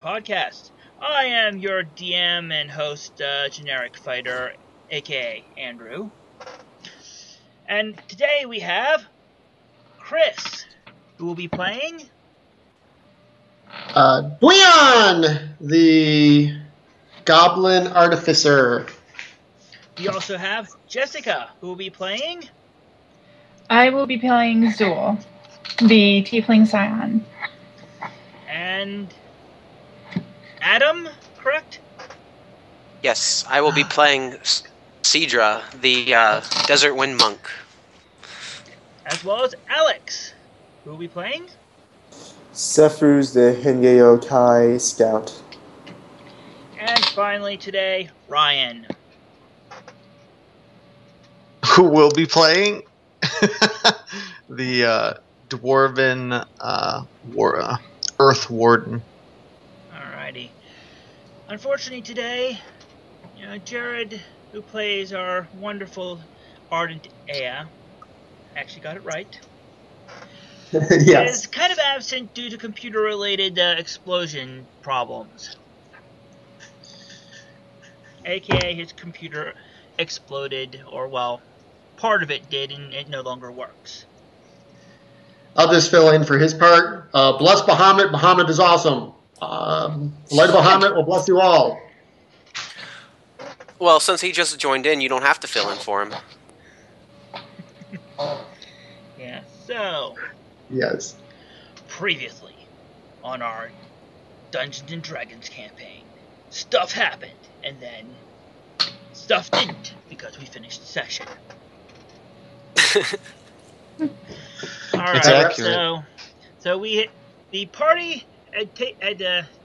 Podcast. I am your DM and host, Generic Fighter, aka Andrew. And today we have Chris, who will be playing Dweon, the Goblin Artificer. We also have Jessica, who will be playing I will be playing Zool, the Tiefling Scion. And Adam, correct? Yes, I will be playing Cedra, the Desert Wind Monk. As well as Alex, who will be playing Sephruz, the Hengeo Kai Scout. And finally today, Ryan, who will be playing the Dwarven Earth Warden. Alrighty. Unfortunately today, Jared, who plays our wonderful Ardent Ea, actually got it right, Yes. is kind of absent due to computer-related explosion problems. AKA his computer exploded, or well, part of it did, and it no longer works. I'll just fill in for his part. Bless Bahamut. Bahamut is awesome. The light of Bahamut will bless you all. Well, since he just joined in, you don't have to fill in for him. Yeah, so... Yes. Previously, on our Dungeons & Dragons campaign, stuff happened, and then stuff didn't, because we finished the session. Alright, accurate. so the party had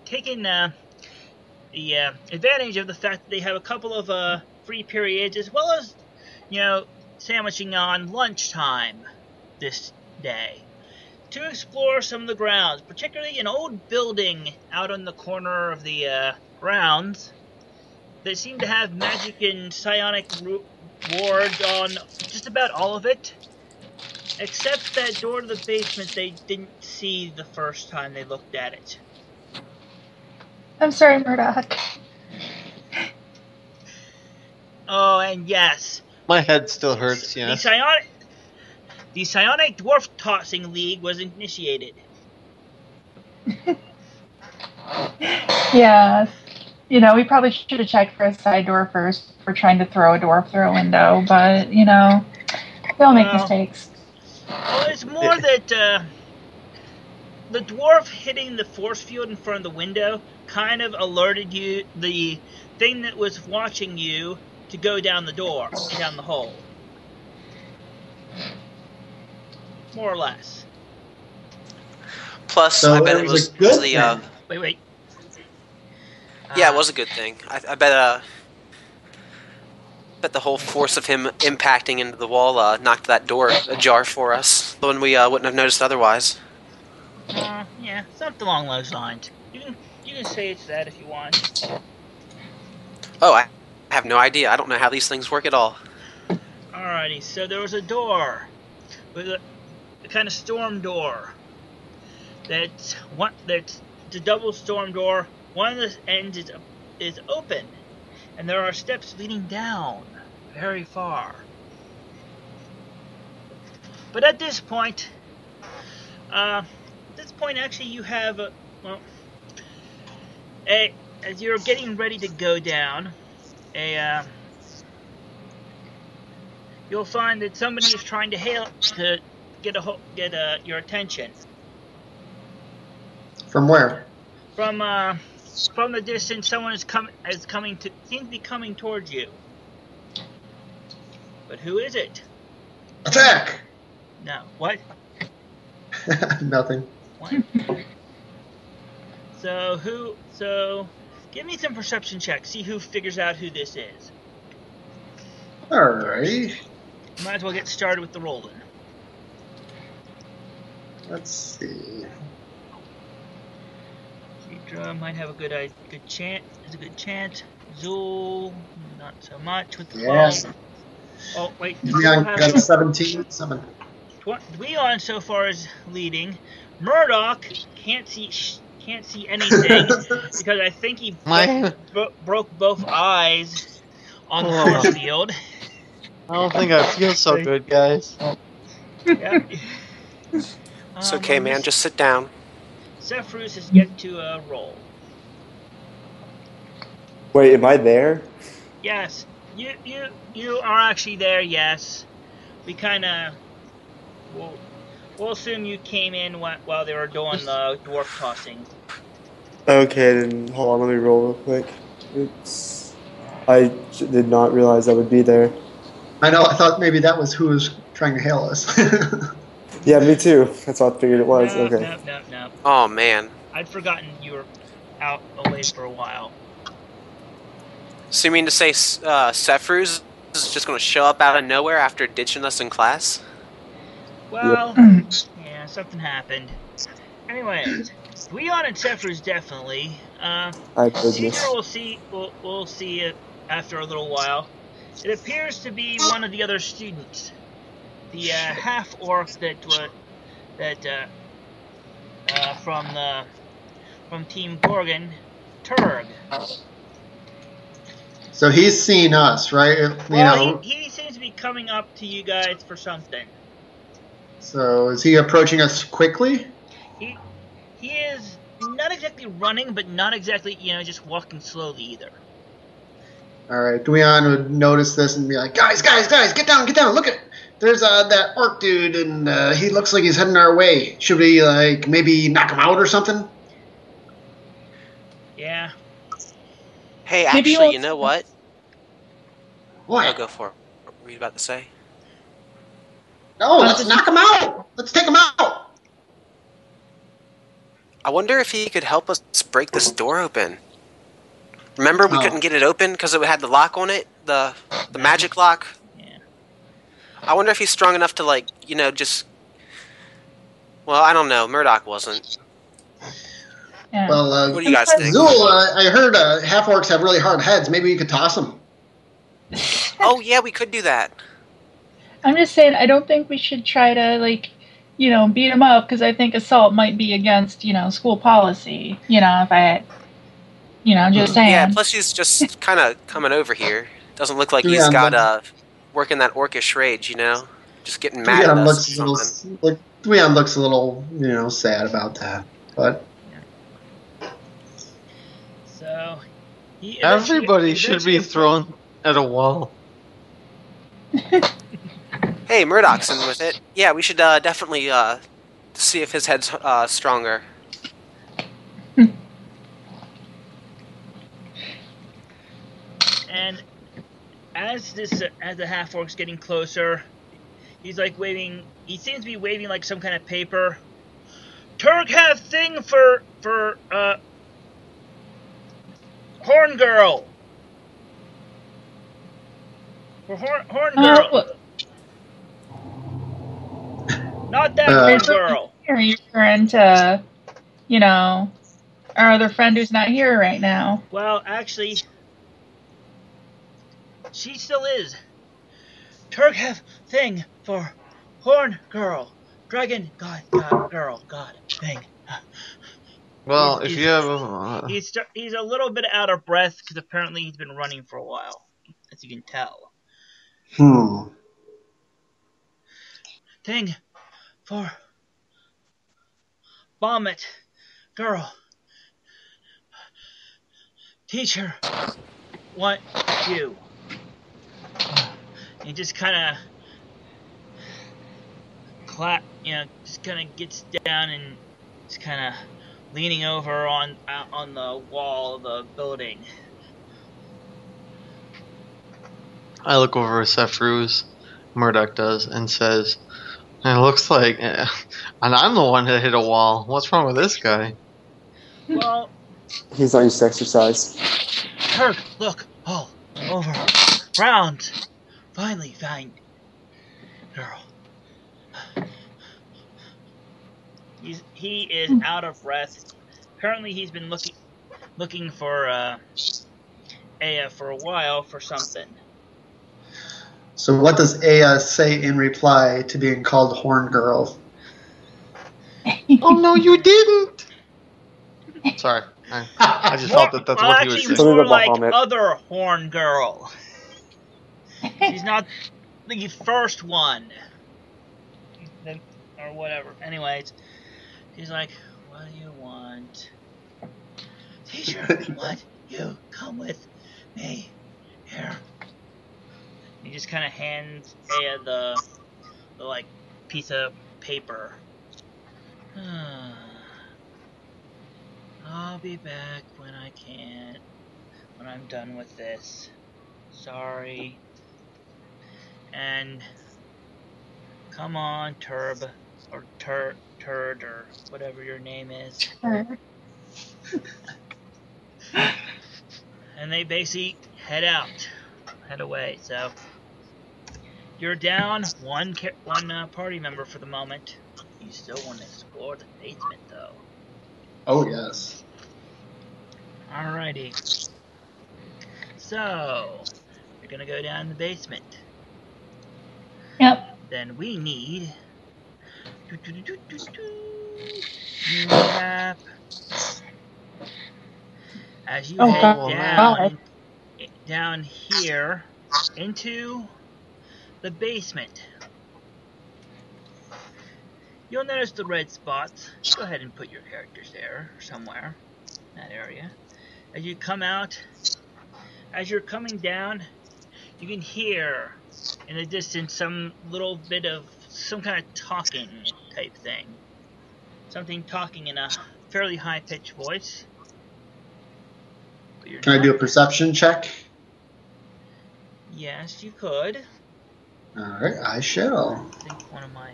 taken the advantage of the fact that they have a couple of free periods, as well as, sandwiching on lunchtime this day, to explore some of the grounds, particularly an old building out on the corner of the grounds that seemed to have magic and psionic wards on just about all of it, except that door to the basement they didn't see the first time they looked at it. I'm sorry, Murdoch. Oh, and yes, My head still hurts, yes. The Psionic Dwarf Tossing League was initiated. Yeah. We probably should have checked for a side door first before trying to throw a dwarf through a window, but, we all make mistakes. Well, it's more that the dwarf hitting the force field in front of the window kind of alerted you, the thing that was watching you, to go down the door, down the hole. More or less. Plus, So I bet it it was was a good the... thing. Wait. yeah, it was a good thing. I bet the whole force of him impacting into the wall knocked that door ajar for us, when we wouldn't have noticed otherwise. Yeah, something along those lines. You can say it's that if you want. Oh, I have no idea. I don't know how these things work at all. Alrighty, so there was a door with a kind of storm door. That's a double storm door. One of the ends is open, and there are steps leading down very far. But at this point, actually, you have as you're getting ready to go down, you'll find that somebody is trying to hail to get your attention. From where? From the distance, someone seems to be coming towards you. But who is it? Attack! No. What? Nothing. What? So give me some perception checks. See who figures out who this is. Alright. Might as well get started with the rolling. Let's see. Cedra might have a good chance. There's a good chance. Zool, not so much with the Yes. ball. Oh wait, Dweon got a 17. 7. Dweon so far is leading. Murdoch can't see can't see anything because I think he broke both eyes on the force field. I don't think I feel so good, guys. Yeah. It's okay, man. Just sit down. Zephyrus has yet to roll. Wait, am I there? Yes, you are actually there. Yes, we kind of we'll assume you came in while they were doing the dwarf tossing. Okay, then hold on, let me roll real quick. Oops. I did not realize I would be there. I know. I thought maybe that was who was trying to hail us. Yeah, me too. That's what I figured it was. No, Okay. no. Oh man. I'd forgotten you were out away for a while. So you mean to say Zephyrus is just going to show up out of nowhere after ditching us in class? Well, yeah, something happened. Anyways, Leon and Zephyrus definitely. Caesar we'll see it after a little while. It appears to be one of the other students, the half orc from Team Gorgon, Turg. So he's seen us, right? Well, he seems to be coming up to you guys for something. So is he approaching us quickly? He is not exactly running, but not exactly just walking slowly either. All right, Dweon would notice this and be like, guys, get down, look at, there's that orc dude, and he looks like he's heading our way. Should we, maybe knock him out or something? Yeah. Hey, actually, you know what? What? I'll go for it. What were you about to say? No, let's knock him out. Let's take him out. I wonder if he could help us break this door open. Remember, we couldn't get it open because it had the lock on it, the magic lock. Yeah. I wonder if he's strong enough to just. Well, I don't know. Murdoch wasn't. Yeah. Well, what do you guys think? Zool, I heard half orcs have really hard heads. Maybe you could toss them. Oh yeah, we could do that. I'm just saying, I don't think we should try to beat him up because I think assault might be against school policy. If I. Just saying. Yeah, plus he's just kind of coming over here. Doesn't look like he's got working that orcish rage, just getting mad at us or something. Dweon looks a little, sad about that, but. So, everybody should be thrown at a wall. Hey, Murdoch's in with it. Yeah, we should definitely see if his head's stronger. And as the half orc's getting closer, he's waving. He seems to be waving some kind of paper. Turk have thing for Horn Girl. For Horn Girl. Not that Horn Girl. Are you referring to, our other friend who's not here right now? Well, actually, she still is. Turk have thing for Horn Girl. Dragon God Girl God thing. Well, if you have... He's a little bit out of breath because apparently he's been running for a while, as you can tell. Thing for Vomit Girl. Teacher want you. He just kind of just kind of gets down and just kind of leaning over on the wall of the building. I look over at Zephyrus, Murdoch does, and says, it looks like, and I'm the one that hit a wall. What's wrong with this guy? Well, he's not used to exercise. Turk, look, all over, round. Finally find girl. He is out of breath. Apparently, he's been looking for Aya for a while for something. So what does Aya say in reply to being called Horn Girl? Oh no, you didn't! Sorry. I just thought that's what he was actually, saying. more like other horn girl. She's not the first one. Or whatever. Anyways, he's like, what do you want? Teacher, what? You come with me here. He just kind of hands Aya the like piece of paper. I'll be back when I can. When I'm done with this. Sorry. And come on, Turb or Turd or whatever your name is. And they basically head away. So you're down one party member for the moment. You still want to explore the basement, though. Oh yes. Alrighty. So you're gonna go down the basement. Yep. Then we need new map. As you head down here into the basement, you'll notice the red spots. Go ahead and put your characters there or somewhere in that area. As you come out, as you're coming down, you can hear in the distance some little bit of some kind of talking type thing. Something talking in a fairly high-pitched voice. Can I do a perception check? Yes, you could. Alright, I shall. I think one of my...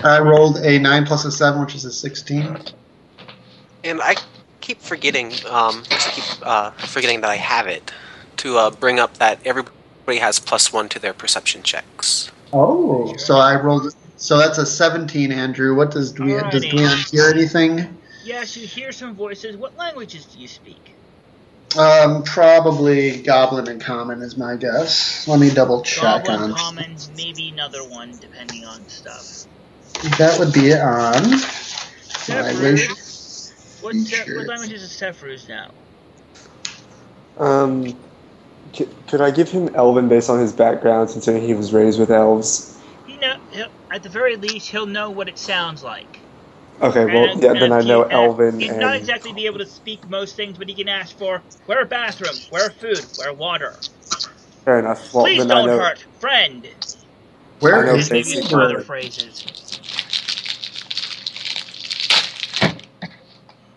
I rolled a 9 plus a 7, which is a 16. And I keep forgetting, forgetting that I have it, to bring up that everybody has +1 to their perception checks. Oh, so I rolled... So that's a 17, Andrew. What does Dweon hear anything? Yes, you hear some voices. What languages do you speak? Probably Goblin and Common is my guess. Let me double check Goblin, Common, maybe another one, depending on stuff. That would be on... What languages is Sephruz now? Could I give him Elven based on his background, since he was raised with elves? At the very least, he'll know what it sounds like. Okay, well, then I know Elven. He'd not exactly be able to speak most things, but he can ask for where bathroom, where food, where water. Fair enough. Well, please then don't I know... hurt, friend. Where is maybe some other phrases.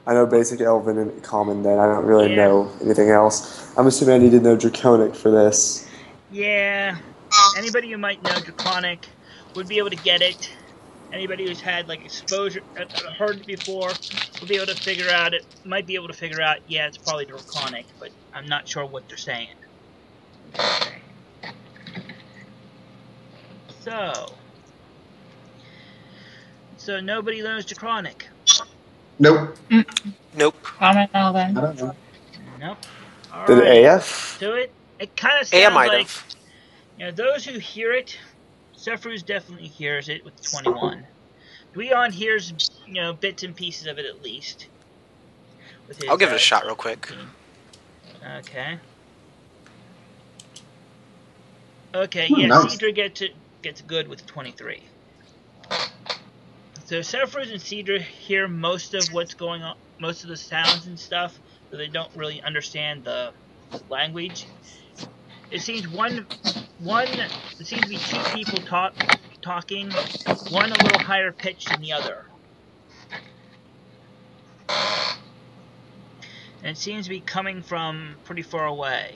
I know basic Elven and Common. Then I don't really know anything else. I'm assuming I need to know Draconic for this. Yeah, anybody who might know Draconic would be able to get it. Anybody who's had like exposure, heard it before, will be able to figure out it. Might be able to figure out, yeah, it's probably Draconic, but I'm not sure what they're saying. So nobody knows Draconic. Nope. Nope. Comment all then. I don't know. Nope. All Did right. AF? So it kind of sounds might like, have. you know, those who hear it, Sephruz definitely hears it with 21. Dweon hears, you know, bits and pieces of it at least. With his, I'll give it a shot real quick. Okay. Okay, yeah, nice. Cedra gets good with 23. So Sephruz and Cedra hear most of what's going on, most of the sounds and stuff, but they don't really understand the language. It seems it seems to be two people talking, one a little higher pitched than the other. And it seems to be coming from pretty far away.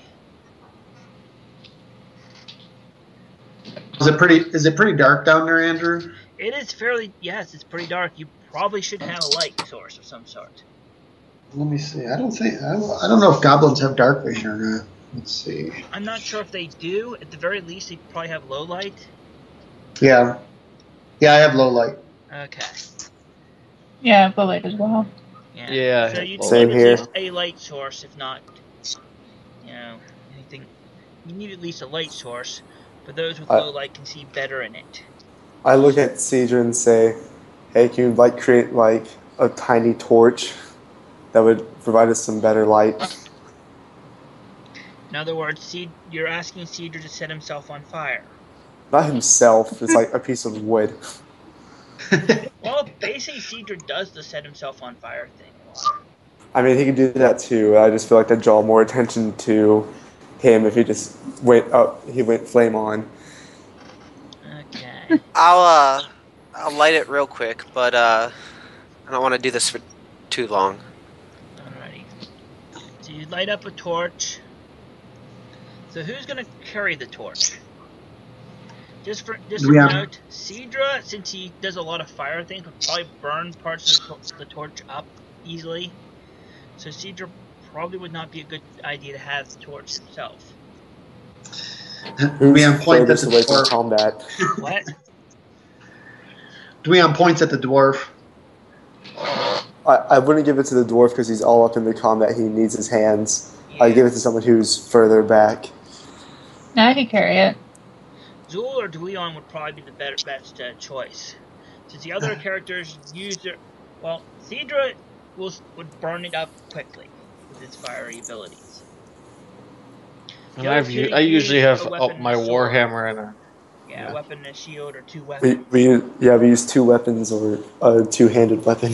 Is it pretty dark down there, Andrew? It is yes, it's pretty dark. You probably should have a light source of some sort. Let me see. I don't know if goblins have dark vision or not. Let's see. I'm not sure if they do. At the very least, they probably have low light. Yeah. Yeah, I have low light. Okay. Yeah, I have low light as well. Yeah. So you'd Same need here. at least a light source, if not, you know, anything. You need at least a light source, but those with low light can see better in it. I look at Cedra and say, "Hey, can you create a tiny torch that would provide us some better light. In other words, you're asking Cedar to set himself on fire. Not himself. It's like a piece of wood. Well, basically, Cedar does the set himself on fire thing a lot. I mean, he could do that too. I just feel like that'd draw more attention to him if he just went up. He went flame on. Okay. I'll light it real quick, but I don't want to do this for too long. Alrighty. So you light up a torch. So who's gonna carry the torch? Just for note, Cedra, since he does a lot of fire things, would probably burn parts of the torch up easily. So Cedra probably would not be a good idea to have the torch himself. Do we on point at the away from dwarf? combat? What? Do we on points at the dwarf? I wouldn't give it to the dwarf because he's all up in the combat. He needs his hands. Yeah. I'd give it to someone who's further back. Now I can carry it. Zool or Dweon would probably be the best choice. Since the other characters use their... Well, Cedra would burn it up quickly with its fiery abilities. And I usually have my warhammer and a weapon and a shield, or two weapons. We use two weapons or a two-handed weapon.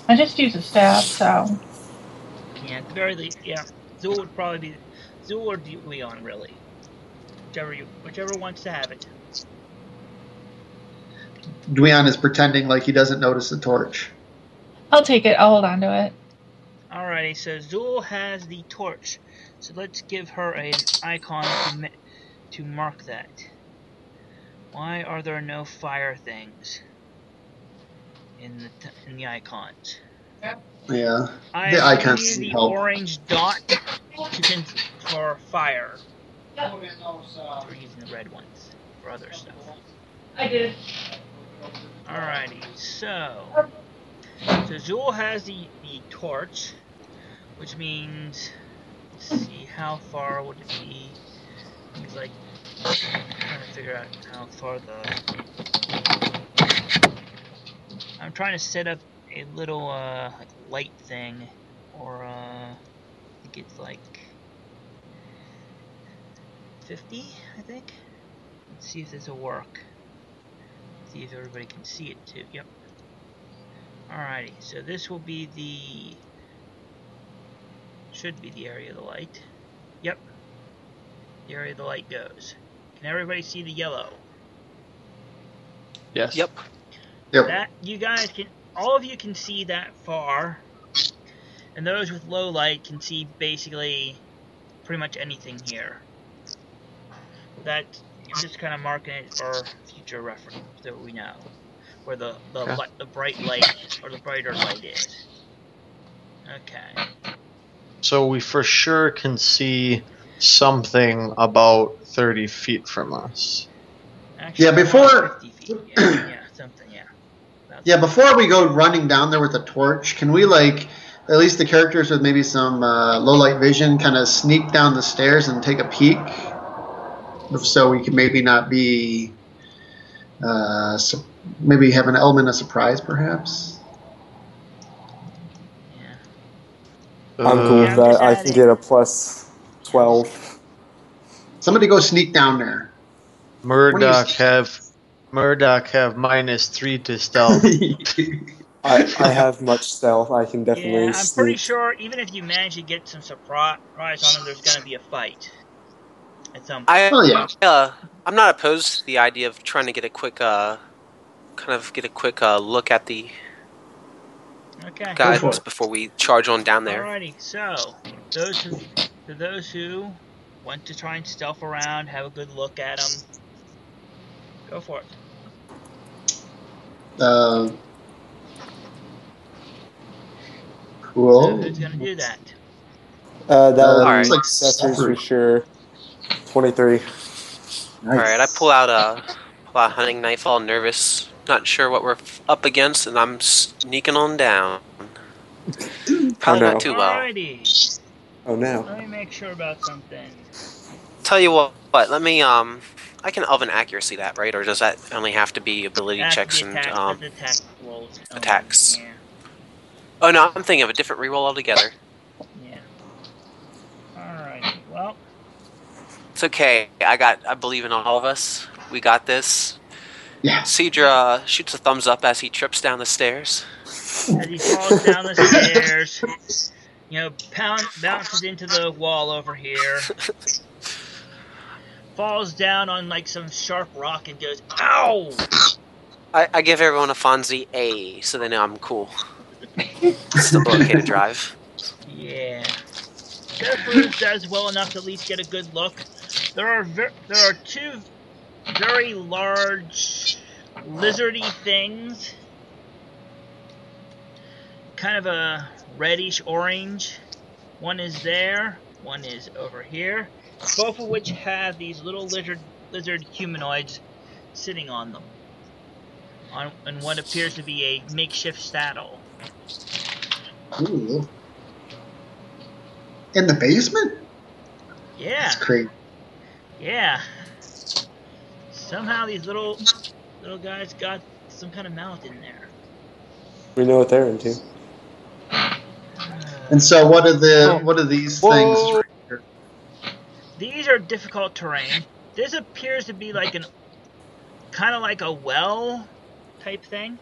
I just use a staff, so... Yeah, at the very least, yeah. Zool would probably be... Zool or Dweon, really. Whichever wants to have it. Dweon is pretending like he doesn't notice the torch. I'll take it. I'll hold on to it. Alrighty, so Zool has the torch. So let's give her an icon to mark that. Why are there no fire things in the icons? Yeah, the icons use the help. orange dot for fire. We're using the red ones for other stuff. I did. Alrighty, so Zool has the torch, which means, let's see, how far would it be? He's like trying to figure out how far I'm trying to set up a little like light thing, or I think it's like 50, I think. Let's see if this will work. See if everybody can see it too. Yep. Alrighty, so this will be should be the area of the light. Yep. The area of the light goes. Can everybody see the yellow? yes. Yep. That you guys can, all of you can see that far, and those with low light can see basically pretty much anything here. That I'm just kind of marking it for future reference so we know where the bright light or the brighter light is. Okay. So we for sure can see something about 30 feet from us. Actually, Yeah, before- 50 feet. Yeah, something. Yeah. Yeah, before we go running down there with a torch, can we, like, at least the characters with maybe some low light vision kind of sneak down the stairs and take a peek? So we can maybe not be, maybe have an element of surprise, perhaps? Yeah. I'm cool with I'm that. just I can adding- get a plus 12. Somebody go sneak down there. Murdoch have -3 to stealth. I have much stealth. I can definitely Yeah, I'm pretty sneak. sure even if you manage to get some surprise on them, there's gonna be a fight at some point. Oh, yeah. I'm not opposed to the idea of trying to get a quick look at the Okay. guidance before we charge on down there. Alrighty, so those who want to try and stealth around, have a good look at them, go for it. So Cool. who's gonna do that? That would Alright. be accessories for sure. 23. Nice. Alright, I pull out a hunting knife, all nervous, not sure what we're up against, and I'm sneaking on down. Probably no. not too well. Alrighty, Oh no. let me make sure about something. Tell you what, let me I can oven accuracy that, right? Or does that only have to be ability That's checks the and attack, the attack rolls. only, attacks? Yeah. Oh no, I'm thinking of a different reroll altogether. Yeah. Alrighty. Well, It's okay. I believe in all of us. We got this. Yeah. Cedra shoots a thumbs up as he trips down the stairs. as he falls down the stairs, bounces into the wall over here, falls down on like some sharp rock and goes, "Ow!" I give everyone a Fonzie A, so they know I'm cool. Still okay to drive. Yeah. Zephyrus does well enough to at least get a good look. There are two very large lizardy things, kind of a reddish orange. One is there, one is over here, both of which have these little lizard humanoids sitting on them, on what appears to be a makeshift saddle. Ooh. In the basement? Yeah. That's crazy. Yeah. Somehow these little guys got some kind of mouth in there. We know what they're into. And so, what are these things? These are difficult terrain. This appears to be like kind of like a well type thing.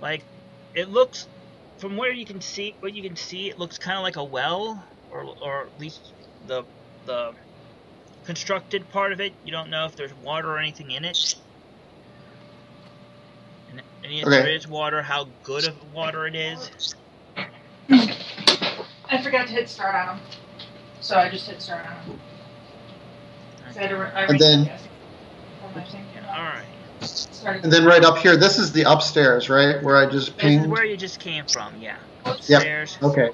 Like, it looks, from what you can see, it looks kind of like a well, or at least the constructed part of it. You don't know if there's water or anything in it. And if there is water, how good of water it is. I forgot to hit start on them, so I just hit start on them. And then, alright. and then right up here, this is the upstairs, right? Where I just pinged? This is where you just came from, yeah. Upstairs. Yep. Okay.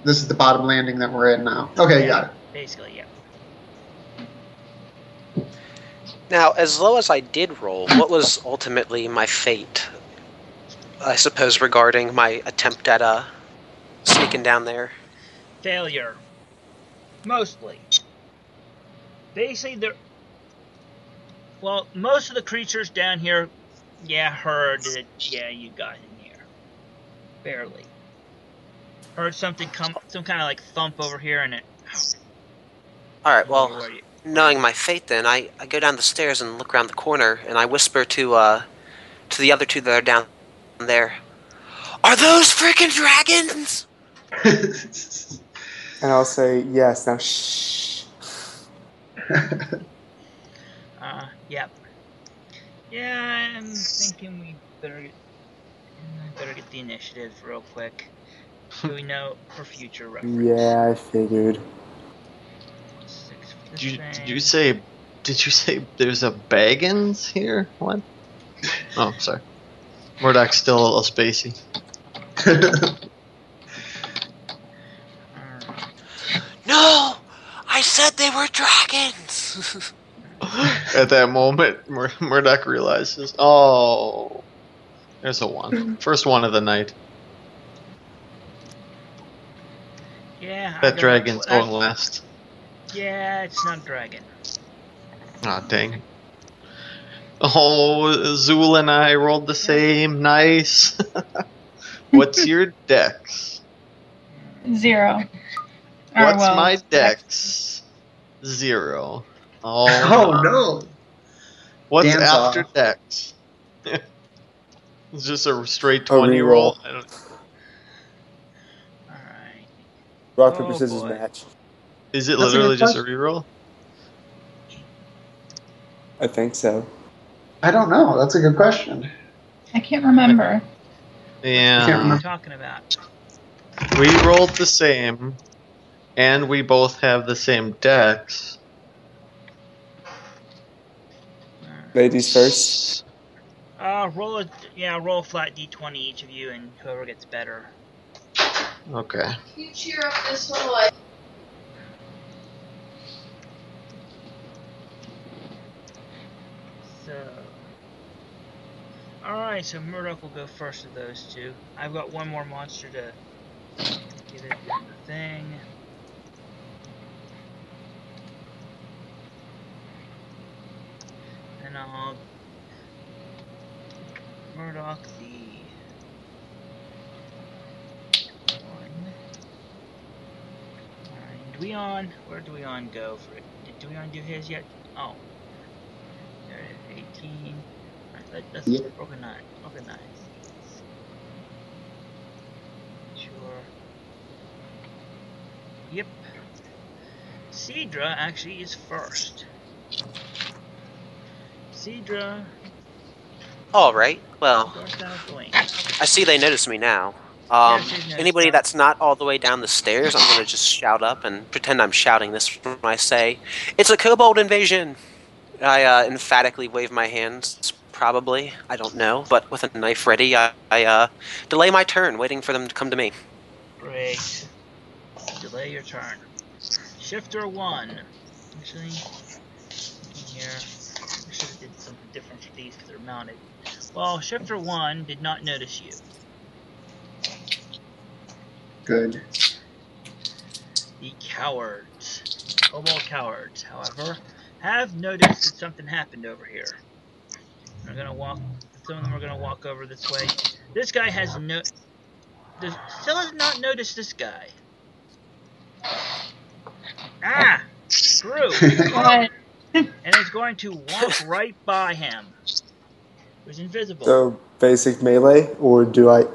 This is the bottom landing that we're at now. Okay, yeah, got it. Basically, yeah. Now, as low as I did roll, what was ultimately my fate? I suppose regarding my attempt at sneaking down there. Failure. Mostly. Basically, most of the creatures down here, heard that, you got in here. Barely. Heard something some kind of like thump over here and it... Alright, well, knowing my fate then, I go down the stairs and look around the corner, and I whisper to the other two that are down there, "Are those freaking dragons?" And I'll say, yes, now shh. Yep. Yeah, I'm thinking we better get the initiative real quick. So we know for future reference. Yeah, I figured. Did you say there's a Baggins here? What? Oh, sorry. Murdoch's still a little spacey. No! I said they were dragons! At that moment, Murdoch realizes, oh, there's a one. First one of the night. Yeah. That dragon's going last. Yeah, it's not a dragon. Aw, oh, dang. Oh, Zool and I rolled the same. Nice. What's your dex? 0. What's my dex? 0. Oh no. What's Dance after off. dex? It's just a straight 20 roll. Alright. Rock, paper, scissors match. Is it literally just a reroll? I think so. I don't know. That's a good question. I can't remember. Yeah. What are you talking about? We rolled the same, and we both have the same dex. Ladies first. Roll a flat d20 each of you, and whoever gets better. Okay. You cheer up this one. Alright, so Murdoch will go first of those two. I've got one more monster to get it in the thing. And I'll Murdoch the 1. And Dweon, where did Dweon go for it? Did Dweon do his yet? Oh, there it is, 18. Alright, let's Yep. organize these. Sure. Yep. Cedra actually is first. Cedra. All right. Well, Starts out going. I see they notice me now. Yes, they've noticed Anybody that. that's not all the way down the stairs, I'm gonna just shout up and pretend I'm shouting this when I say, "It's a kobold invasion!" I emphatically wave my hands. Probably, I don't know, but with a knife ready, I delay my turn, waiting for them to come to me. Great. Delay your turn. Shifter 1. Actually, looking here, I should have did something different for these because they're mounted. Well, Shifter 1 did not notice you. Good. The cowards, kobold cowards, however, have noticed that something happened over here. They're gonna walk. Some of them are gonna walk over this way. This guy has still has not noticed this guy. Ah, screw. What? And is going to walk right by him. Who's invisible. So basic melee, or can I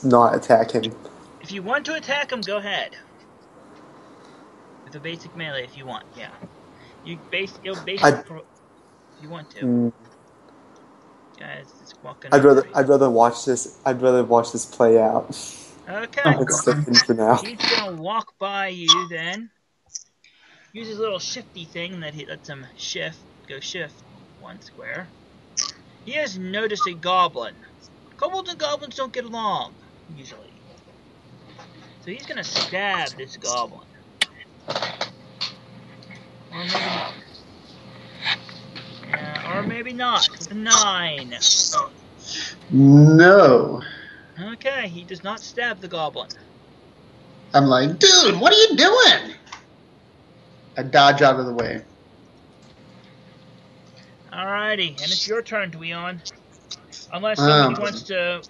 not attack him? If you want to attack him, go ahead. With a basic melee, if you want, yeah. You'll basic if you want to. Guys, just walking. I'd rather watch this play out. Okay. Let's step in for now. He's gonna walk by you then. Use his little shifty thing that he lets him go shift 1 square. He has noticed a goblin. Kobolds and goblins don't get along, usually. So he's gonna stab this goblin. Or maybe not. With a 9. No. Okay, he does not stab the goblin. I'm like, dude, what are you doing? I dodge out of the way. Alrighty, and it's your turn, Dweon. Unless somebody wants to,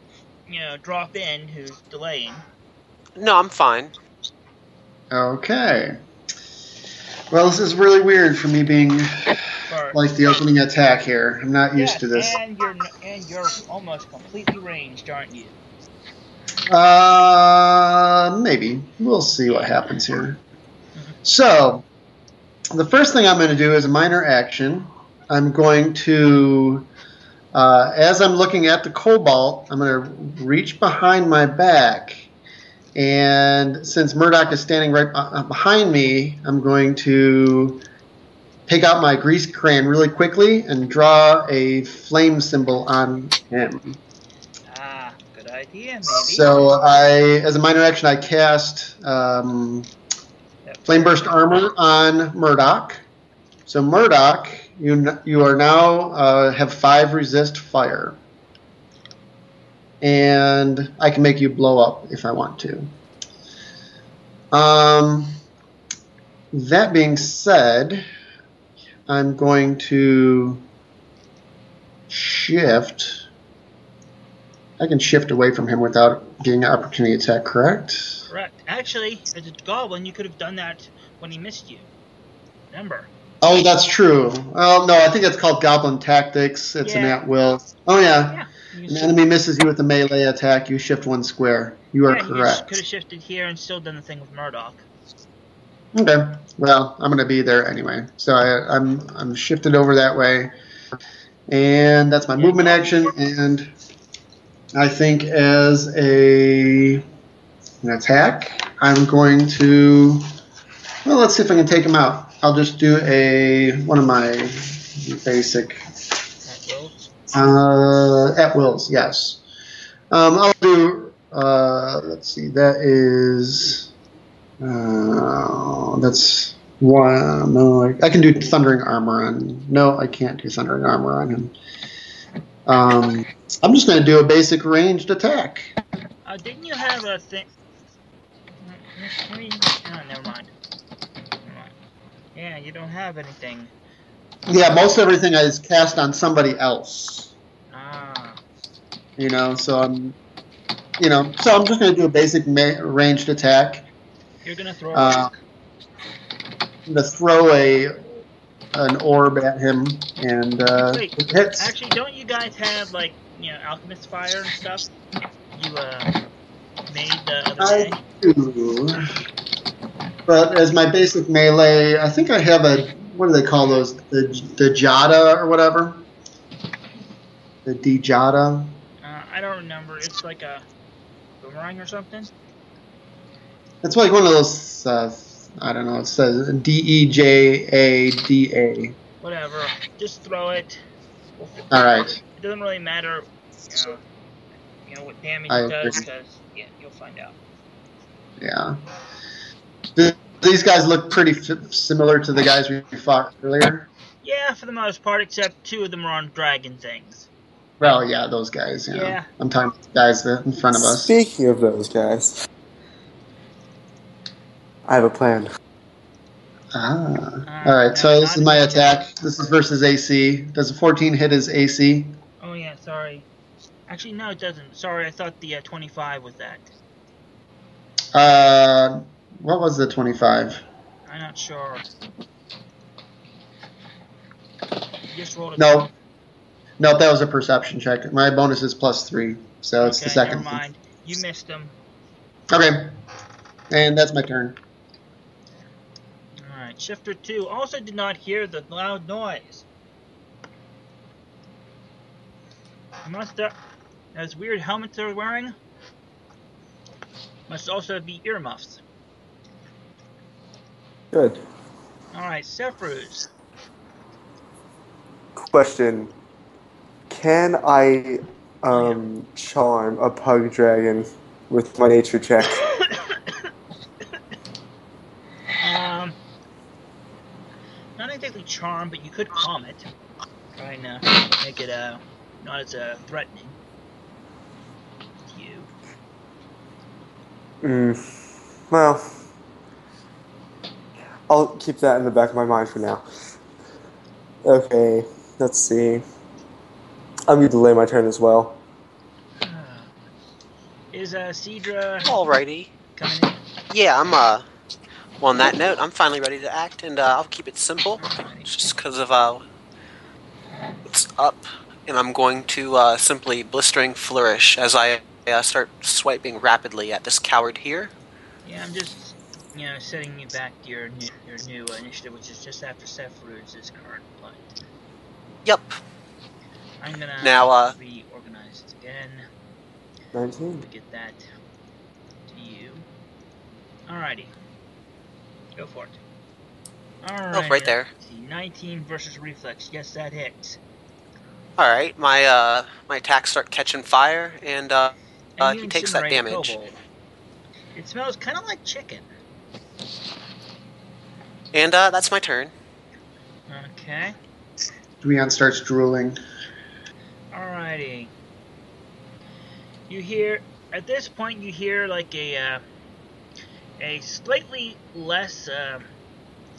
drop in who's delaying. No, I'm fine. Okay. Well, this is really weird for me being like the opening attack here. I'm not used to this. And you're almost completely ranged, aren't you? Maybe. We'll see what happens here. So, the first thing I'm going to do is a minor action. I'm going to, as I'm looking at the cobalt, I'm going to reach behind my back. And since Murdoch is standing right behind me, I'm going to take out my grease crayon really quickly and draw a flame symbol on him. Ah, good idea, maybe. So as a minor action, I cast Flame Burst Armor on Murdoch. So Murdoch, you are now have 5 resist fire. And I can make you blow up if I want to. That being said, I'm going to shift. I can shift away from him without getting an opportunity attack, correct? Correct. Actually, as a goblin, you could have done that when he missed you. Remember? Oh, that's true. Well, no, I think it's called Goblin Tactics. It's an at-will. Oh, yeah. An enemy misses you with a melee attack, you shift 1 square. You are correct. You could have shifted here and still done the thing with Murdoch. Okay. Well, I'm going to be there anyway. So I'm shifted over that way. And that's my movement action. And I think as an attack, I'm going to... Well, let's see if I can take him out. I'll just do one of my basic... At wills, yes. I'll do, let's see, that is, that's 1, no, I can do Thundering Armor on, no, I can't do Thundering Armor on him. I'm just going to do a basic ranged attack. Didn't you have a thing? Never mind. Yeah, you don't have anything. Yeah, most everything is cast on somebody else. Ah. You know, so I'm just going to do a basic ranged attack. You're gonna throw I'm going to throw an orb at him, and Wait, it hits. actually, don't you guys have, like, alchemist fire and stuff? You, made the other day? I do. But as my basic melee, I think I have what do they call those? The Jada or whatever? The Dijada? I don't remember. It's like a boomerang or something? It's like one of those, I don't know, it says Dejada. Whatever. Just throw it. All right. It doesn't really matter, what damage I it does, agree. because, yeah, you'll find out. Yeah. These guys look pretty similar to the guys we fought earlier. Yeah, for the most part, except 2 of them are on dragon things. Well, yeah, those guys. Yeah. I'm talking about the guys that in front of us. Speaking of those guys, I have a plan. All right, no, so this not is my anymore. attack. This is versus AC. Does a 14 hit his AC? Oh, yeah, sorry. Actually, no, it doesn't. Sorry, I thought the 25 was that. What was the 25? I'm not sure. You just rolled a No, that was a perception check. My bonus is +3, so it's the Okay, second never one. mind. You missed him. Okay, and that's my turn. Alright, Shifter 2 also did not hear the loud noise. Those weird helmets they're wearing must also be earmuffs. Good. Alright, Sephruz. Question. Can I charm a pug dragon with my nature check? Not exactly charm, but you could calm it. Try and make it not as threatening to you. Well, I'll keep that in the back of my mind for now. Okay, let's see. I'm going to delay my turn as well. Is Cedra Alrighty. coming in? Yeah, I'm well, on that note, I'm finally ready to act, and I'll keep it simple, just because of what's up, and I'm going to simply blistering flourish as I start swiping rapidly at this coward here. Yeah, I'm just setting you back to your new initiative, which is just after Sephruz's current play. Yep. I'm gonna now reorganize this again. 19. To get that to you. Alrighty. Go for it. Alright. Oh, right there. 19 versus reflex. Yes, that hits. Alright, my attacks start catching fire, and he takes that damage. Kobold. It smells kind of like chicken. And that's my turn. Okay. Dweon starts drooling. Alrighty. At this point, you hear like a slightly less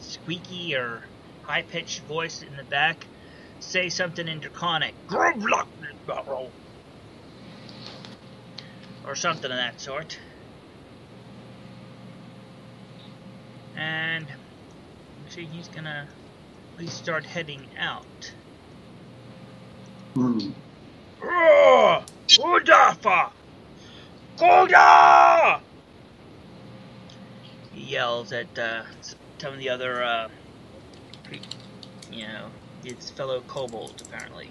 squeaky or high-pitched voice in the back say something in Draconic. Or something of that sort. And see, he's gonna at least start heading out. Udafa! Koda! He yells at some of the other, his fellow kobolds, apparently.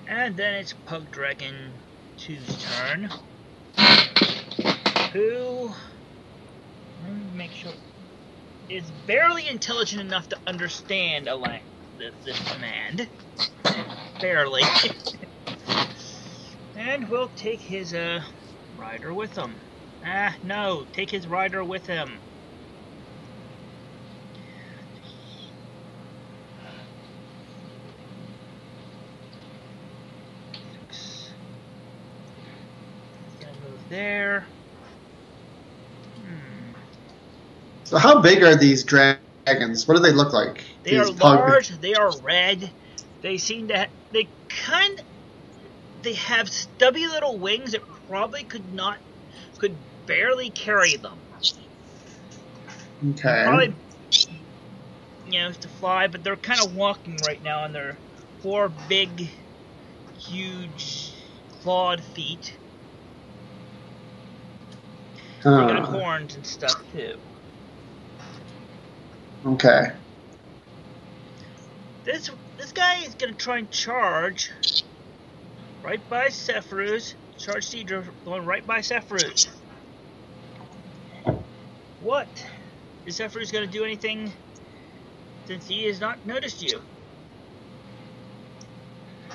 And then it's Pug Dragon 2's turn. Who, let me make sure, is barely intelligent enough to understand this command. Barely. And we'll take his rider with him. No, take his rider with him. Gonna move there. So how big are these dragons dragons? What do they look like? They are These pug- large. They are red. They seem to. They have stubby little wings that probably could barely carry them. Okay. Probably, to fly, but they're kind of walking right now on their 4 big, huge, clawed feet. They got horns and stuff too. Okay. This guy is gonna try and charge right by Sephiroth. Charge Cedra going right by Sephiroth. What? Is Sephiroth gonna do anything since he has not noticed you?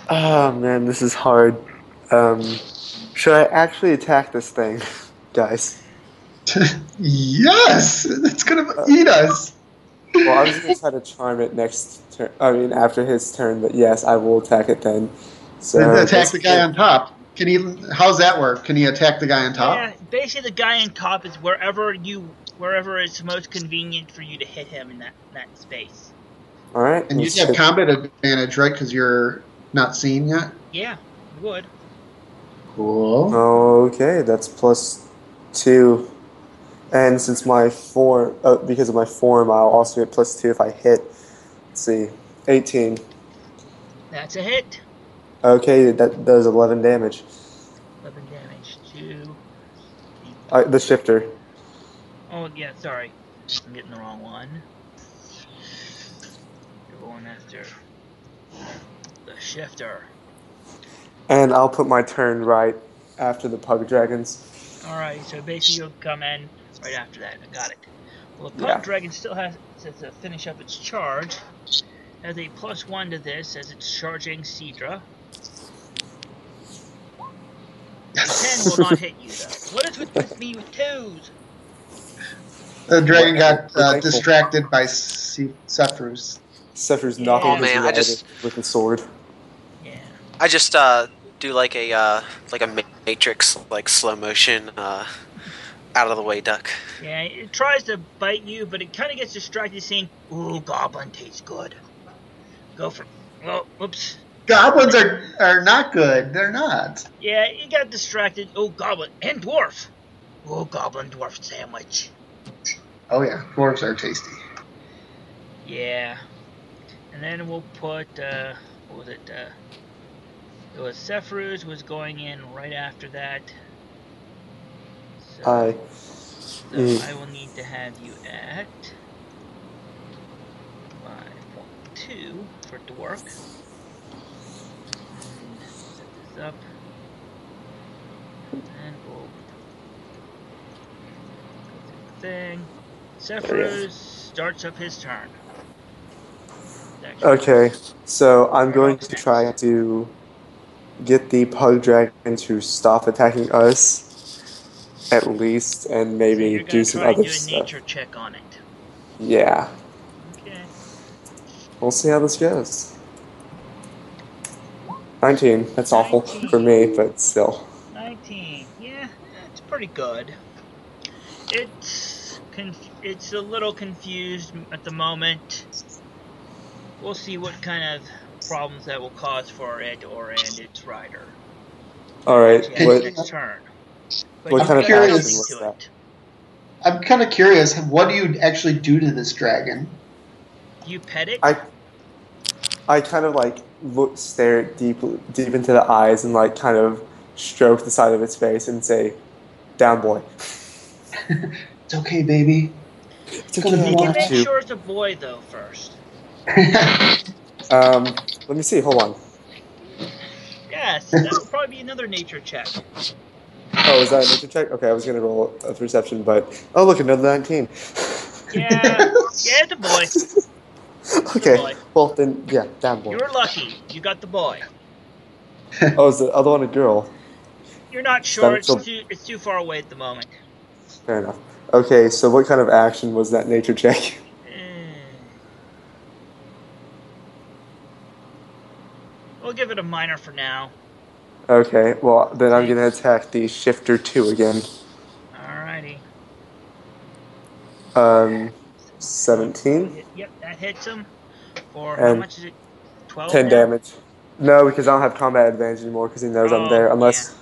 Oh man, this is hard. Should I actually attack this thing, guys? Yes! It's going to eat us! Well, I was going to try to charm it next turn. I mean, after his turn, but yes, I will attack it then. So attack the guy on top. Can he? How's that work? Can he attack the guy on top? Yeah, basically the guy on top is wherever it's most convenient for you to hit him in that space. All right. And you have combat advantage, right? Because you're not seen yet. Yeah, you would. Cool. Okay, that's +2. And since my form, because of my form, I'll also get +2 if I hit. Let's see, 18. That's a hit. Okay, that does 11 damage. 11 damage to The shifter. Oh yeah, sorry, I'm getting the wrong one. You're going after the shifter. And I'll put my turn right after the pug dragons. All right, so basically you'll come in right after that. I got it. Well, the pug dragon still has to finish up its charge. Has a +1 to this as it's charging Cedra. Yes. 10 will not hit you though. What is with me with 2s? The dragon got distracted by Sephiroth. Sephiroth's knocking his with the sword. Yeah. I just do like a Matrix slow motion out of the way duck. Yeah, it tries to bite you, but it kind of gets distracted, saying, "Ooh, goblin tastes good." Go for. Oh, whoops. Goblins are not good. They're not. Yeah, you got distracted. Oh, goblin and dwarf. Oh, goblin dwarf sandwich. Oh yeah, dwarves are tasty. Yeah, and then we'll put what was it? It was Sephiroth was going in right after that. So, I will need to have you at 5.2 for it to work. And set this up. And we'll go through the thing. Sephiroth starts up his turn. Okay, so I'm going to try to get the pug dragon to stop attacking us, at least, and maybe do some other stuff. Do a nature check on it. Yeah. Okay. We'll see how this goes. 19. That's awful for me, but still. 19. Yeah, it's pretty good. It's a little confused at the moment. We'll see what kind of problems that will cause for it and its rider. Alright. Next turn. What kind of action was that? I'm kind of curious. What do you actually do to this dragon? You pet it? I kind of stare deep into the eyes and kind of stroke the side of its face and say, "Down, boy." It's okay, baby. It's okay. You can make sure it's a boy though first. Let me see. Hold on. Yes, that would probably be another nature check. Oh, is that a nature check? Okay, I was gonna roll a perception, but look, another 19. Yeah, it's a boy. Okay, boy. Well then, yeah, down boy. You were lucky. You got the boy. Oh, is the other one a girl? You're not sure. It's too far away at the moment. Fair enough. Okay, so what kind of action was that nature check? We'll give it a minor for now. Okay, well, then I'm going to attack the Shifter 2 again. Alrighty. 17. Yep, that hits him. For how And much is it? 12 10 now? damage. No, because I don't have combat advantage anymore because he knows I'm there. Unless,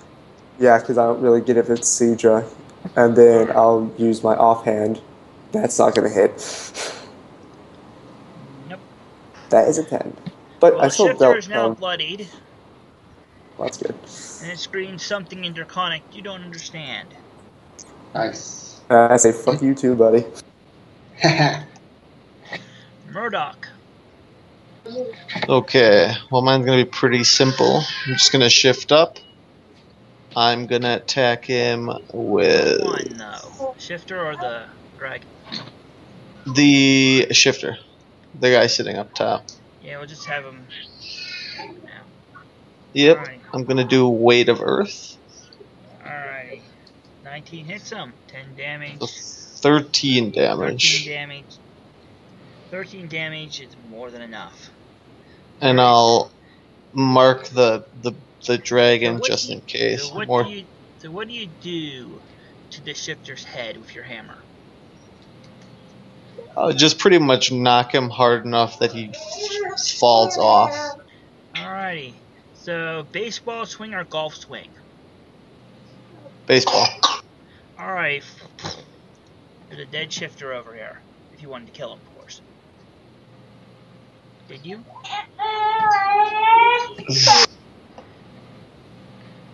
yeah, because I don't really get if it's Seadra. And then I'll use my offhand. That's not going to hit. Nope. That is a 10. But Well, I the still shifter dealt is now some. bloodied, Well, that's good. and it screams something in Draconic you don't understand. Nice. I say fuck you too, buddy. Murdoch. Okay, well, mine's gonna be pretty simple. I'm just gonna shift up. I'm gonna attack him with One, though. Shifter or the dragon? the shifter, the guy sitting up top. Yeah, we'll just have him now. Yep, Alrighty. I'm gonna do Weight of Earth. Alrighty. 19 hits him. 10 damage. 13 damage. 13 damage. 13 damage is more than enough. And I'll mark the dragon So just in case. So what do you do to the shifter's head with your hammer? Just pretty much knock him hard enough that he falls off. Alrighty. So baseball swing or golf swing? Baseball. Alright. There's a dead shifter over here. If you wanted to kill him, of course. Did you?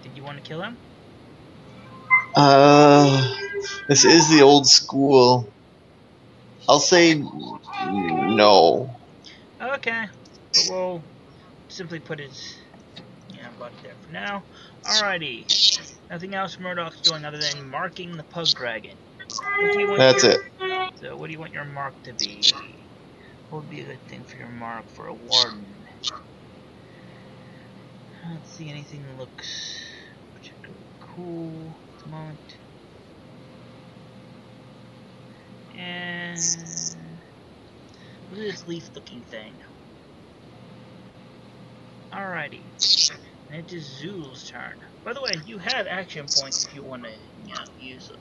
Did you want to kill him? This is the old school. I'll say no. Okay. But we'll simply put his body there for now. Alrighty. Nothing else Murdoch's doing other than marking the pug dragon. What do you want That's it. So what do you want your mark to be? What would be a good thing for your mark for a warden? I don't see anything that looks particularly cool at the moment. And look at this leaf looking thing. Alrighty. And it is Zul's turn. By the way, you have action points if you want to, use them.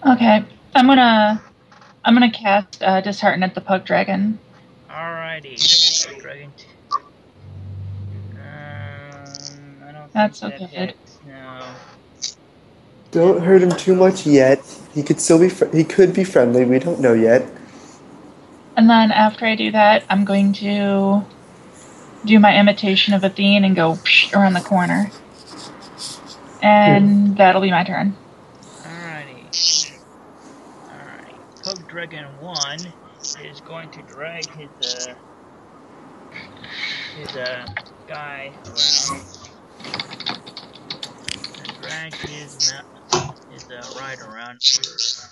Okay, I'm gonna cast Dishearten at the pug dragon. Alrighty, pug dragon. I don't That's think that okay. hits. No. Don't hurt him too much yet. He could still be. He could be friendly. We don't know yet. And then after I do that, I'm going to do my imitation of Athene and go around the corner. And that'll be my turn. Alrighty. Pug Dragon 1 is going to drag his guy around. And drag his rider around.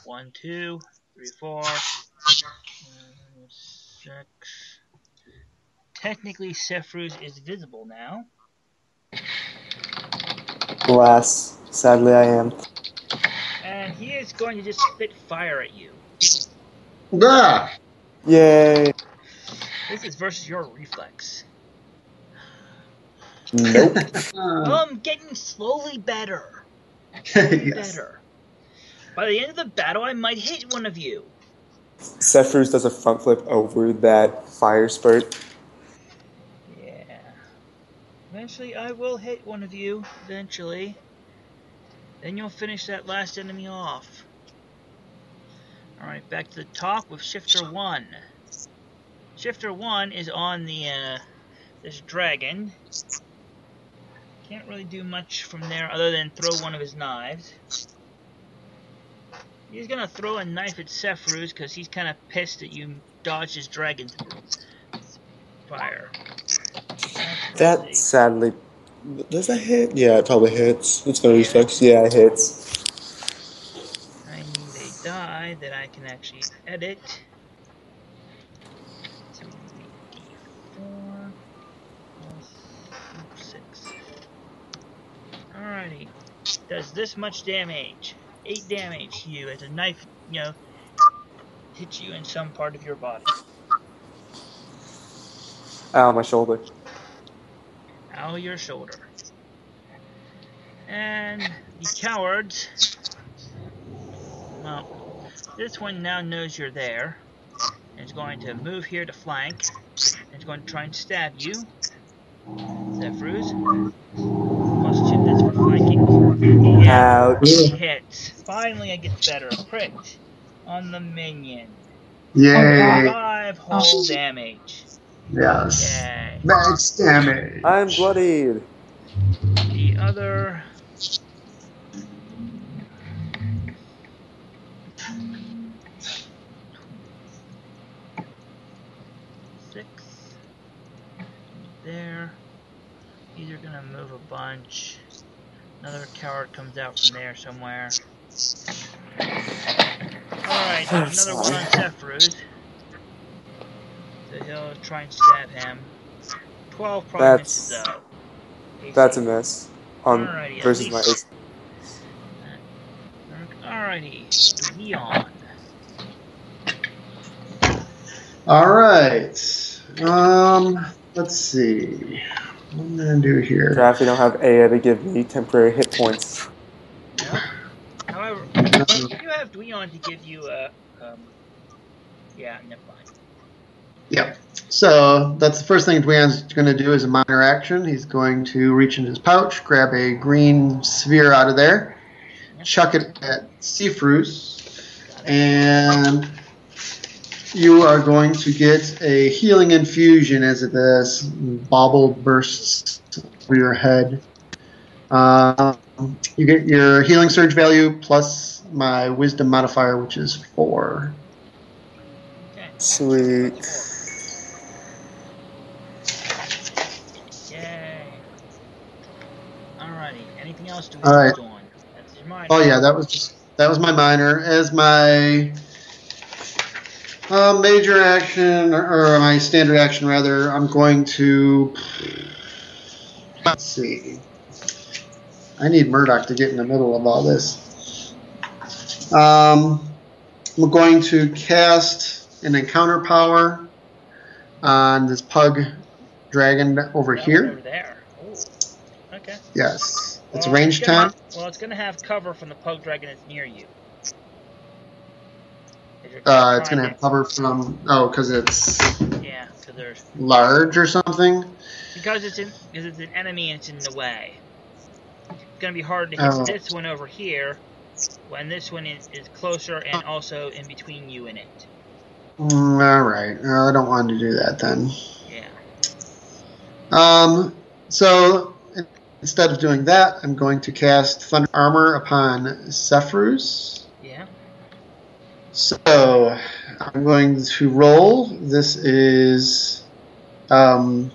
1, 2, 3, 4, 6. Technically, Sephruz is visible now. Alas, sadly I am. And he is going to just spit fire at you. Ah! Yay! This is versus your reflex. Nope. Well, I'm getting slowly better. Yes. Better. By the end of the battle, I might hit one of you. Sephruz does a front flip over that fire spurt. Yeah. Eventually, I will hit one of you. Eventually. Then you'll finish that last enemy off. Alright, back to the top with Shifter 1. Shifter 1 is on this dragon. Can't really do much from there other than throw one of his knives. He's gonna throw a knife at Sephruz because he's kind of pissed that you dodged his dragon's fire. That sadly... Does that hit? Yeah, it probably hits. It's gonna reflex. Yeah, it hits. I need a die that I can actually edit. 2d4 plus 6. Alrighty. Does this much damage. 8 damage to you as a knife, hits you in some part of your body. Ow, my shoulder. Ow, your shoulder. And the cowards, well, This one now knows you're there. It's going to move here to flank. It's going to try and stab you. Zephyrus. +2, that's for flanking. Yeah, Ouch. it hits. Finally, it gets better. Crit on the minion. Yay. 5 whole damage. Yes. Yay. Max damage. I'm bloodied. The other... Six. There. These are gonna move a bunch. Another coward comes out from there somewhere. Alright, another one on Zephyrus. So he'll try and stab him. 12 probably misses though. AC. That's a miss. Alrighty, Versus my AC. Alrighty, Leon. Alright. Let's see. What am I gonna do here? Draft, you don't have Aya to give me temporary hit points. Nope. However, you do have Dweon to give you a, yeah, never mind. Yep. So that's the first thing Dwayne's going to do as a minor action. He's going to reach in his pouch, grab a green sphere out of there, chuck it at Zephyrus, and you are going to get a healing infusion as this bauble bursts over your head. You get your healing surge value plus my wisdom modifier, which is 4. Okay. Sweet. Yay. Alrighty. Anything else to All right. on? That's your minor. Oh yeah, that was my minor. As my major action, or my standard action rather, I'm going to, let's see. I need Murdoch to get in the middle of all this. I'm going to cast an encounter power on this pug dragon over here. Over there. Ooh. Okay. Yes. It's Well, range 10. Well, it's going to have cover from the pug dragon that's near you. It's going to have cover from, because it's yeah, because there's large or something. Because it's an enemy and it's in the way. It's going to be hard to hit this one over here when this one is closer and also in between you and it. All right. I don't want to do that then. Yeah. So instead of doing that, I'm going to cast Thunder Armor upon Zephyrus. Yeah. So I'm going to roll. This is the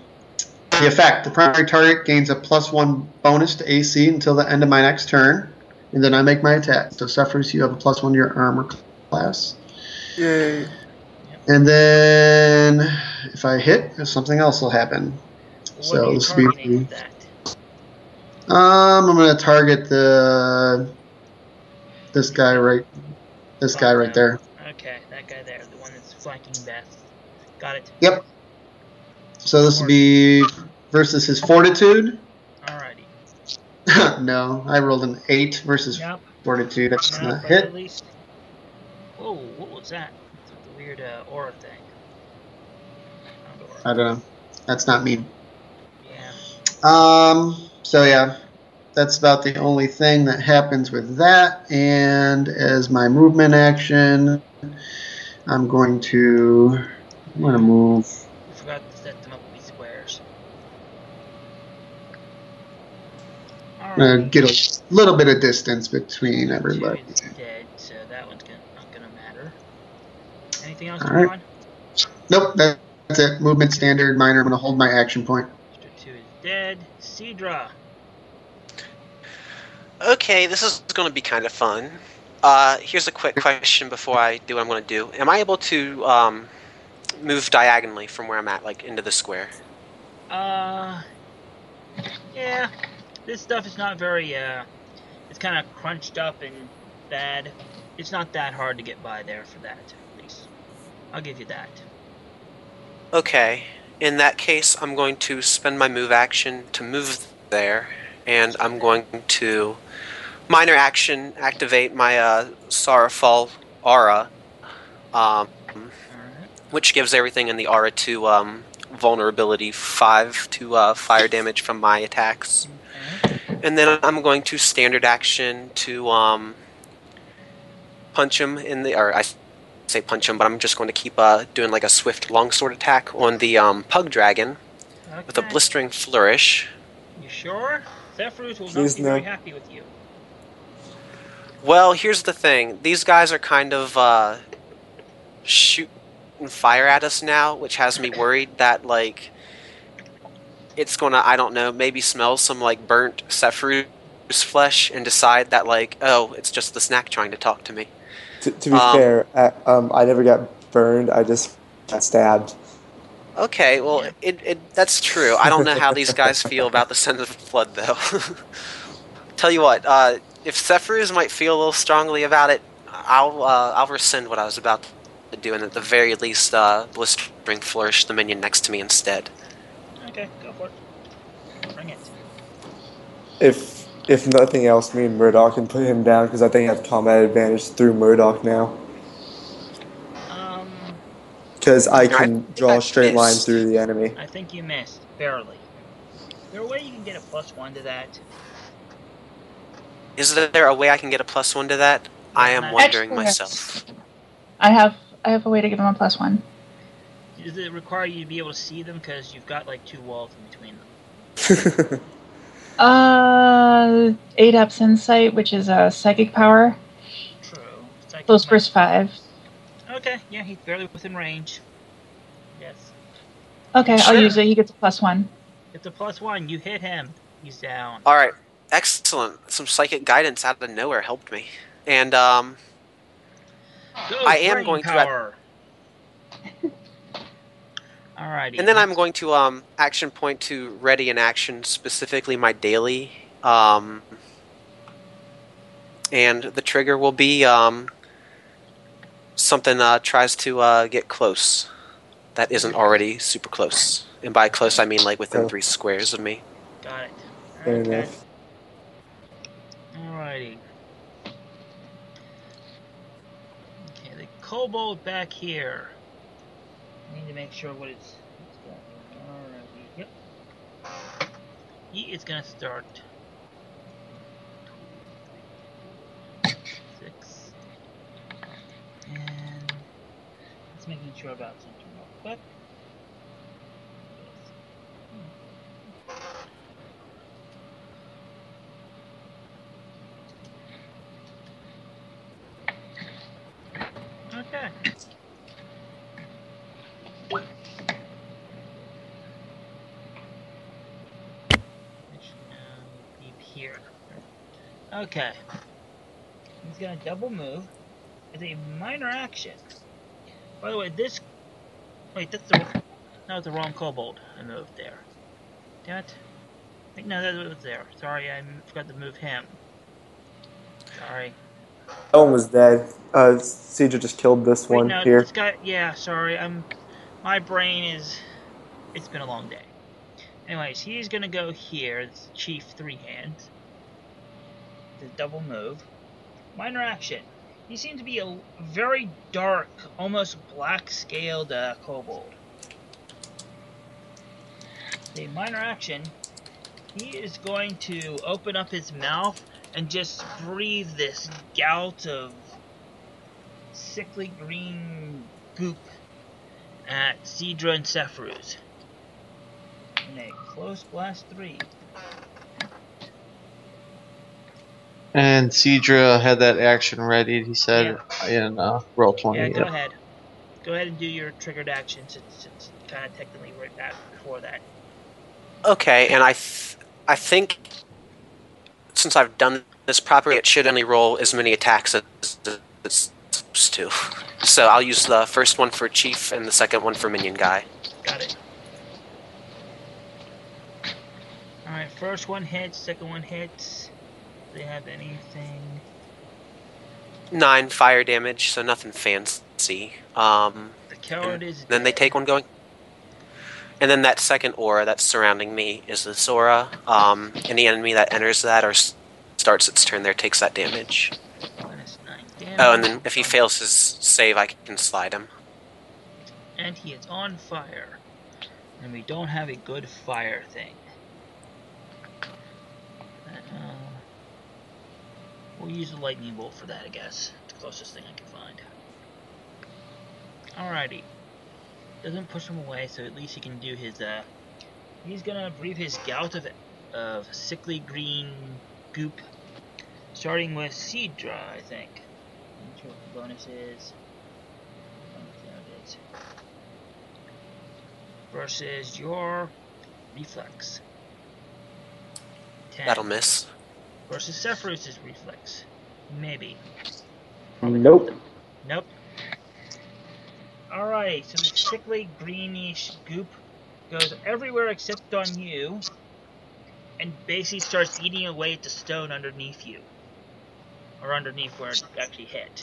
effect. The primary target gains a +1 bonus to AC until the end of my next turn, and then I make my attack. So Zephyrus, you have a +1 to your armor class. Yay. And then if I hit, something else will happen. What So are you this will targeting be. with that? I'm going to target this guy right there. Okay, that guy there, the one that's flanking Beth. Got it. Yep. So this will be versus his fortitude. Alrighty. No, I rolled an 8 versus fortitude. That's not but hit. at least. Whoa, what was that? It's like the weird aura thing. I don't know. That's not me. Yeah. So yeah, that's about the only thing that happens with that. And as my movement action, I'm going to move. I forgot to set them up with these squares. I'm going to get a little bit of distance between everybody. Two is dead, so that one's not gonna matter. Anything else All going right. on? Nope, that's it. Movement standard, minor. I'm going to hold my action point. Mr. 2 is dead. Cedra. Okay, this is going to be kind of fun. Here's a quick question before I do what I'm going to do. Am I able to move diagonally from where I'm at, like into the square? Yeah. This stuff is not very, it's kind of crunched up and bad. It's not that hard to get by there for that, at least. I'll give you that. Okay. In that case, I'm going to spend my move action to move there, and I'm going to minor action activate my Sorrowfall aura, Alright. which gives everything in the aura to vulnerability 5 to fire damage from my attacks. Okay. And then I'm going to standard action to punch him in the, or I say punch him, but I'm just going to keep doing like a swift longsword attack on the pug dragon with a Okay. blistering flourish. You sure? Zephyrus will Please not be very no. happy with you. Well, here's the thing. These guys are kind of shooting fire at us now, which has me worried that, like, it's gonna, I don't know, maybe smell some, like, burnt Zephyrus flesh and decide that, like, oh, it's just the snack trying to talk to me. To be fair, I never got burned. I just got stabbed. Okay, well, that's true. I don't know how these guys feel about the scent of blood, though. Tell you what, if Zephyrus might feel a little strongly about it, I'll rescind what I was about to do, and at the very least, blistering flourish the minion next to me instead. Okay, go for it. Bring it. If nothing else, me and Murdoch can put him down because I think I have combat advantage through Murdoch now. Because I can draw a straight line through the enemy. I think you missed, barely. Is there a way you can get a +1 to that? Is there a way I can get a +1 to that? I am wondering myself. I have a way to give him a +1. Does it require you to be able to see them because you've got like 2 walls in between them? 8 Ups Insight, which is a psychic power. True. Psychic Those first 5. Okay, yeah, he's barely within range. Yes. Okay, Sure. I'll use it. He gets a +1. It's a +1. You hit him. He's down. All right, excellent. Some psychic guidance out of nowhere helped me, and I am going to. Alrighty. And then I'm going to action point to ready an action, specifically my daily, and the trigger will be something tries to get close that isn't already super close, and by close I mean like within 3 squares of me. Got it. Fair Okay. enough. Alrighty. Okay, the kobold back here. I need to make sure what it's doing. Alrighty. Yep. He is gonna start. 6. And just making sure about something real quick. Okay. Be here. Okay. He's gonna double move. It's a minor action. By the way, this. Wait, that's the. That was the wrong kobold. I moved there. Damn it. Wait, no, that was there. Sorry, I forgot to move him. Sorry. That one was dead. Cedra just killed this one no, here. This guy. Yeah, sorry. My brain is. It's been a long day. Anyways, he's gonna go here. It's Chief 3 hands. The double move. Minor action. He seems to be a very dark, almost black-scaled kobold. The minor action. He is going to open up his mouth and just breathe this gout of sickly green goop at Cedra and Zephyrus. In a close blast 3. And Cedra had that action ready, he said, in roll 20. Yeah, go ahead. Go ahead and do your triggered action since it's kind of technically right back before that. Okay, and I think since I've done this properly, it should only roll as many attacks as it's supposed to. So I'll use the first one for Chief and the second one for Minion Guy. Got it. Alright, first one hits, second one hits. Do they have anything? 9 fire damage, so nothing fancy. The coward is then they take one going. And then that second aura that's surrounding me is this aura. Any enemy that enters that or starts its turn there takes that damage. -9 Oh, and then if he fails his save, I can slide him. And he is on fire. And we don't have a good fire thing. We'll use the lightning bolt for that, I guess. It's the closest thing I can find. Alrighty. Doesn't push him away, so at least he can do his, he's gonna breathe his gout of sickly green goop. Starting with Seed Draw, I think. I'm not sure what the bonus is. There it is. Versus your Reflex. 10. That'll miss. Versus Sephiroth's Reflex. Maybe. Nope. Nope. Alright, so the sickly greenish goop goes everywhere except on you, and basically starts eating away at the stone underneath you. Or underneath where it actually hit.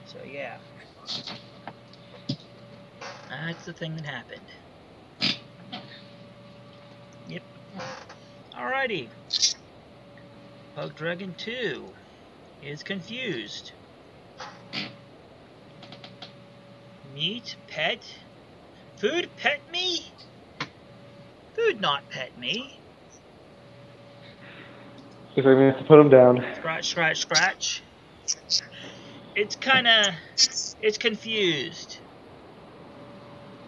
So yeah. That's the thing that happened. Yep. Alrighty. Pug Dragon 2 is confused. Meat, pet, food, pet me? Food, not pet me. Looks like we have to put him down. Scratch, scratch, scratch. It's kinda... It's confused.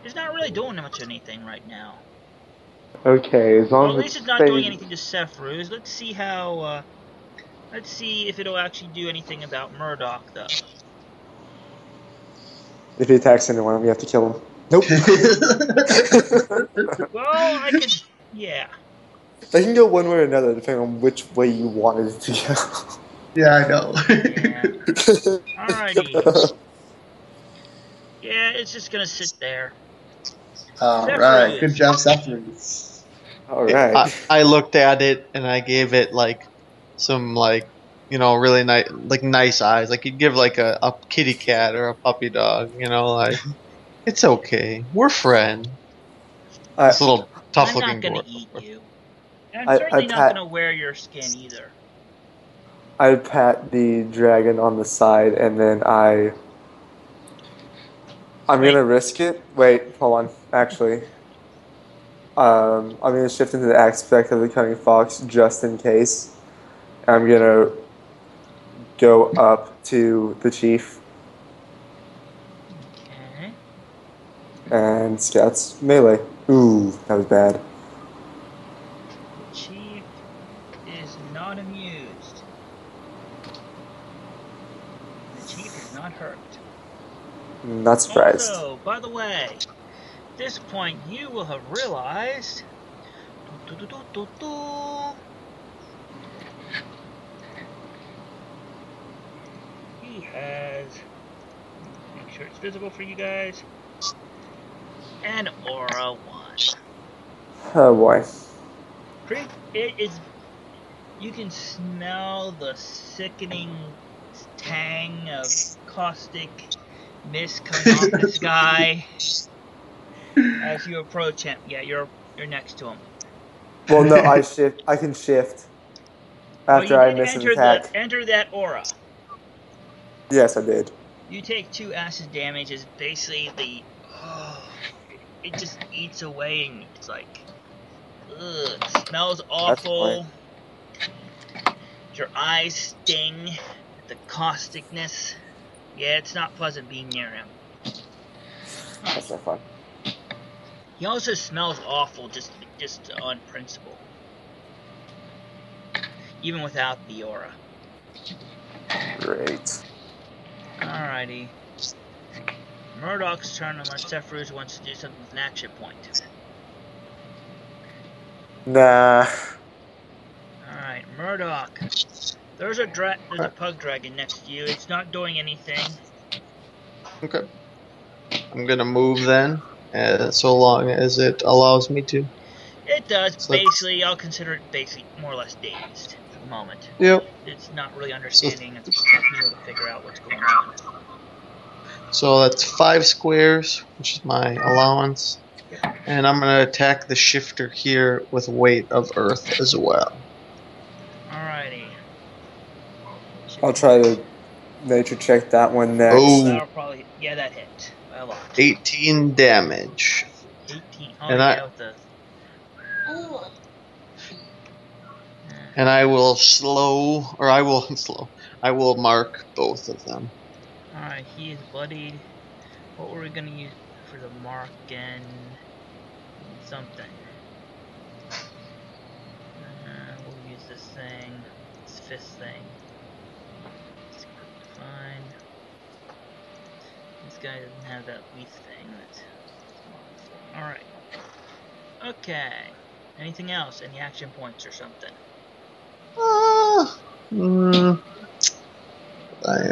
It's not really doing much of anything right now. Okay, as long Well, at as least it's not doing anything to Sephiroth. Let's see how, let's see if it'll actually do anything about Murdoch, though. If he attacks anyone, we have to kill him. Nope. Well, I could... Yeah. They can go one way or another, depending on which way you wanted it to go. Yeah, I know. Yeah. Alrighty. Yeah, it's just gonna sit there. Alright, good job, Sephiroth. Alright. I looked at it and I gave it like some like, you know, really nice, like nice eyes. Like you'd give like a kitty cat or a puppy dog, you know, like it's okay. We're friends. This little tough looking I'm not gonna dwarf. eat you. And I'm certainly not gonna wear your skin either. I'd pat the dragon on the side and then I'm gonna risk it. Wait, hold on. Actually, I'm gonna shift into the aspect of the cunning fox just in case. I'm gonna go up to the chief. Okay. And scouts melee. Ooh, that was bad. The chief is not amused. The chief is not hurt. Not surprised. Also, by the way, at this point you will have realized he has, make sure it's visible for you guys, an Aura 1. Oh boy. It is, you can smell the sickening tang of caustic mist coming off this guy as you approach him. Yeah, you're next to him. Well, no, I can shift after I miss an attack. Enter that aura. Yes, I did. You take 2 acid damage. Is basically it just eats away, and it's like, ugh, it smells awful. Your eyes sting. The causticness. Yeah, it's not pleasant being near him. That's not fun. He also smells awful, just on principle. Even without the aura. Great. Alrighty. Murdoch's turn unless Sephiroth wants to do something with an action point. Nah. Alright, Murdoch. There's a pug dragon next to you. It's not doing anything. Okay. I'm gonna move then, so long as it allows me to. It does. So, basically, I'll consider it basically more or less dazed for the moment. Yep. It's not really understanding. It's not able to figure out what's going on. So that's 5 squares, which is my allowance. And I'm gonna attack the shifter here with weight of earth as well. Alrighty. I'll try to nature check that one next. Oh. That'll probably, yeah, that hit by a lot. 18 damage. 18. Oh And yeah, with the. And I will I will mark both of them. Alright, he is bloodied. What were we gonna use for the mark and something? We'll use this thing, this fifth thing. It's fine. This guy doesn't have that leaf thing. That's alright. Okay. Anything else? Any action points or something? I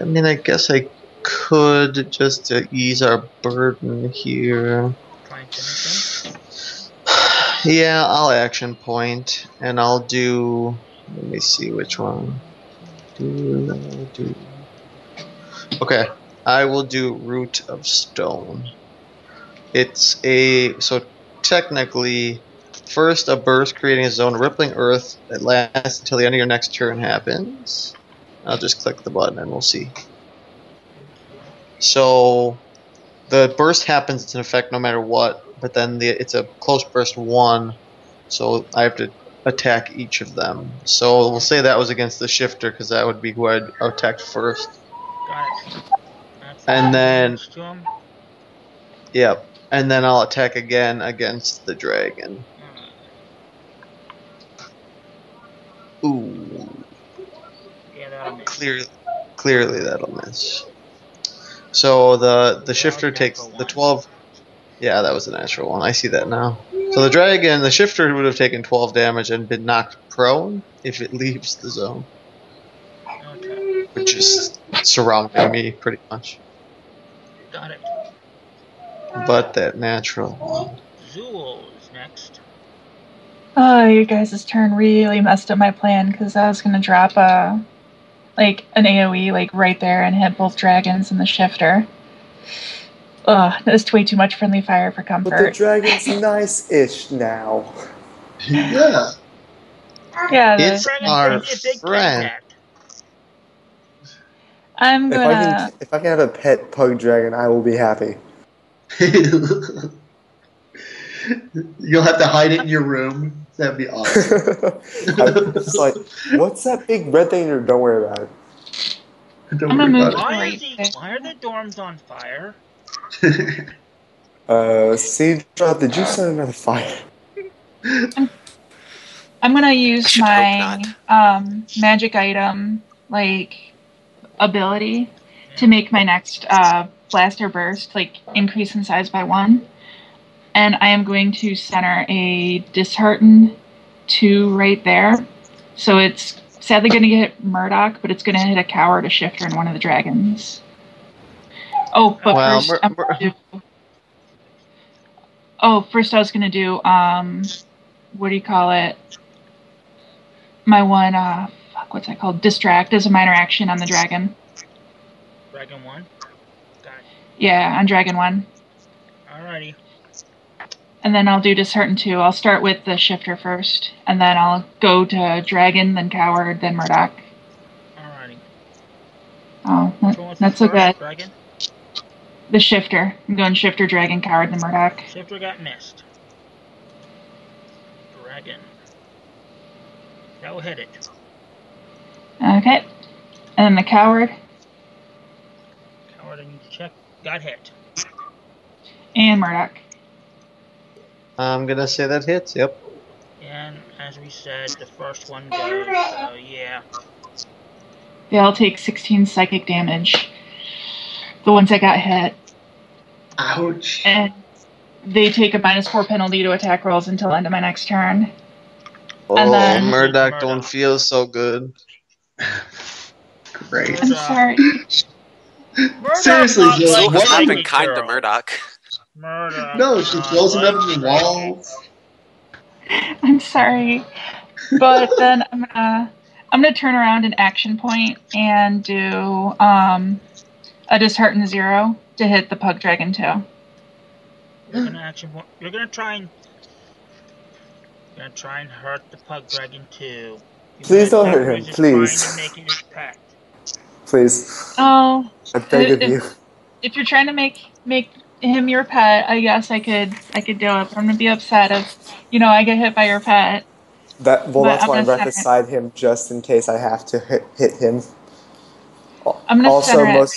mean, I guess I could just to ease our burden here. Try and finish him? Yeah, I'll action point, and I'll do. Let me see which one. Okay, I will do Root of Stone. It's so technically, first a burst creating a zone of rippling earth that lasts until the end of your next turn happens. I'll just click the button and we'll see. So the burst happens, it's an effect no matter what, but then it's a close burst 1, so I have to attack each of them. So we'll say that was against the shifter because that would be who I'd attack first. Got it. That's And then, to him. yep, and then I'll attack again against the dragon. Ooh. Yeah, that'll miss. Clearly that'll miss. So the shifter takes the 12. Yeah, that was a natural one. I see that now. So the shifter would have taken 12 damage and been knocked prone if it leaves the zone. Okay. Which is surrounding me pretty much. Got it. But that natural one. Zool is next. Oh, you guys' turn really messed up my plan because I was gonna drop an AoE right there and hit both dragons and the shifter. Ugh, that's way too much friendly fire for comfort. But the dragon's nice-ish now. Yeah. Yeah, It's our friend. I'm gonna. If I can have a pet pug dragon, I will be happy. You'll have to hide it in your room. That'd be awesome. I'm just like, what's that big red thing? Don't worry about it. Don't worry about Why are the dorms on fire? Siege drop, did you set another fire? I'm gonna use my magic item ability to make my next blaster burst increase in size by 1, and I am going to center a dishearten 2 right there. So it's sadly going to hit Murdoch, but it's going to hit a coward, a shifter, and one of the dragons. Oh, but first I was going to do what do you call it? My one what's that called? Distract as a minor action on the dragon. Dragon 1? Got it. Yeah, on Dragon 1. Alrighty. And then I'll do Dishearten 2. I'll start with the shifter first, and then I'll go to Dragon, then Coward, then Murdoch. Alrighty. Oh, that's so good. Dragon? The shifter. I'm going shifter, Dragon, Coward, then Murdoch. Shifter got missed. Dragon. That will hit it. Okay. And then the Coward. Coward, I need to check. Got hit. And Murdoch. I'm gonna say that hits, yep. And as we said, the first one goes, so yeah. They all take 16 psychic damage. The ones that got hit. Ouch. And they take a -4 penalty to attack rolls until the end of my next turn. Oh, then, Murdoch don't feel so good. Great. I'm sorry. Seriously, Zool has not why? been kind to Murdoch. Murdoch. No, she throws him up in the walls. I'm sorry. But then I'm gonna turn around an action point and do a Dishearten 0 to hit the Pug Dragon 2. You're gonna try and hurt the Pug Dragon 2. Please don't hurt him, please. Trying to make it attack. Please. Oh, I beg of if, you. if you're trying to make him your pet, I guess I could do it. But I'm gonna be upset if I get hit by your pet. Well, But that's I'm why I'm gonna right center it. beside him, just in case I have to hit him. I'm gonna Also, center it right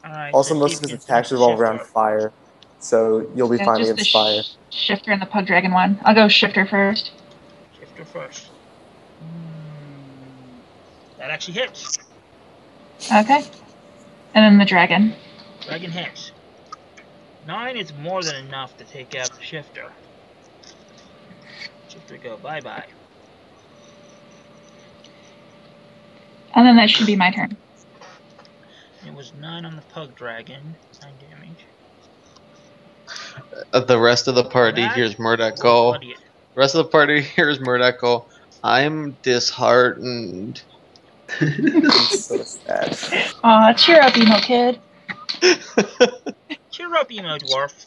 there. Alright, so also see most if of you his can finish attacks the revolve around shifter. fire, so you'll be Yeah, fine just the against fire. shifter and the pug dragon one. I'll go shifter first. Shifter first. That actually hits. Okay. And then the dragon. Dragon hits. 9 is more than enough to take out the shifter. Shifter go bye-bye. And then that should be my turn. It was 9 on the pug dragon. 9 damage. The rest of the party That hears Murdoch will go. bloody it. The rest of the party hears Murdoch go. I'm disheartened. I'm so sad. Aw, cheer up, emo kid. Cheer up, emo dwarf.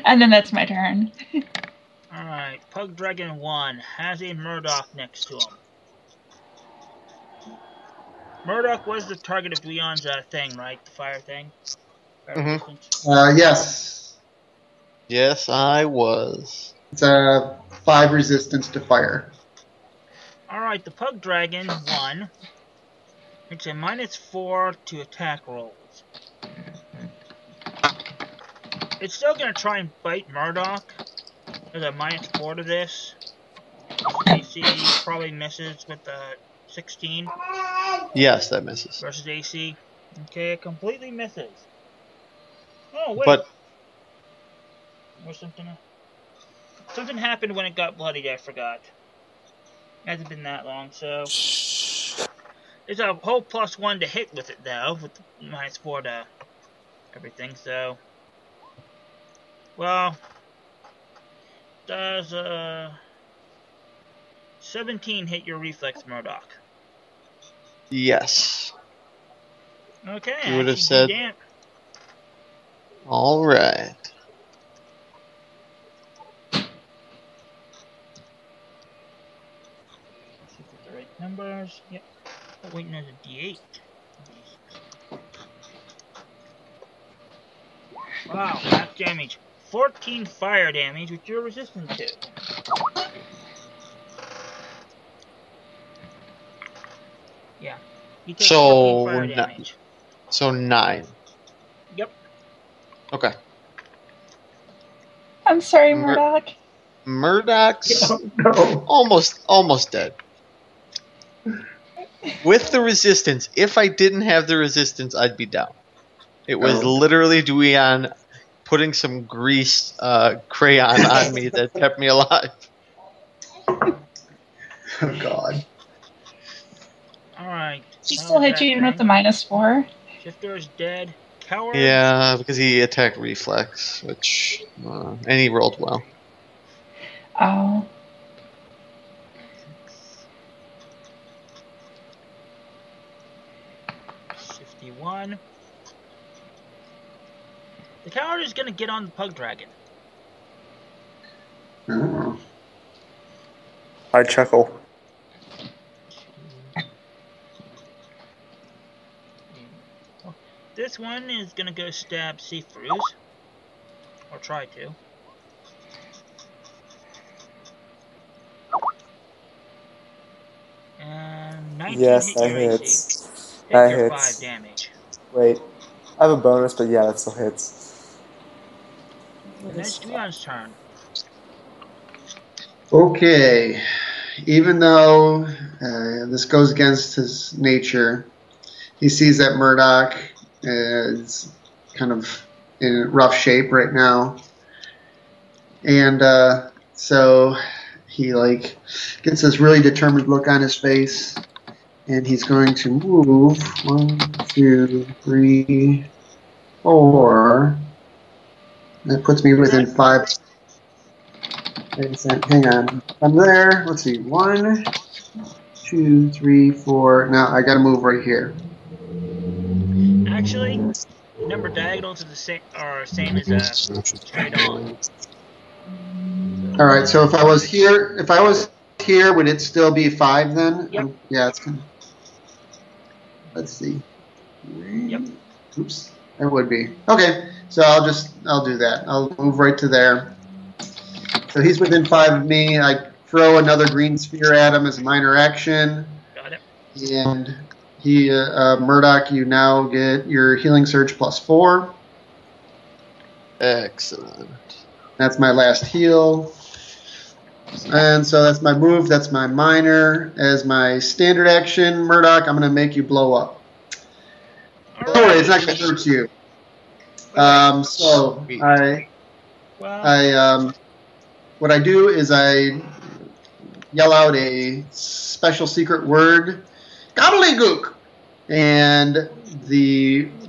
And then that's my turn. Alright, pug dragon 1 has a Murdoch next to him. Murdoch was the target of Leon's thing, right? The fire thing? Fire resistance? Yes. Yes, I was. It's a 5 resistance to fire. Alright, the pug dragon 1. It's a -4 to attack rolls. It's still going to try and bite Murdoch. There's a -4 to this. AC probably misses with the 16 Yes, that misses. versus AC. Okay, it completely misses. Oh, wait. But Or something happened when it got bloodied, I forgot. It hasn't been that long, so... There's a whole +1 to hit with it, though, with the -4 to everything, so... Well... Does, 17 hit your reflex, Murdoch? yes. Okay, You would have actually said- All right. See if it's the right numbers. Yep. Oh, wait, no, the D8. Wow, half damage. 14 fire damage, which you're resistant to. Yeah. He takes 14 fire damage. So 9. Yep. Okay. I'm sorry, Murdoch. Murdoch's No. almost dead. With the resistance, if I didn't have the resistance, I'd be down. It was literally Duion putting some grease crayon on me that kept me alive. Oh, God. Alright. He still hit you even with the -4. Shifter is dead. Coward. Yeah, because he attacked reflex, which and he rolled well. Oh. 51. The coward is gonna get on the pug dragon. Oh. I chuckle. This one is gonna go stab Seafreeze. Or try to. And 19 Yes, hit that your hits. AC. Hit That your hits. 5 damage. Wait. I have a bonus, but yeah, that still hits. And then it's Leon's turn. Okay. Even though this goes against his nature, he sees that Murdoch is kind of in rough shape right now. And so he gets this really determined look on his face, and he's going to move 1, 2, 3, 4. That puts me within 5. Hang on. I'm there. Let's see. 1, 2, 3, 4. Now I got to move right here. Actually, the number diagonals are the same as straight on. All right. So if I was here, would it still be 5 then? Yep. Yeah, it's gonna. Let's see. Yep. Oops. It would be. Okay, so I'll do that. I'll move right to there. So he's within 5 of me. I throw another green sphere at him as a minor action. Got it. And he, Murdoch, you now get your healing surge +4. Excellent. That's my last heal. And so that's my move. That's my minor. As my standard action, Murdoch, I'm going to make you blow up. All Don't worry, right. it's not going to hurt you. So what I do is I yell out a special secret word, gobbledygook, and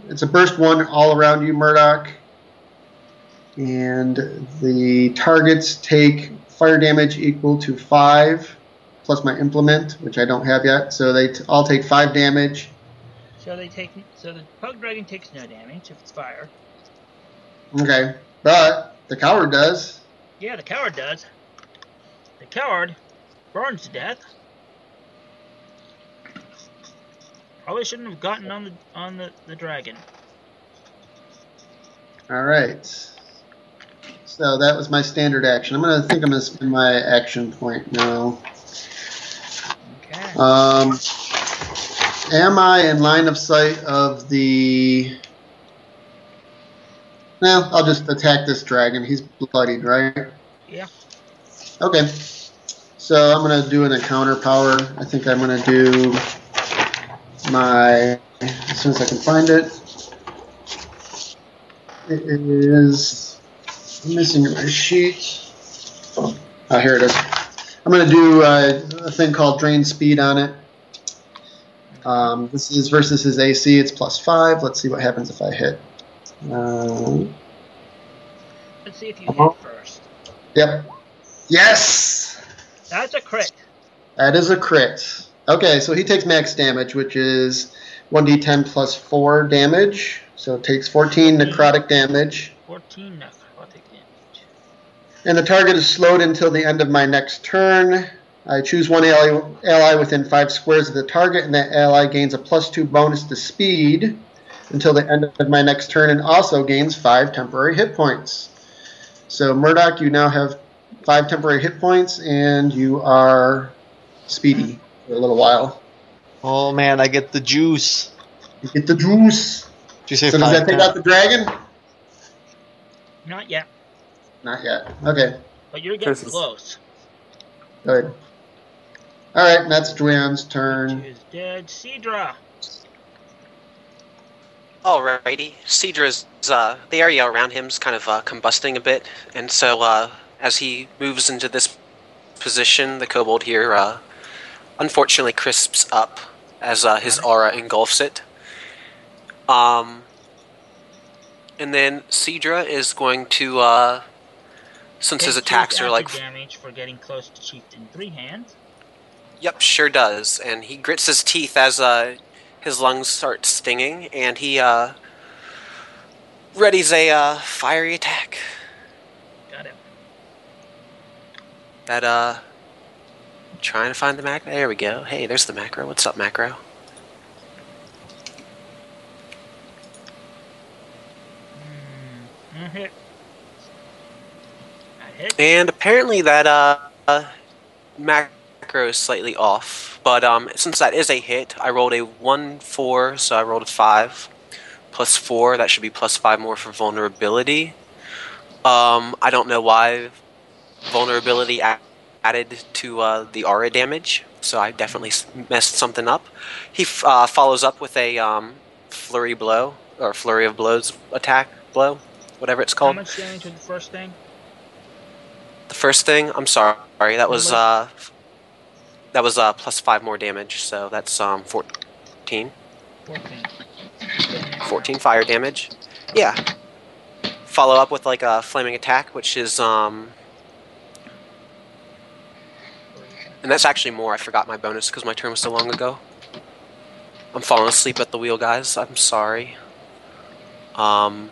it's a burst 1 all around you, Murdoch, and the targets take fire damage equal to 5 plus my implement, which I don't have yet, so they all take 5 damage. So the pug dragon takes no damage if it's fire. Okay, but the coward does. Yeah, the coward does. The coward burns to death. Probably shouldn't have gotten on the dragon. All right. So that was my standard action. I'm going to spend my action point now. Okay. Am I in line of sight of the... No, I'll just attack this dragon. He's bloodied, right? Yeah. Okay. So I'm going to do an encounter power. I think I'm going to do my... As soon as I can find it. It is... I'm missing my sheet. Oh, here it is. I'm going to do a thing called Drain Speed on it. This is versus his AC. It's +5. Let's see what happens if I hit. Let's see if you hit first. Yep. Yes! That's a crit. That is a crit. Okay, so he takes max damage, which is 1d10 +4 damage. So it takes 14 necrotic damage. 14 necrotic damage. And the target is slowed until the end of my next turn. I choose one ally within 5 squares of the target, and that ally gains a +2 bonus to speed until the end of my next turn, and also gains 5 temporary hit points. So, Murdoch, you now have 5 temporary hit points, and you are speedy for a little while. Oh man, I get the juice. You get the juice. Did you say So does that take out the dragon? Not yet. Not yet. Okay, But you're getting Curses. close. good. All right, and that's Juan's turn. She is dead. Cedra. Alrighty. Cedra's, the area around him is kind of combusting a bit, and so as he moves into this position, the kobold here unfortunately crisps up as his aura engulfs it. And then Cedra is going to, since his attacks are like... damage for getting close to Chieftain 3 hands. Yep, sure does. And he grits his teeth as his lungs start stinging, and he readies a fiery attack. Got it. That, trying to find the macro. There we go. Hey, there's the macro. What's up, macro? Hit. That hit. And apparently that macro is slightly off. But since that is a hit, I rolled a 1-4, so I rolled a 5. +4, that should be +5 more for vulnerability. I don't know why vulnerability added to the aura damage, so I definitely messed something up. He follows up with a flurry blow, or flurry of blows attack blow, whatever it's How called. much damage with the first thing? The first thing, I'm sorry, that was +5 more damage, so that's 14. 14. 14 fire damage. Yeah. Follow up with like a flaming attack, which is and that's actually more. I forgot my bonus because my turn was so long ago. I'm falling asleep at the wheel, guys. I'm sorry. 13,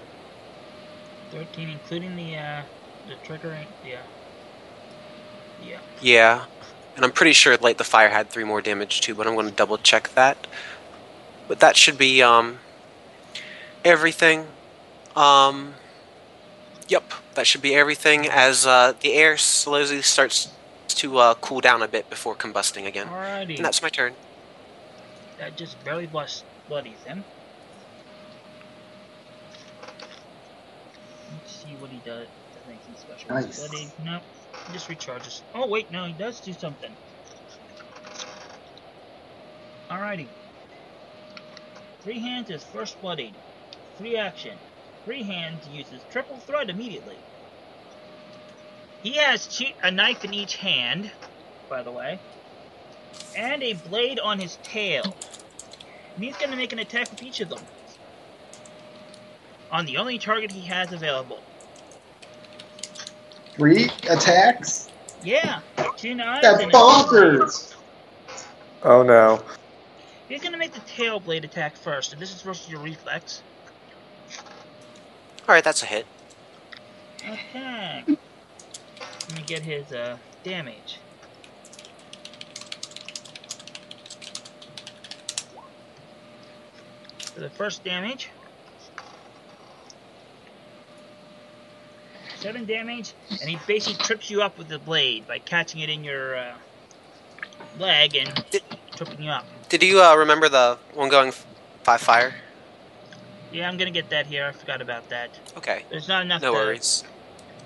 including the trigger. Yeah. Yeah. And I'm pretty sure like the fire had 3 more damage too, but I'm going to double check that. But that should be everything. Yep, that should be everything as the air slowly starts to cool down a bit before combusting again. Alrighty. And that's my turn. That just barely bloodies him. Let's see what he does. Does anything special? Nice. Bloody? No. He just recharges. Oh wait, no, he does do something. Alrighty. Free Hands is first bloodied. Free action. Free Hands uses triple threat immediately. He has a knife in each hand, by the way, and a blade on his tail. And he's going to make an attack with each of them on the only target he has available. 3 attacks? Yeah, 2 knives. That's bonkers! Oh no. He's going to make the tail blade attack first, and this is versus your reflex. Alright, that's a hit. Okay. Let me get his damage. For the first damage, 7 damage, and he basically trips you up with the blade by catching it in your leg and tripping you up. Did you remember the one going 5 fire? Yeah, I'm gonna get that here. I forgot about that. Okay. There's not enough No to worries.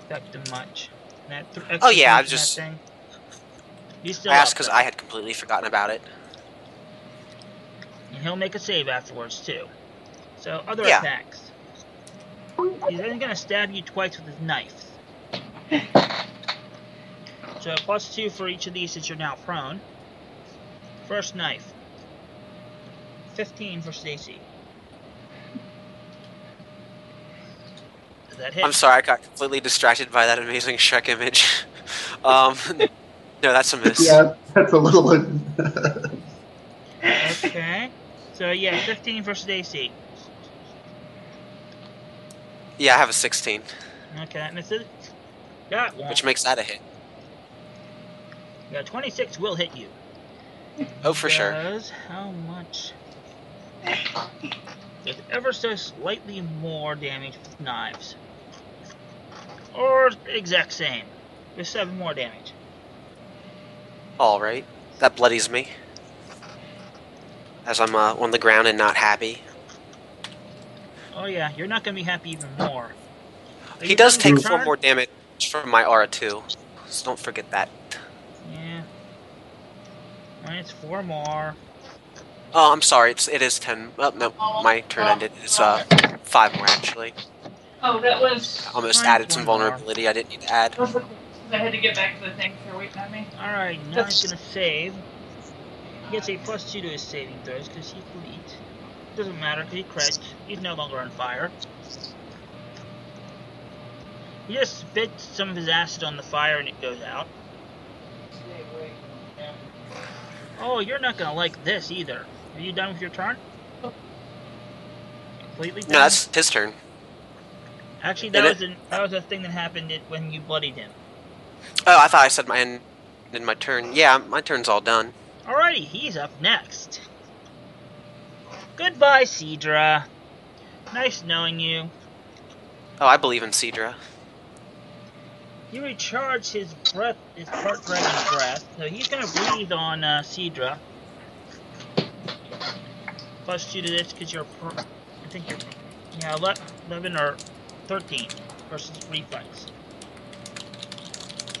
affect him much. That Oh yeah, I just. He's still I asked up, because though. I had completely forgotten about it. And he'll make a save afterwards too. So other Yeah. attacks. He's then gonna stab you twice with his knife. So +2 for each of these since you're now prone. First knife. 15 for Stacy. Does that hit? I'm sorry, I got completely distracted by that amazing Shrek image. No, that's a miss. Yeah, that's a little... Okay. So yeah, 15 versus AC. Yeah, I have a 16, Okay, that misses. Got one. which makes that a hit. Yeah, 26 will hit you. Oh, for sure. Does how much? Does ever so slightly more damage with knives. Or exact same. With 7 more damage. Alright, that bloodies me. As I'm on the ground and not happy. Oh yeah, you're not gonna be happy even more. Are He you does done take with your 4 turn? more damage from my aura too, so don't forget that. Yeah. Alright, it's 4 more. Oh, I'm sorry, it is 10. Oh, no, my turn ended. It's 5 more actually. Oh, that was. Almost Fine, added some 1 more. vulnerability I didn't need to add. I had to get back to the thing. They're waiting on me. Alright, now he's gonna save. He gets a +2 to his saving throws because he bleeds. Doesn't matter because he crits. He's no longer on fire. He just spits some of his acid on the fire and it goes out. Oh, you're not gonna like this either. Are you done with your turn? Completely done? No, that's his turn. Actually, Did that was a thing that happened when you bloodied him. Oh, I thought I said ended my turn. Yeah, my turn's all done. Alrighty, he's up next. Goodbye, Cedra. Nice knowing you. Oh, I believe in Cedra. He recharged his breath, his part dragon breath, so he's gonna breathe on Cedra. +2 to this because you're, I think you're, yeah, 11 or 13 versus reflex.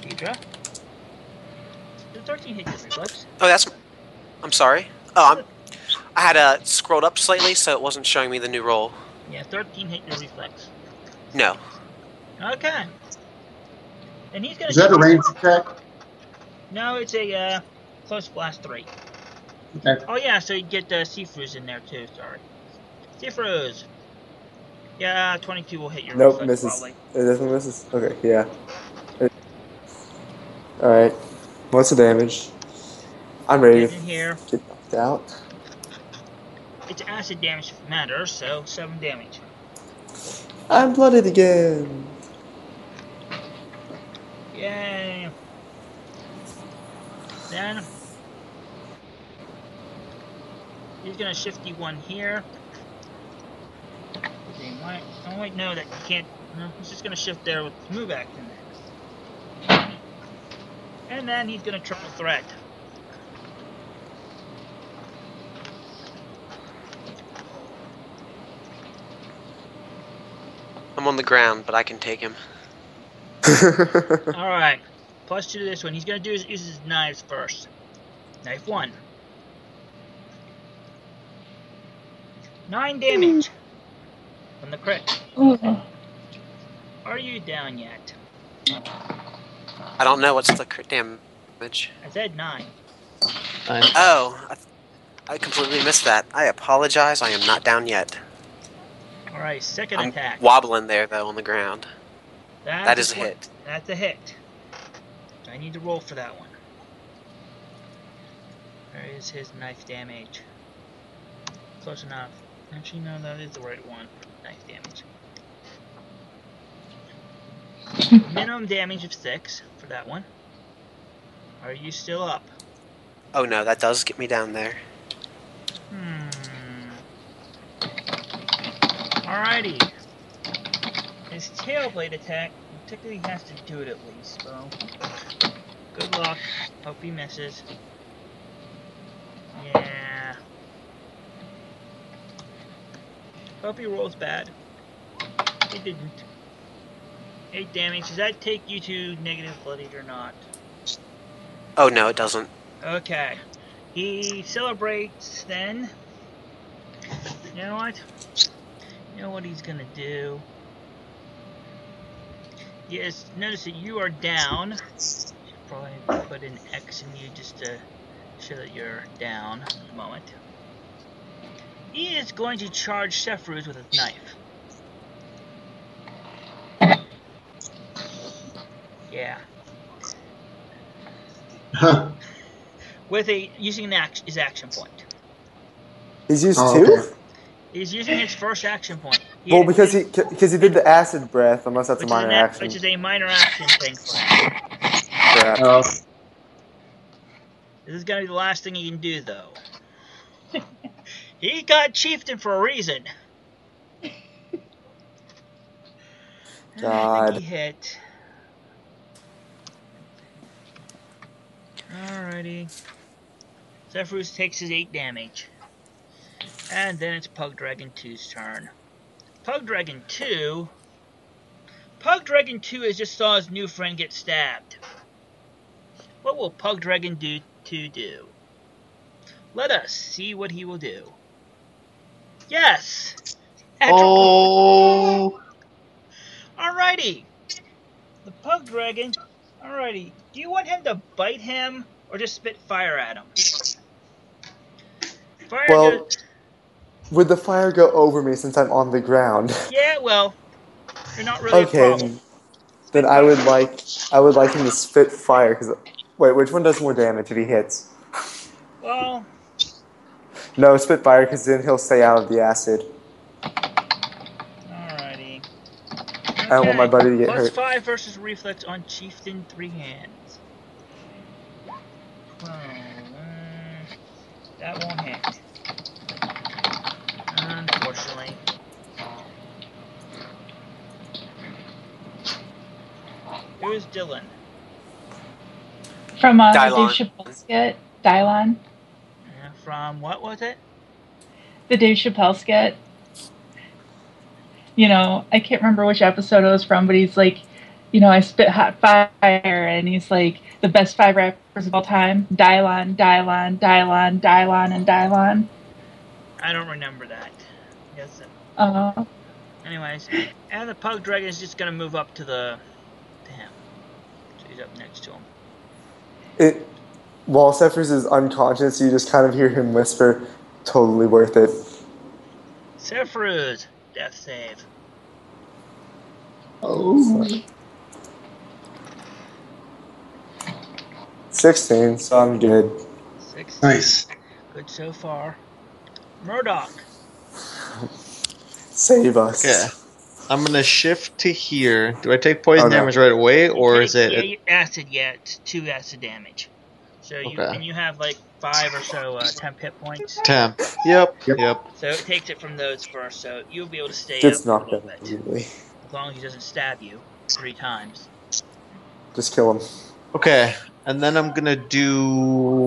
Cedra? Did 13 hit your reflex? Oh, I'm sorry. Oh, I had scrolled up slightly, so it wasn't showing me the new roll. Yeah, 13 hit your reflex. No. Okay. And he's gonna. Is that a ranged attack? No, it's a close blast 3. Okay. Oh yeah, so you get Seafroos in there too. Sorry, Seafroos. Yeah, 22 will hit your Nope, reflex, misses. probably. It doesn't misses. Okay, yeah. Alright. What's the damage? I'm ready Get in here. to get knocked out. It's acid damage if it matters, so 7 damage. I'm blooded again. Yay. Then He's gonna shift you one here. Oh wait, no, that you can't. No, he's just gonna shift there with his move action then. And then he's gonna triple threat. I'm on the ground, but I can take him. Alright. +2 to this one. He's gonna use his knives first. Knife 1. 9 damage from the crit. Ooh. Are you down yet? I don't know what's the crit damage. I said 9. Oh, I completely missed that. I apologize. I am not down yet. Alright, second I'm attack. wobbling there, though, on the ground. That is a hit. That's a hit. I need to roll for that one. Where is his knife damage? Close enough. Actually, no, that is the right one. Knife damage. Minimum damage of 6 for that one. Are you still up? Oh no, that does get me down there. Alrighty. His tail blade attack technically has to do it at least, so good luck. Hope he misses. Yeah. Hope he rolls bad. He didn't. 8 damage. Does that take you to negative bloodied or not? Oh no, it doesn't. Okay. He celebrates then. You know what? You know what he's gonna do? Yes, notice that you are down. Should probably put an X in you just to show that you're down at the moment. He is going to charge Sephruz with his knife. Yeah. With using his action point. He's used two? Okay. He's using his first action point. Well, because he did the acid breath, unless that's a minor action. Which is a minor action thing for him. Crap. This is gonna be the last thing he can do, though. He got chieftain for a reason. I think he hit. Alrighty. Sephruz takes his 8 damage. And then it's Pug Dragon 2's turn. Pug Dragon 2 has just saw his new friend get stabbed. What will Pug Dragon 2 do? Let us see what he will do. Yes! Oh! Alrighty. The Pug Dragon. Alrighty. Do you want him to bite him or just spit fire at him? Well, would the fire go over me since I'm on the ground? Yeah, well, you're not really a problem. Then I would like him to spit fire. Cause wait, which one does more damage if he hits? Well, no, spit fire, because then he'll stay out of the acid. Alrighty. Okay. I don't want my buddy to get hurt. +5 versus reflex on Chieftain 3 hands. Well, that won't hit. Unfortunately. Who is Dylan? From the Dave Chappelle skit, Dylon. From what was it? The Dave Chappelle skit. You know, I can't remember which episode it was from, but he's like, you know, I spit hot fire, and he's like, the best 5 rappers of all time, Dylon, Dylon, Dylon, Dylon, and Dylon. I don't remember that. Yes. Anyways, and the Pug Dragon is just gonna move up to him. So he's up next to him. While Sephruz is unconscious, you just kind of hear him whisper, "Totally worth it." Sephruz, death save. Oh. 16, so I'm good. 16. Nice. Good so far. Murdoch. Save us. Yeah. I'm gonna shift to here. Do I take poison damage right away, or is it? Acid yet? 2 acid damage. So you Okay. and you have like 5 or so temp hit points. Temp. Yep. Yep. So it takes it from those first. So you'll be able to stay up Gets for a knocked little out bit, immediately. as long as he doesn't stab you 3 times. Just kill him. Okay. And then I'm gonna do,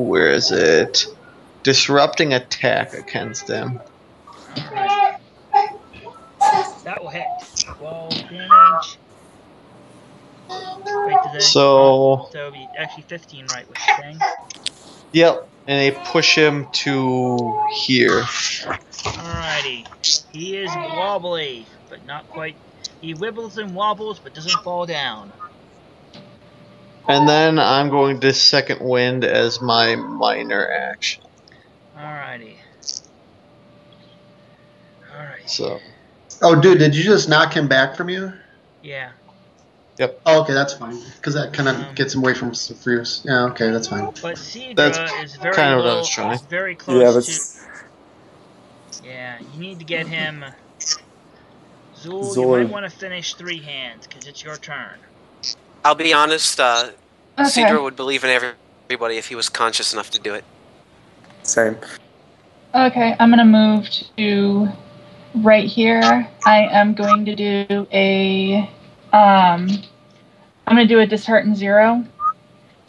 where is it? Disrupting attack against him. Alrighty. That will hit. 12 damage. Wait, does that? So, So it'll be actually 15, right? What you're saying? yep. And they push him to here. Alrighty. He is wobbly, but not quite. He wibbles and wobbles, but doesn't fall down. And then I'm going to second wind as my minor action. Alrighty. Alright. So, Oh, dude, did you just knock him back from you? Yeah. Oh, okay, that's fine. Because that kind of Um, gets him away from Fruus. Yeah, okay, that's fine. But Cedra That's is very kind of what I low, was trying. is very Yeah, close but to. Yeah, you need to get him. Zool, you Zool- might want to finish 3 hands, because it's your turn. I'll be honest, Okay. Cedra would believe in everybody if he was conscious enough to do it. same. Okay, I'm gonna move to right here. I am going to do a I'm gonna do a dishearten 0,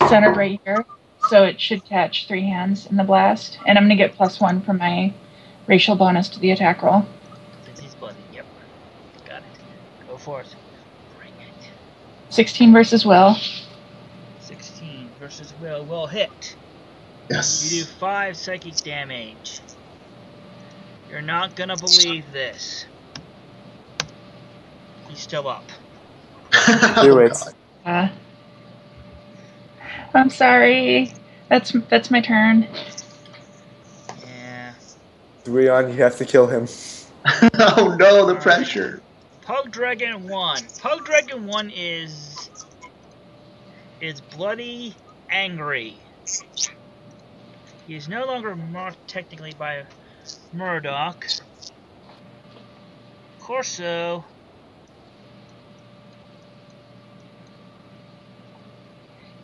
centered right here. So it should catch 3 hands in the blast. And I'm gonna get +1 for my racial bonus to the attack roll. Since he's bloody, yep. Got it. Go for it. Bring it. 16 versus Will. 16 versus will hit. Yes. You do 5 psychic damage. You're not gonna believe this. He's still up. Do it. I'm sorry. That's my turn. Yeah. Leon, you have to kill him. Oh no, the pressure. Pug Dragon 1. Pug Dragon 1 is bloody angry. He is no longer marked technically by Murdoch. Corso.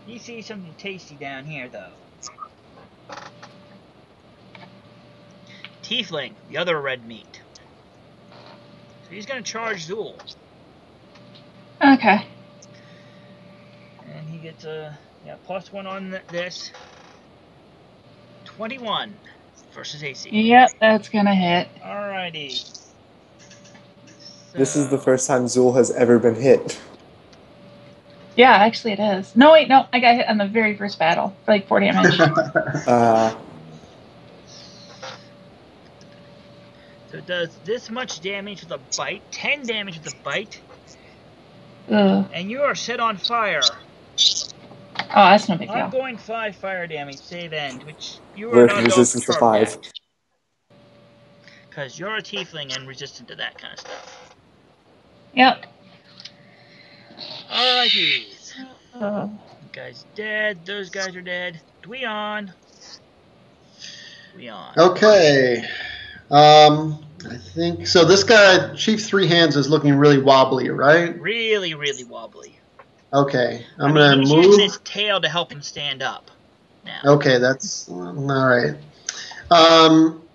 He sees something tasty down here, though. Tiefling, the other red meat. So he's gonna charge Zool. Okay. And he gets a +1 on this. 21 versus AC. Yep, that's gonna hit. Alrighty. This is the So- first time Zool has ever been hit. Yeah, actually it is. No, wait, no. I got hit on the very first battle for like 4 damage. So it does this much damage with a bite, 10 damage with a bite, Ugh. and you are set on fire. Oh, that's no big deal. Ongoing 5 fire damage, save end, which you are With not resistance to 5. Because you're a tiefling and resistant to that kind of stuff. Yep. Alrighties. Ugh. You guys dead, those guys are dead. Dweon. Okay. I think so. This guy, Chief Three Hands, is looking really wobbly, right? Really, really wobbly. Okay, I mean, gonna he's using move. his tail to help him stand up. Now. Okay, that's all right.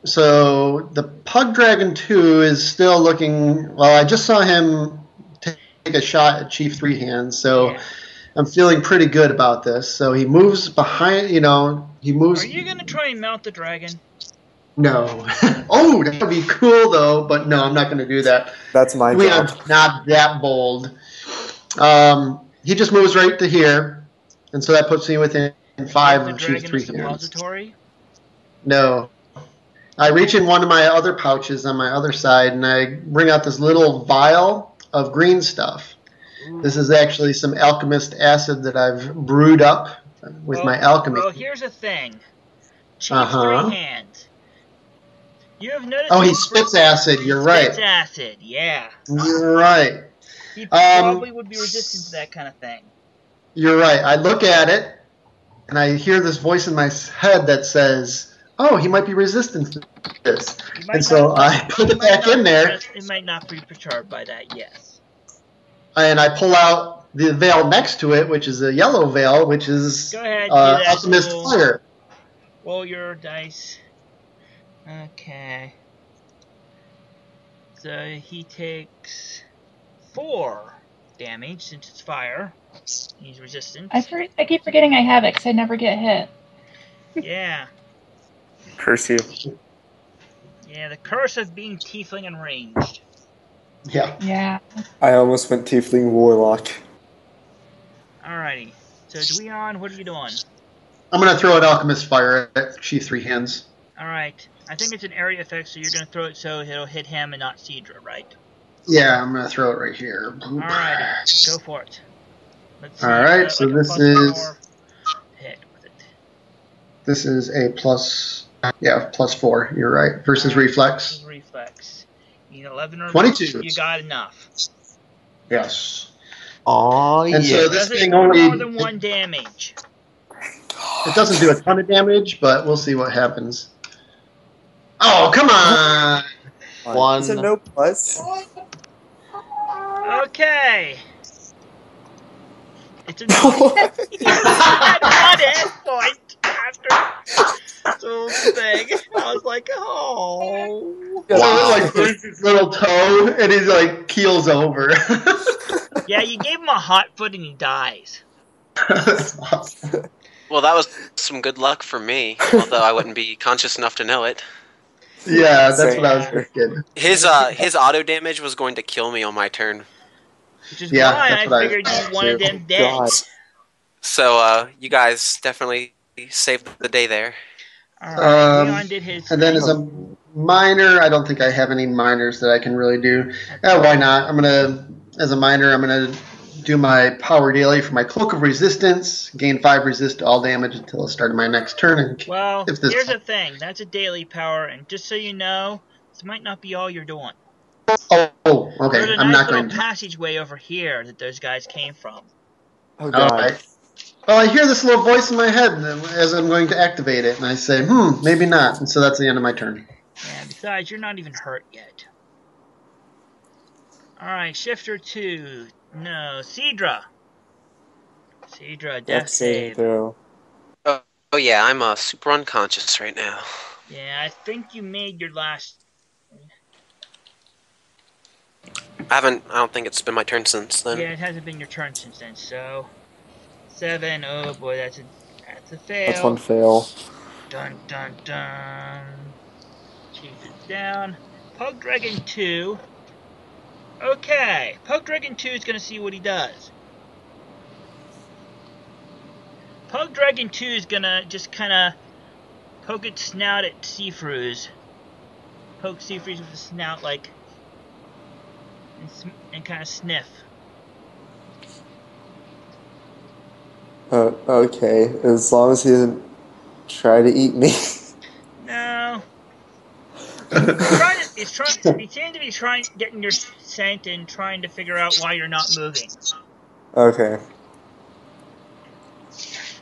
So the Pug Dragon 2 is still looking. Well, I just saw him take a shot at Chief Three Hands, so Yeah. I'm feeling pretty good about this. So he moves behind. He moves. Are you gonna try and mount the dragon? No. Oh, that would be cool though, but no, I'm not going to do that. That's my We job. are not that bold. He just moves right to here, and so that puts me within 5 the of Chief dragon Three is Hands. depository? No. I reach in one of my other pouches on my other side, and I bring out this little vial of green stuff. Ooh. This is actually some alchemist acid that I've brewed up with my alchemy. Well, here's the thing. Chief Uh-huh. Three Hands. You have noticed. Oh, he spits acid. You're right. Spits acid. Yeah. You're right. He probably would be resistant to that kind of thing. You're right. I look at it, and I hear this voice in my head that says, "Oh, he might be resistant to this." He might And so not- I put he it might back not in be there, It might not be perturbed by that. Yes. and I pull out the veil next to it, which is a yellow veil, which is Go ahead, do that. Alchemist Fire. Roll your dice. Okay. So he takes 4 damage since it's fire. He's resistant. I keep forgetting I have it because I never get hit. Yeah. Curse you. Yeah, the curse of being tiefling and ranged. Yeah. Yeah. I almost went Tiefling Warlock. Alrighty. So Dweon, what are you doing? I'm going to throw an Alchemist Fire at Chief Three Hands. Alright. I think it's an area effect, so you're going to throw it so it'll hit him and not Cedra, right? Yeah, I'm going to throw it right here. Alrighty. Go for it. Let's see. Alright, so this is... Hit with it. This is a +4. You're right. Versus Reflex. Versus Reflex. You need 11 or 22. You got enough. Yes. Oh, And yeah. so this Doesn't thing do only... more than 1 damage. It doesn't do a ton of damage, but we'll see what happens. Oh, come on! One. Is it no plus? Okay. It's a he had 1 hit point after the thing. I was like, oh. So it like burns his little toe, and he's like keels over. Yeah, you gave him a hot foot and he dies. That's awesome. Well, that was some good luck for me, although I wouldn't be conscious enough to know it. Yeah, that's what I was thinking. His auto damage was going to kill me on my turn. Which is Yeah, why that's I what I figured you thought, wanted too. them dead. God. So you guys definitely saved the day there. Alright, Leon did his And then thing. as a minor, I don't think I have any minors that I can really do. Why not? As a minor, I'm gonna do my power daily for my Cloak of Resistance, gain 5 resist to all damage until the start of my next turn. And Well, if this here's the thing. That's a daily power, and just so you know, this might not be all you're doing. oh, okay. There's a I'm nice not little going to. passageway over here that those guys came from. Oh All god. right. Well, I hear this little voice in my head as I'm going to activate it, and I say, maybe not. And so that's the end of my turn. Yeah, besides, you're not even hurt yet. Alright, Shifter 2. No, Cedra. Cedra, death save. throw. Oh yeah, I'm super unconscious right now. Yeah, I think you made your last... I don't think it's been my turn since then. Yeah, it hasn't been your turn since then, so... 7, oh boy, that's a fail. That's one fail. Dun dun dun. Chief is down. Pug Dragon 2. Okay, Pug Dragon 2 is going to see what he does. Pug Dragon 2 is going to just kind of poke its snout at Seafrews. Poke Seafrews with the snout, like, and kind of sniff. Okay. As long as he doesn't try to eat me. No. He seems to be getting your scent and trying to figure out why you're not moving. Okay.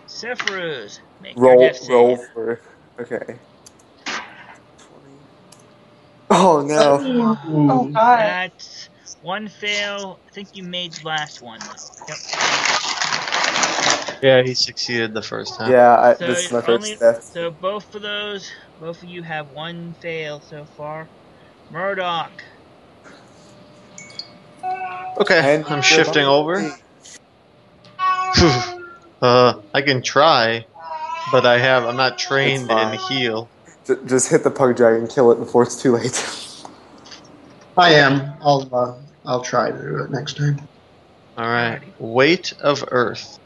Seafrews, make your death save. Roll for. Okay. 20. Oh no. Oh god. That's 1 fail. I think you made the last one, though. Yep. Yeah, he succeeded the first time. Yeah, So this is my only- first death. So both of you have 1 fail so far. Murdoch. Okay, And I'm shifting over. I can try, but I'm not trained in heal. Just hit the pug dragon, kill it before it's too late. I am. I'll try to do it next time. Alright. Weight of Earth.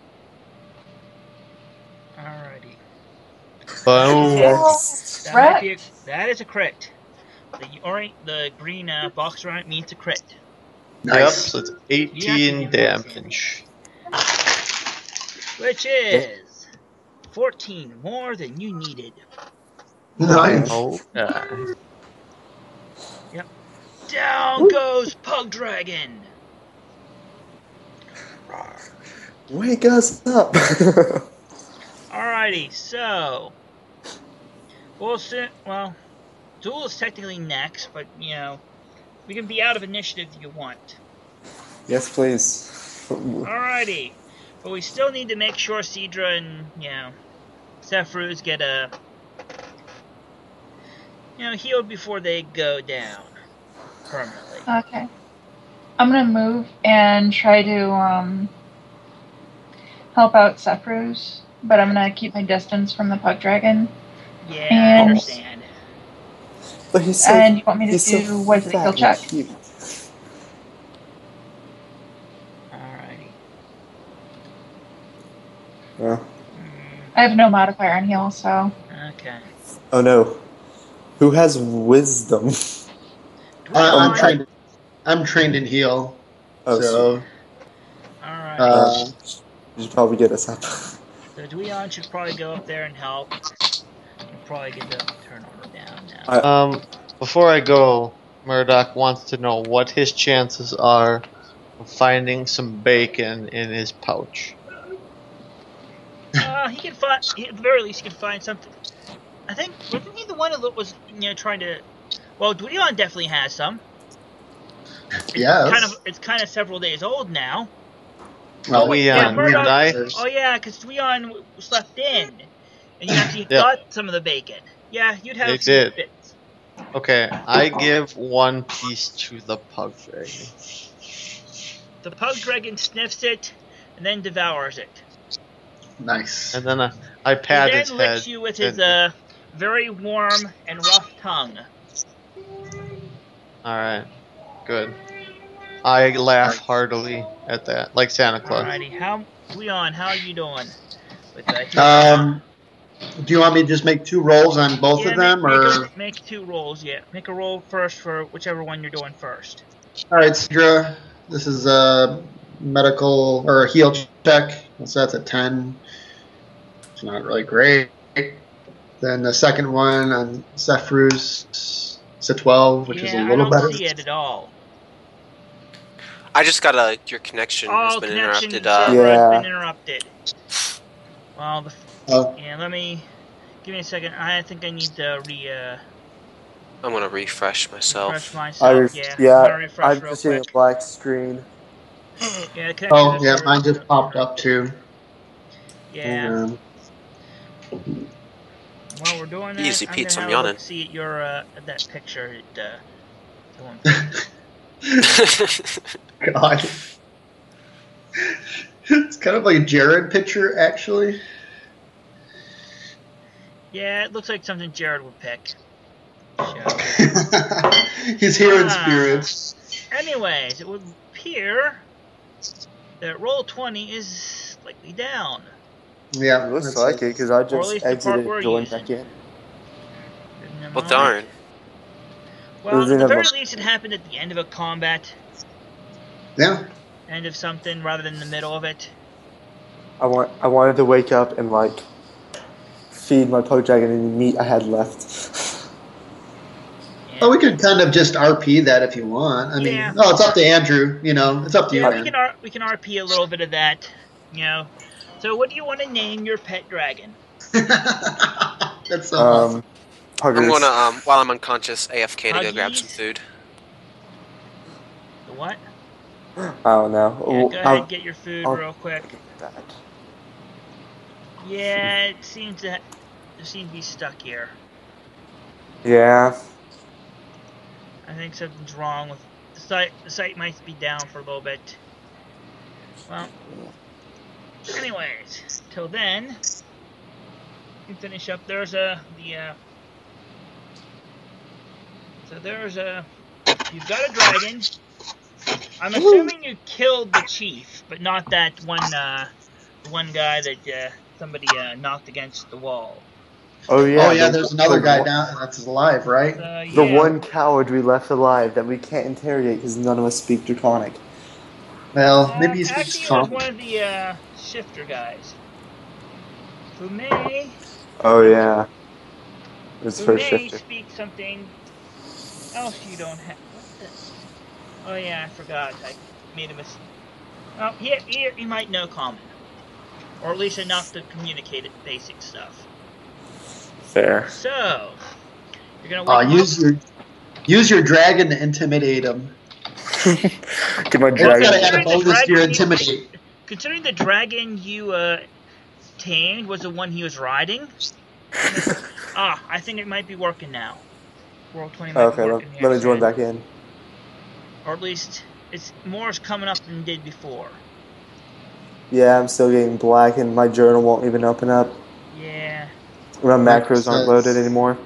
Alrighty. Boom. Yes. That is a crit. The green box around it means a crit. Yep, Nice. so it's You have to 18 do that damage. Which is 14 more than you needed. Nice. Oh, Down goes Pug Dragon. Wake us up. Alrighty, so Zool is technically next, but we can be out of initiative if you want. Yes, please. Alrighty. But we still need to make sure Cedra and, Zephyrus get healed before they go down permanently. Okay. I'm gonna move and try to help out Zephyrus, but I'm gonna keep my distance from the pug dragon. Yeah, I And- understand. But he's so. And you want me to he's do so what is it, fat heal and check? cute. Alrighty. Yeah. I have no modifier on heal, so Okay. Oh no. Who has wisdom? I'm trained in heal. Oh, So Alright. you should probably get us up. So Dweon should probably go up there and help. We'll probably get the turn order down now. Before I go, Murdoch wants to know what his chances are of finding some bacon in his pouch. He can find. At the very least, he can find something. I think wasn't he the one that was trying to? Well, Dweon definitely has some. yes. It's kind of several days old now. Well, Dweon, Murdoch. did I? Oh yeah, because Dweon slept in, and you actually got some of the bacon. Yeah, you'd have. They some did. bits. Okay, I give one piece to the pug dragon. The pug dragon sniffs it, and then devours it. Nice. And then I pat He his then head. licks you with his very warm and rough tongue. Alright, good. I laugh heartily at that, like Santa Claus. Alrighty, Dweon, how are you doing? With that? Do you want me to just make 2 rolls on both of them, or make 2 rolls? Yeah, make a roll first for whichever one you're doing first. all right, Cedra? This is a medical or a heal check. So that's a 10. It's not really great. Then the second one on Zephyrus, it's a 12, which is a little better. I don't see it at all. I just got your connection has been connection interrupted. has been interrupted. Well, Oh. yeah, give me a second. I think I need to I'm gonna refresh myself. refresh myself. I'm gonna refresh I'm real just seeing a quick. black screen. Yeah, the Oh, connection yeah, is mine just popped up too. Yeah. While we're doing that, Easy, I'm Pete, gonna I'm have a yawning. look, see at your that picture. God. It's kind of like a Jared picture, actually. Yeah, it looks like something Jared would pick. He's here in spirit. Anyways, it would appear that roll 20 is slightly down. Yeah, It looks that's like it because I Or at just least the part exited we're and joined using. back in. Well, darn. Well, Does it at the have very a- least, it happened at the end of a combat, Yeah. end of something, rather than the middle of it. I wanted to wake up and like feed my pug dragon any meat I had left. Yeah. Oh, we could kind of just RP that if you want. I mean, Yeah. it's up to Andrew. It's up to you, Yeah, man. we can RP a little bit of that. So, what do you want to name your pet dragon? That's so awesome. Huggers. I'm gonna while I'm unconscious, AFK to go grab some Huggies? food. The what? I don't know. Yeah, go ahead and get your food I'll- real quick. That. Yeah, it seems to be stuck here. Yeah. I think something's wrong with the site. The site might be down for a little bit. Well, anyways, till then, we can finish up. You've got a dragon. I'm assuming you killed the chief, but not that one guy that somebody knocked against the wall. Oh yeah. Oh, yeah, there's another guy down that's alive, right? The one coward we left alive that we can't interrogate because none of us speak Draconic. Well, maybe he's actually, it was one of the shifter guys who may Oh yeah. It's first shifter. speak something else you don't have. What the? Oh yeah, I forgot. I made a mistake. Oh, he might know common, or at least enough to communicate it basic stuff. Fair. So you're gonna use your dragon to intimidate him. Get my It's dragon. gotta add a Considering the bonus to your dragon intimidate. Considering the dragon you tamed was the one he was riding, I think it might be working now. Roll 20 might be Okay, working here let me join soon. back in. Or at least it's more is coming up than it did before. Yeah, I'm still getting black, and my journal won't even open up. Yeah. My Like macros aren't loaded anymore.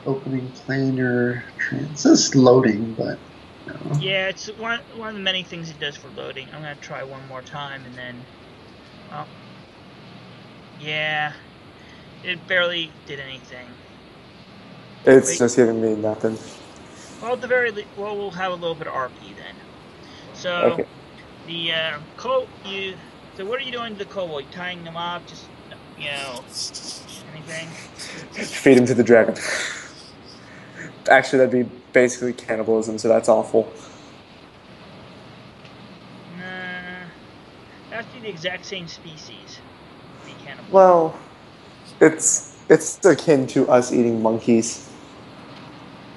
Opening planar. It says loading, but no. Yeah, it's one of the many things it does for loading. I'm gonna try one more time and then, well, yeah, it barely did anything. It's just giving me nothing. Well, at the very least, we'll have a little bit of RP then. So Okay. the So what are you doing to the kobold? You tying them up? Just anything? Feed him to the dragon. Actually, that'd be basically cannibalism, so that's awful. Nah, that's the exact same species. Be cannibal. Well, it's akin to us eating monkeys,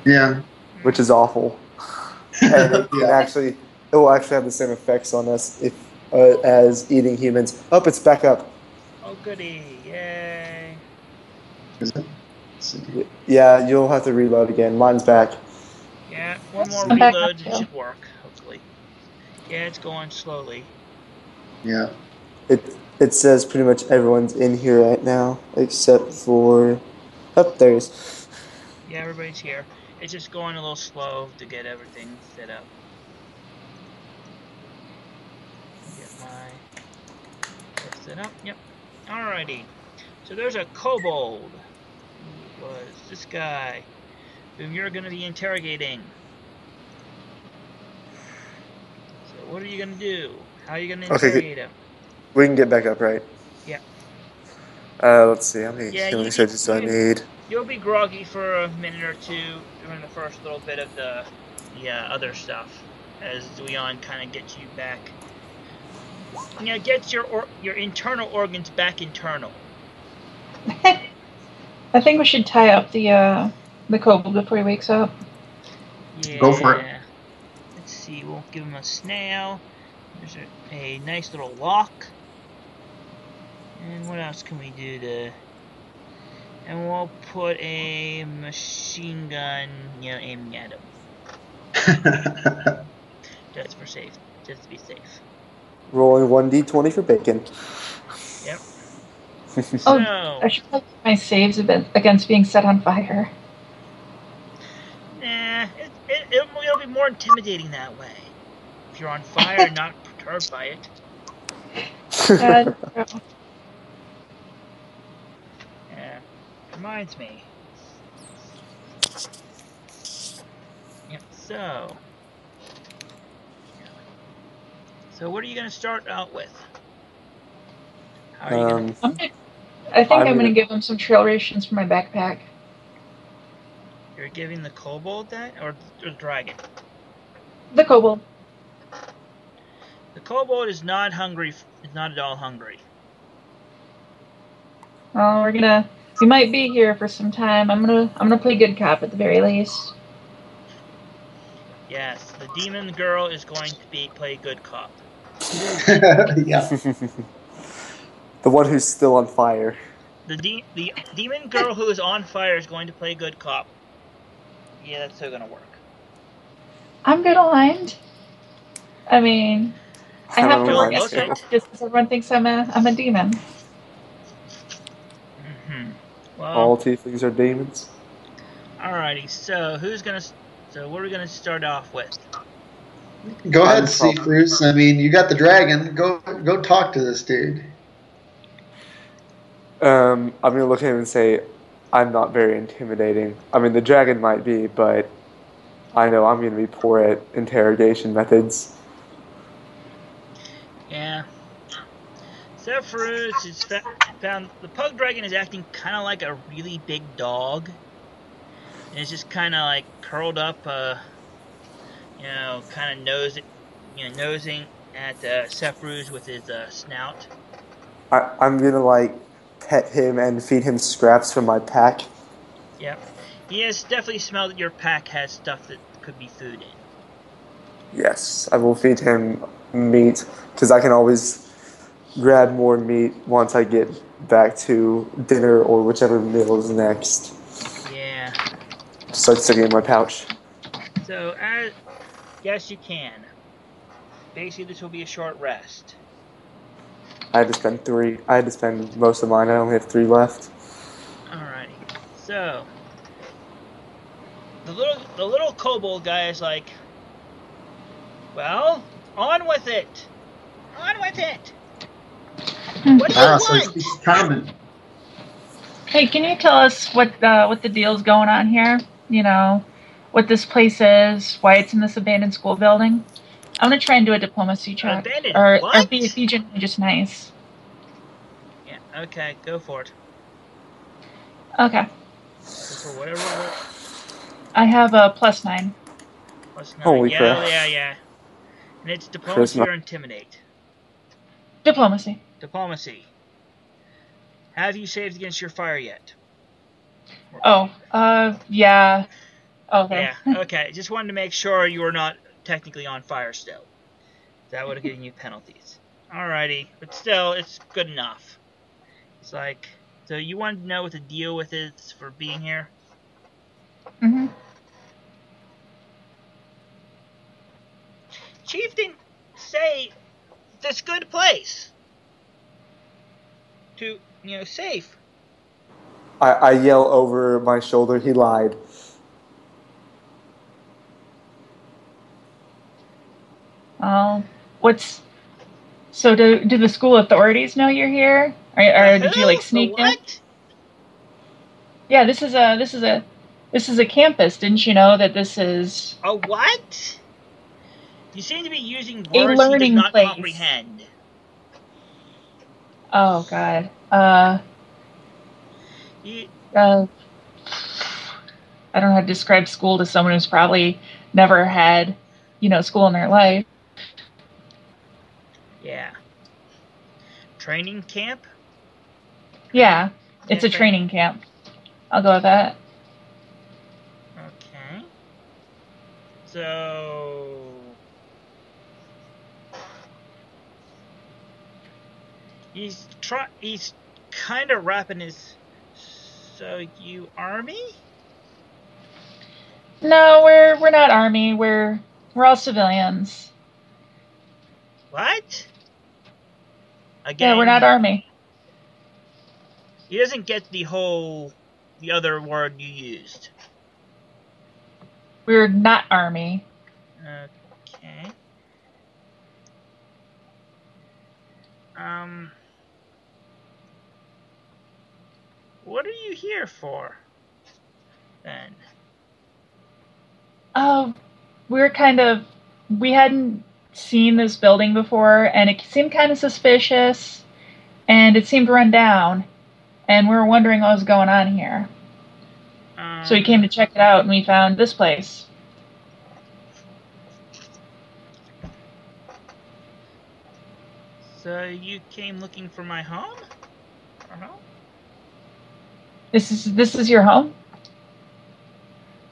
Yeah. which is awful. And it will actually have the same effects on us if as eating humans. Oh, it's back up. Oh goody! Yay! Is it? Let's see. Yeah, you'll have to reload again. Mine's back. Yeah, one more I'm back reload up, and too. it should work. Hopefully. Yeah, it's going slowly. Yeah. It says pretty much everyone's in here right now, except for there he is. Yeah, everybody's here. It's just going a little slow to get everything set up. Get my stuff set up. Yep. Alrighty. So there's a kobold. Who was this guy? Whom you're going to be interrogating. So what are you going to do? How are you going to interrogate him? We can get back up, right? Yeah. Let's see. How many Yeah, healing surges do I need? You'll be groggy for a minute or two during the first little bit of the other stuff, as Leon kind of gets you back. Gets your internal organs back internal. I think we should tie up the kobold before he wakes up. Yeah. Go for it. Let's see. We'll give him a snail. There's a nice little lock. And what else can we do to? And we'll put a machine gun, aiming at him. Just for safe. Just to be safe. Rolling 1d20 for bacon. Yep. Oh, I should make my saves against being set on fire. Nah, it'll be more intimidating that way. If you're on fire and not perturbed by it. Yeah. Reminds me. Yep, so what are you going to start out with? How are you going to... I think I'm going to give him some trail rations for my backpack. You're giving the kobold that? Or the dragon? The kobold. The kobold is not hungry. Is not at all hungry. Well, we might be here for some time. I'm gonna play good cop at the very least. Yes, the demon girl is going to play good cop. Yeah. The one who's still on fire. The demon girl who is on fire is going to play good cop. Yeah, that's still gonna work. I'm good aligned. I mean, I have to work look extra just because everyone thinks I'm a demon. Well, all tieflings are demons. Alrighty, so what are we gonna start off with? Go ahead, Seafruits. I mean, you got the dragon. Go talk to this dude. I'm gonna look at him and say, I'm not very intimidating. I mean, the dragon might be, but I know I'm gonna be poor at interrogation methods. Yeah. Zephyrus is found the pug dragon is acting kind of like a really big dog, and it's just kind of like curled up, kind of nosing at Zephyrus with his snout. I'm gonna pet him and feed him scraps from my pack. Yep. He has definitely smelled that your pack has stuff that could be food in. Yes, I will feed him meat because I can always grab more meat once I get back to dinner or whichever meal is next. Yeah. Start sticking in my pouch. So, yes, you can. Basically, this will be a short rest. I had to spend 3. I had to spend most of mine. I only have 3 left. Alrighty. So, the little kobold guy is like, well, on with it. On with it. What do you So he want? speaks common. Hey, can you tell us what the deal's going on here? You know, what this place is, why it's in this abandoned school building? I'm gonna try and do a diplomacy check, Abandoned or be what? genuinely just nice. Yeah. Okay. Go for it. Okay, Go for whatever. I have a +9. +9. Holy crap. Yeah. And it's diplomacy Charisma. or intimidate. Diplomacy. Diplomacy. Have you saved against your fire yet? Oh, yeah. Okay. Yeah. Okay. Just wanted to make sure you were not technically on fire still. That would have given you penalties. Alrighty, but still, it's good enough. It's like, so you wanted to know what the deal with is for being here? Mhm. Chief didn't say this good place to, safe. I yell over my shoulder. He lied. What's so? Do the school authorities know you're here, or did you like The sneak in? what? Yeah, this is a campus. Didn't you know that this is A what? You seem to be using a words he does learning not place? comprehend. Oh God. You, I don't know how to describe school to someone who's probably never had, school in their life. yeah. Training camp? Yeah, it's a Cafe? training camp. I'll go with that. Okay. So he's kind of wrapping his. So you army? No, we're not army. We're all civilians. What? Yeah, we're not Again, army. he doesn't get the other word you used. We're not army. Okay. What are you here for, then? Oh, we hadn't seen this building before, and it seemed kind of suspicious, and it seemed run down, and we were wondering what was going on here. So we came to check it out, and we found this place. So you came looking for my home? Our home? This is your home?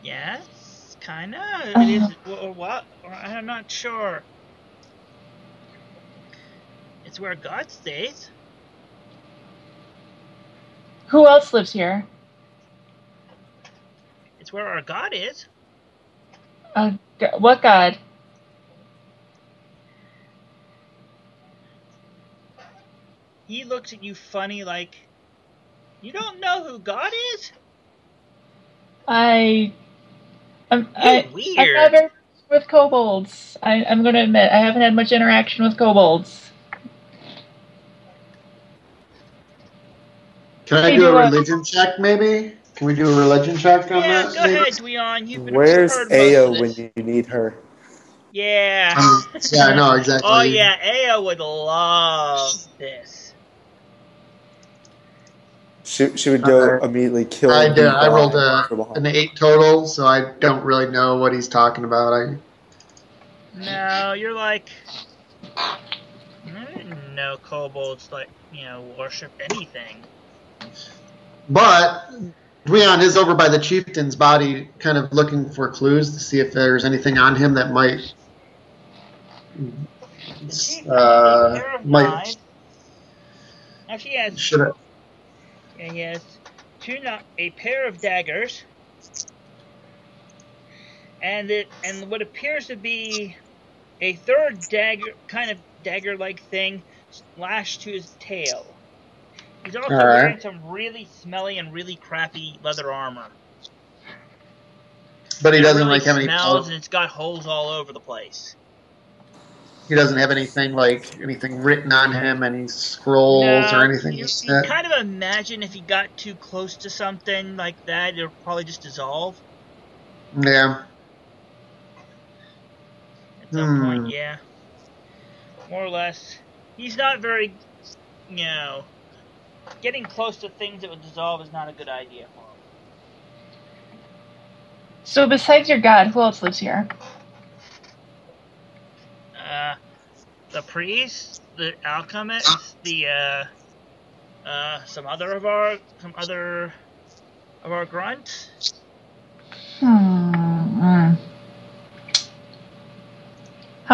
Yes, kinda. It is. Or what? I'm not sure. It's where God stays. Who else lives here? It's where our God is. What God? He looks at you funny, like you don't know who God is. I'm Weird. not very with kobolds. I'm going to admit I haven't had much interaction with kobolds. Can I do a religion check, maybe? Can we do a religion check on Yeah, that? go ahead, Dweon. You've Where's heard most of Ao this. when you need her? Yeah. Yeah, no, exactly. Oh yeah, Ao would love this. She would go immediately kill. I did. I rolled an an 8 total, so I don't really know what he's talking about. No, you're like, I didn't know kobolds worship anything. But Dweon is over by the chieftain's body, kind of looking for clues to see if there's anything on him that might The chief has a pair of knives. Actually, he has a pair of daggers, and what appears to be a third dagger, kind of dagger-like thing, lashed to his tail. He's also wearing some really smelly and really crappy leather armor. But he doesn't really have any. Smells and it's got holes all over the place. He doesn't have anything written on him, any scrolls or anything you like that. kind of imagine if he got too close to something like that, it'll probably just dissolve. Yeah. At some point, yeah. More or less. He's not very, getting close to things that would dissolve is not a good idea for him. So besides your god, who else lives here? The priest, the alchemist, some other of our grunts. How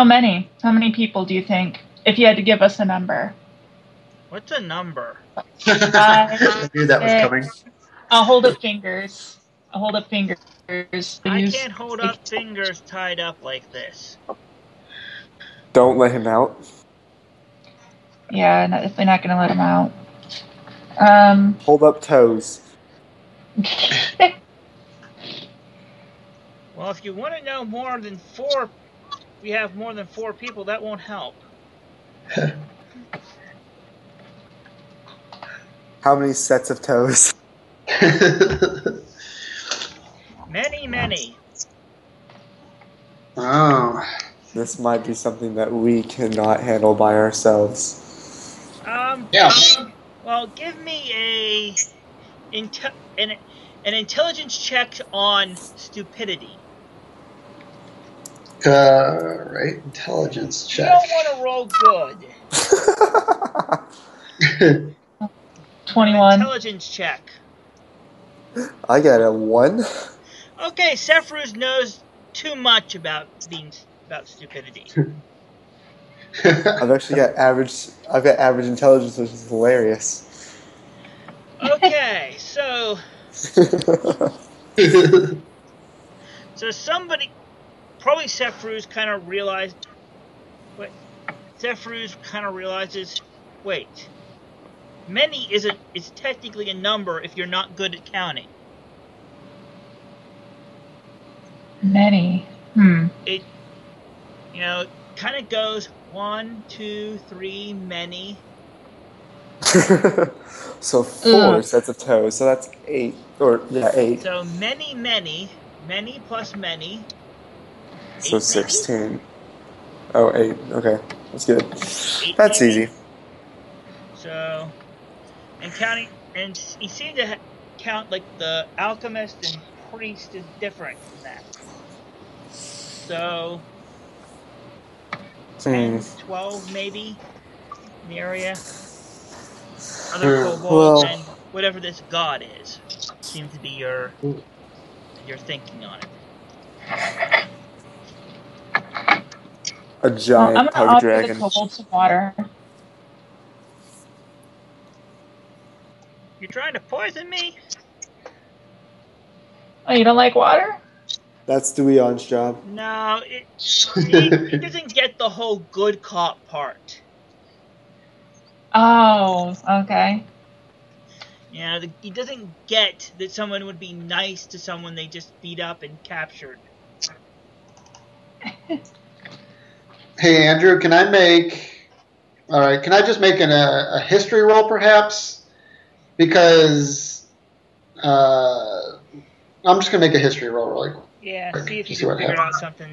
many? How many people do you think? If you had to give us a number. What's a number? I knew that was coming. I'll hold up fingers. I can't hold up fingers tied up like this. Don't let him out. Yeah, definitely not going to let him out. Hold up toes. Well, if you want to know more than 4, we have more than 4 people, that won't help. How many sets of toes? Many. Oh. This might be something that we cannot handle by ourselves. Yeah. Well, give me an intelligence check on stupidity. Right. Intelligence check. You don't want to roll good. 21. Intelligence check. I got a 1. Okay, Sephruz knows too much about stupidity. I've actually got average. I've got average intelligence, which is hilarious. Okay, so somebody, probably Sephruz kind of realized. Sephruz kind of realizes. Wait, many is technically a number if you're not good at counting. Many. It, kind of goes 1, 2, 3, many. So 4 sets of toes. So that's 8. 8. So many plus many. So 16. Maybe? Oh, 8. Okay, that's good. 8 that's maybe? Easy. So, and counting, and you seem to count like the alchemist and priest is different from that. So 10, 12 maybe in the area. Other kobolds and whatever this god is seems to be your thinking on it. A giant pug dragon. I'm gonna offer the kobold some water. You're trying to poison me? Oh, you don't like water? That's Duion's job. No, he doesn't get the whole good cop part. Oh, okay. Yeah, he doesn't get that someone would be nice to someone they just beat up and captured. Hey, Andrew, can I just make a history roll, perhaps? Because I'm just going to make a history roll really quick. Yeah, see if you can figure out something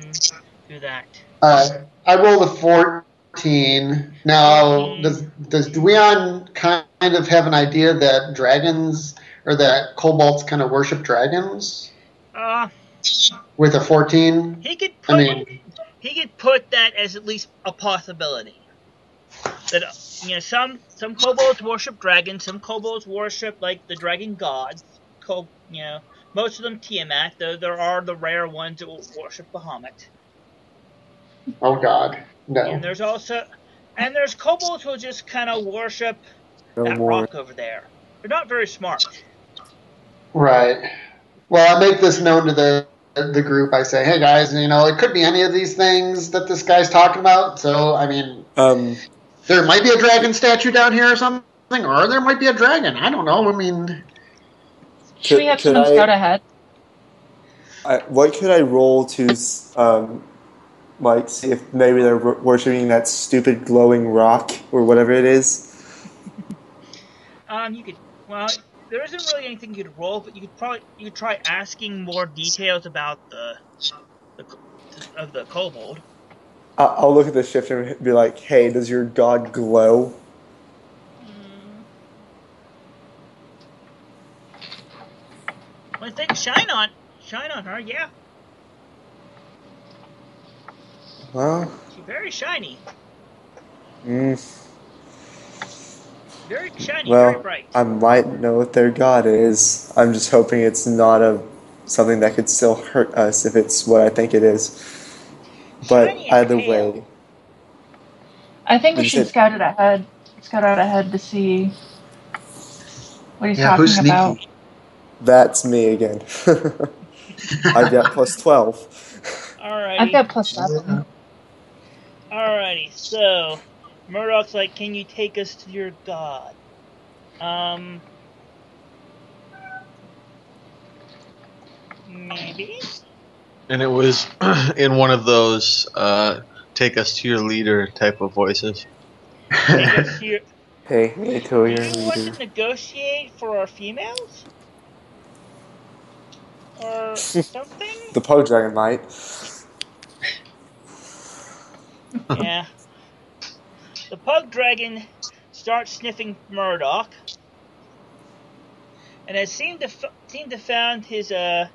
through that. I rolled a 14. Now, does Duion kind of have an idea that dragons, or that kobolds kind of worship dragons? With a 14? He could put that as at least a possibility. That some kobolds worship dragons, some kobolds worship like the dragon gods. Most of them Tiamat, though there are the rare ones that will worship Bahamut. Oh God. No. And there's kobolds who just kind of worship No that more. rock over there. They're not very smart. Right. Well, I make this known to the group. I say, hey guys, it could be any of these things that this guy's talking about. So, I mean, there might be a dragon statue down here or something, or there might be a dragon. I don't know. I mean, Should we have someone scout ahead? What could I roll to, like, see if maybe they're worshiping that stupid glowing rock or whatever it is? You could. Well, there isn't really anything you could roll, but you could try asking more details about the kobold. I'll look at the shifter and be like, "Hey, does your god glow?" Well, I think shine on her, yeah. Well, she's very shiny. Very shiny, well, very bright. I might know what their god is. I'm just hoping it's not something that could still hurt us if it's what I think it is. But either way, I think we should scout it ahead. Scout out ahead to see what he's talking who's about. sneaky? That's me again. I've got plus 12. Alrighty. I've got plus 7. Alrighty, so Murdoch's like, can you take us to your god? Maybe? And it was in one of those take us to your leader type of voices. Take us to your... Hey, me to your Do you want leader. to negotiate for our females? Or something? The Poe Dragon might. Yeah. The pug dragon starts sniffing Murdoch, and has seemed to found his hair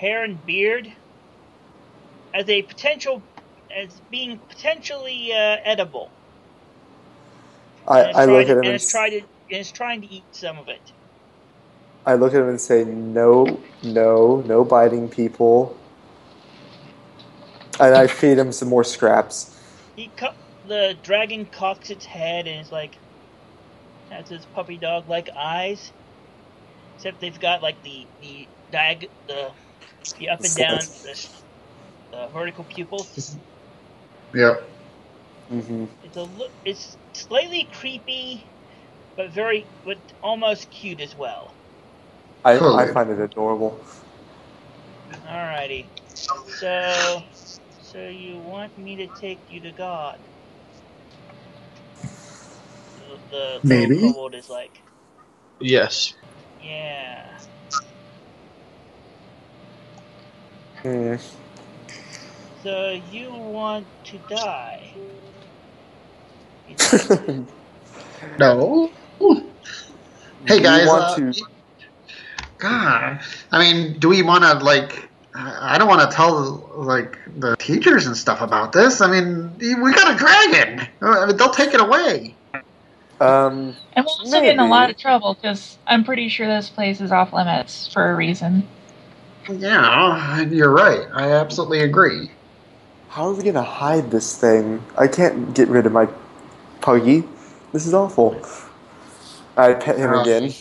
and beard as being potentially edible. I look at him and is trying to eat some of it. I look at him and say, no biting people. And I feed him some more scraps. The dragon cocks its head and is like, has its puppy dog like eyes, except they've got like the up and down the vertical pupils. Yep. Mm-hmm. It's slightly creepy, but almost cute as well. I find it adorable. Alrighty, so you want me to take you to God? The Maybe. little kobold is like, Yes. yeah. So you want to die? No. Hey guys, God, I mean, do we want to I don't want to tell the teachers and stuff about this. I mean, we got a dragon. I mean, they'll take it away. And we'll also get in a lot of trouble because I'm pretty sure this place is off limits for a reason. Yeah, you're right. I absolutely agree. How are we going to hide this thing? I can't get rid of my puggy. This is awful. I pet him again.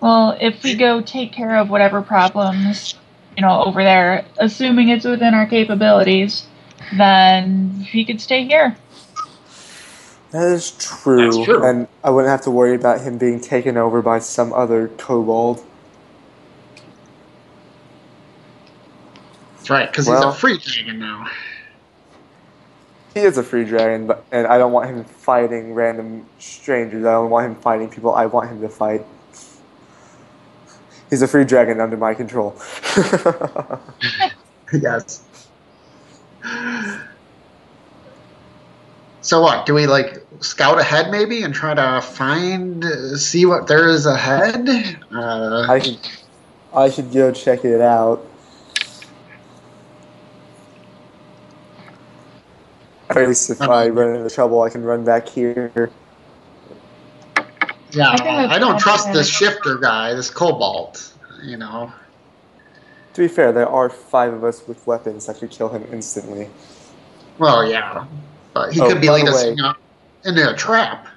Well, if we go take care of whatever problems, over there, assuming it's within our capabilities, then he could stay here. That is true. That's true. And I wouldn't have to worry about him being taken over by some other kobold. That's right, because he's a free dragon now. He is a free dragon, and I don't want him fighting random strangers. I don't want him fighting people I want him to fight. He's a free dragon under my control. Yes. So what? Do we scout ahead maybe and try to see what there is ahead? I should go check it out. At least if I run into trouble, I can run back here. Yeah, I don't trust this shifter guy, this cobalt, To be fair, there are 5 of us with weapons that could kill him instantly. Well, yeah, but he Oh, could be by leading the us, way, into a trap.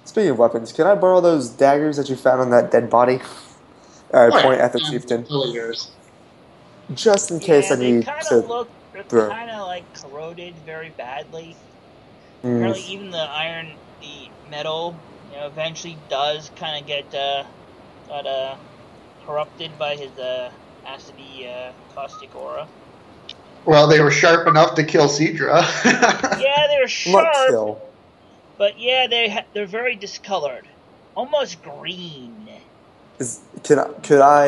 speaking of weapons, can I borrow those daggers that you found on that dead body? I Oh point yeah, at the chieftain, totally yours. just in case Yeah, I they need kind of to look. They're throw. kind of like corroded very badly. Mm, Apparently, even the metal, eventually does kind of get got corrupted by his acidy caustic aura. Well, they were sharp enough to kill Cedra. Yeah, they're not sharp, kill. but yeah, they're very discolored, almost green. Could I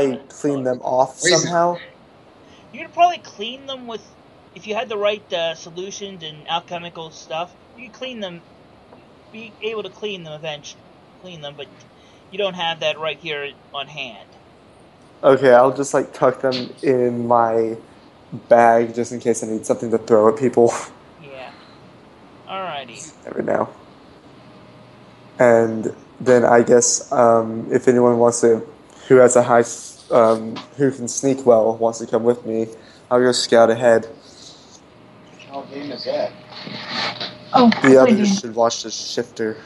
Kind of clean color. them off Poison. somehow? You could probably clean them with, if you had the right solutions and alchemical stuff. You could clean them, be able to clean them eventually, but you don't have that right here on hand. Okay, I'll just like tuck them in my bag just in case I need something to throw at people Yeah. Alrighty. every now. And then I guess if anyone wants to, who has a high, who can sneak well, wants to come with me, I'll go scout ahead. What game is that? Oh, The I played others D&D. should watch the shifter.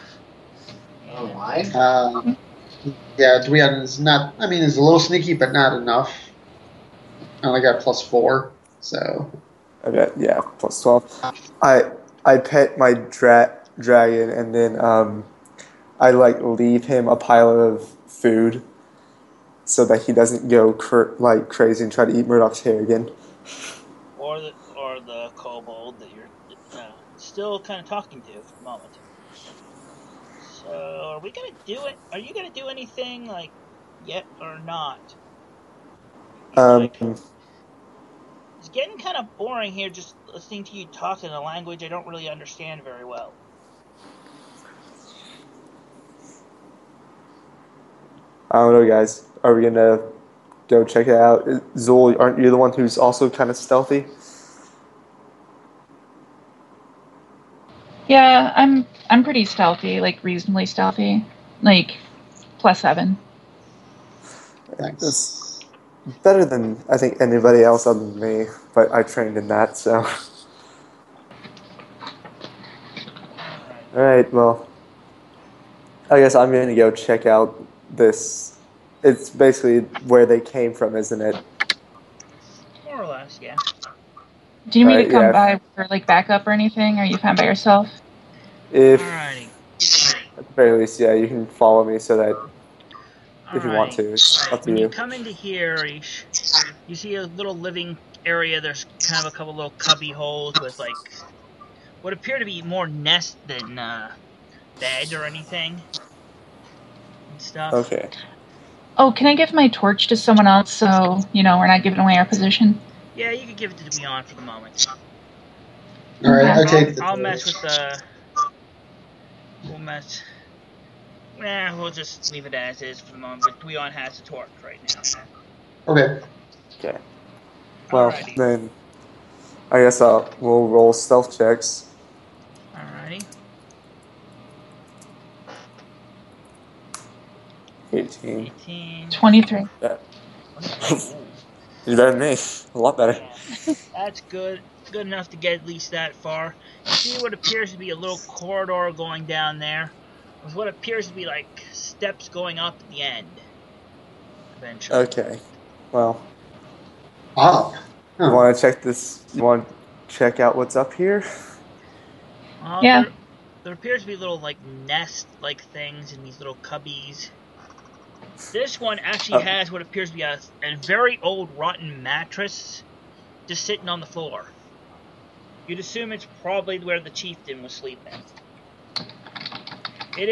Online? Yeah, Dweon is not. I mean, he's a little sneaky, but not enough. I only got +4, so I bet, yeah, plus 12. I pet my dragon and then I like leave him a pile of food so that he doesn't go like crazy and try to eat Murdoch's hair again. Or the kobold that you're still kind of talking to for the moment. So, are we gonna do it? Are you gonna do anything like yet or not? It's Um, like it's getting kind of boring here, just listening to you talk in a language I don't really understand very well. I don't know, guys. Are we gonna go check it out? Zul, aren't you the one who's also kind of stealthy? Yeah, I'm pretty stealthy, like reasonably stealthy, like +7. thanks. It's better than I think anybody else other than me, but I trained in that, so. Alright. Alright, well, I guess I'm gonna go check out this. It's basically where they came from, isn't it? More or less, yeah. Do you need me to Alright, come yeah. by for like backup or anything? Or are you fine by yourself? If, Alrighty. at the very least, yeah, you can follow me so that if you want Alrighty. to, it's up to When you you. come into here, you see a little living area. There's kind of a couple little cubby holes with like what appear to be more nest than bed or anything and stuff. Okay. Oh, can I give my torch to someone else so, we're not giving away our position? Yeah, you could give it to Beyond for the moment. All right, I take I'll the. mess with we'll mess. We'll just leave it as is for the moment. But Dweon has the torch right now. Okay. Okay. Well, Alrighty. then, I guess we'll roll stealth checks. Alrighty. 18. 18. 23. Yeah. 23. Ooh. You're better than me. A lot better. Yeah, that's good. Good enough to get at least that far. You see what appears to be a little corridor going down there, with what appears to be like steps going up at the end. Eventually. Okay. Well, Up. you want to check this? You want to check out what's up here? Yeah. There appears to be little like nest-like things in these little cubbies. This one actually has what appears to be a very old rotten mattress just sitting on the floor. You'd assume it's probably where the chieftain was sleeping. It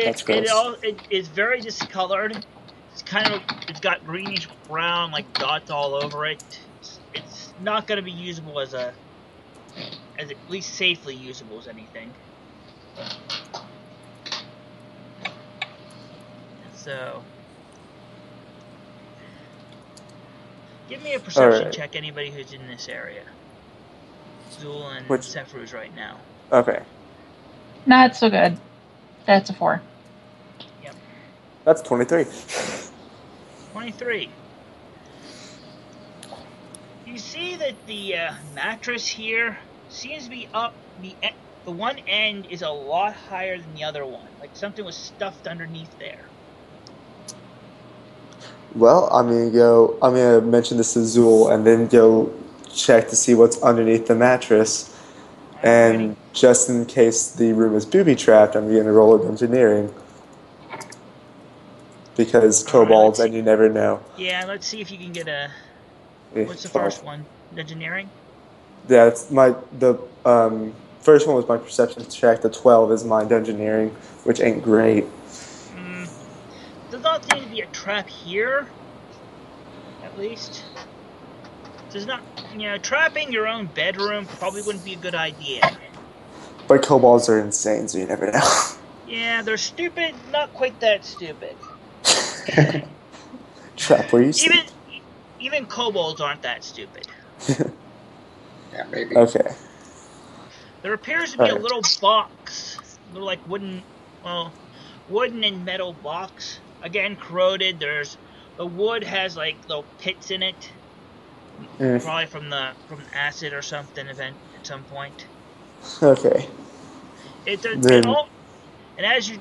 is very discolored. It's got greenish brown like dots all over it. It's not going to be usable as at least safely usable as anything. So, give me a perception check, anybody who's in this area. Zul and Sephruz right now. Okay. Not so good. That's a 4. Yep. That's 23. 23. You see that the mattress here seems to be up the one end is a lot higher than the other one. Like something was stuffed underneath there. Well, I'm gonna mention this to Zool and then go check to see what's underneath the mattress. And just in case the room is booby-trapped, I'm gonna roll of engineering. Because kobolds, and you never know. Yeah, let's see if you can get a... What's the 12. first one? Engineering? Yeah, the first one was my perception check. The 12 is my engineering, which ain't great. Does not seem to be a trap here. At least. Does not... trapping your own bedroom probably wouldn't be a good idea. But kobolds are insane, so you never know. Yeah, they're stupid, not quite that stupid. Trap where you sleep. Even kobolds aren't that stupid. Yeah, maybe. Okay. There appears to be a little box. A little, like, wooden and metal box. Again, corroded. The wood has, like, little pits in it. Probably from acid or something at some point. Okay. And as you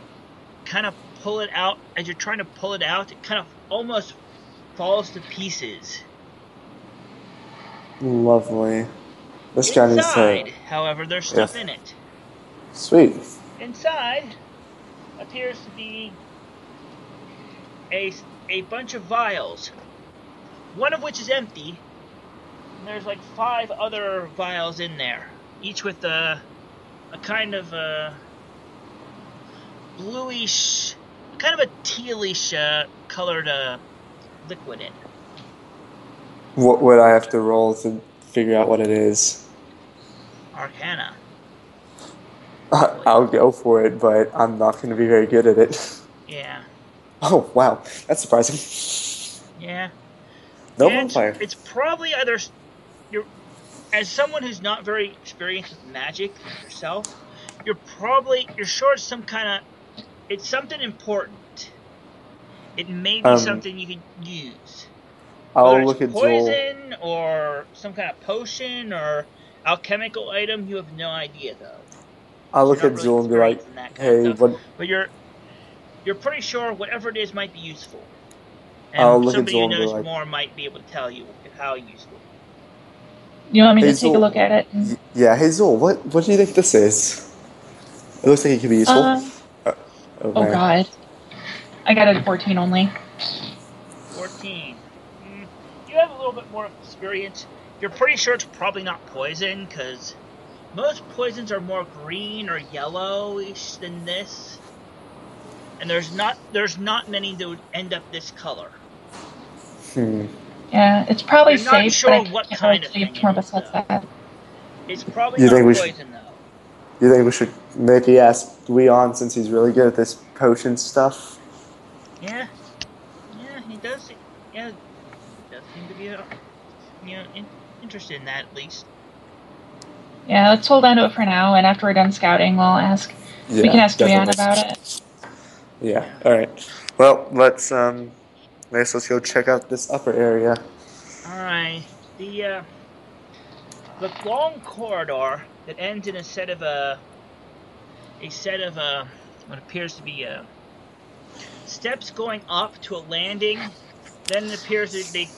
kind of pull it out, as you're trying to pull it out, it kind of almost falls to pieces. Lovely. This guy needs to... Inside, however, there's stuff in it. Sweet. Inside appears to be a bunch of vials, one of which is empty. And there's like 5 other vials in there, each with a kind of a bluish, kind of a tealish colored liquid in. What would I have to roll to figure out what it is? Arcana. I'll go for it, but I'm not going to be very good at it. Yeah. Oh, wow. That's surprising. Yeah. No bonfire. It's probably either... As someone who's not very experienced with magic yourself, you're sure it's some kind of... It's something important. It may be something you can use. I'll look at poison or some kind of potion or alchemical item, you have no idea though. I'll look at Zool and be like, "Hey, what?" But you're pretty sure whatever it is might be useful. And I'll look somebody at Zool who and be knows like, more might be able to tell you how useful. You want me to take a look at it? Yeah, hey Zool, what do you think this is? It looks like it could be useful. Oh god. I got a 14 only. 14. You have a little bit more experience. You're pretty sure it's probably not poison, because most poisons are more green or yellowish than this. And there's not many that would end up this color. Yeah, it's probably safe, not sure but what I kind of thing thing more it is, besides that. It's probably not poison, though. You think we should maybe ask Leon, since he's really good at this potion stuff? Yeah, he does. Yeah, he does seem to be, interested in that at least. Yeah, let's hold on to it for now, and after we're done scouting, we'll ask. Yeah, we can ask Leon about it. Yeah. All right. Well, let's go check out this upper area. All right. The long corridor that ends in a set of what appears to be steps going up to a landing. Then it appears that they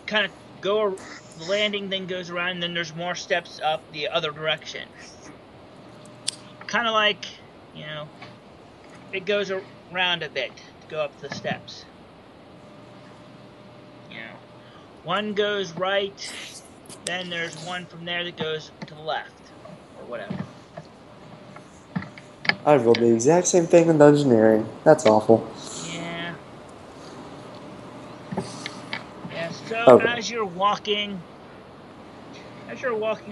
kind of go the landing, then goes around, and then there's more steps up the other direction. Kind of like, it goes around a bit to go up the steps. One goes right, then there's one from there that goes to the left, or whatever. I rolled the exact same thing in engineering. That's awful. Yeah. Yeah, so as you're walking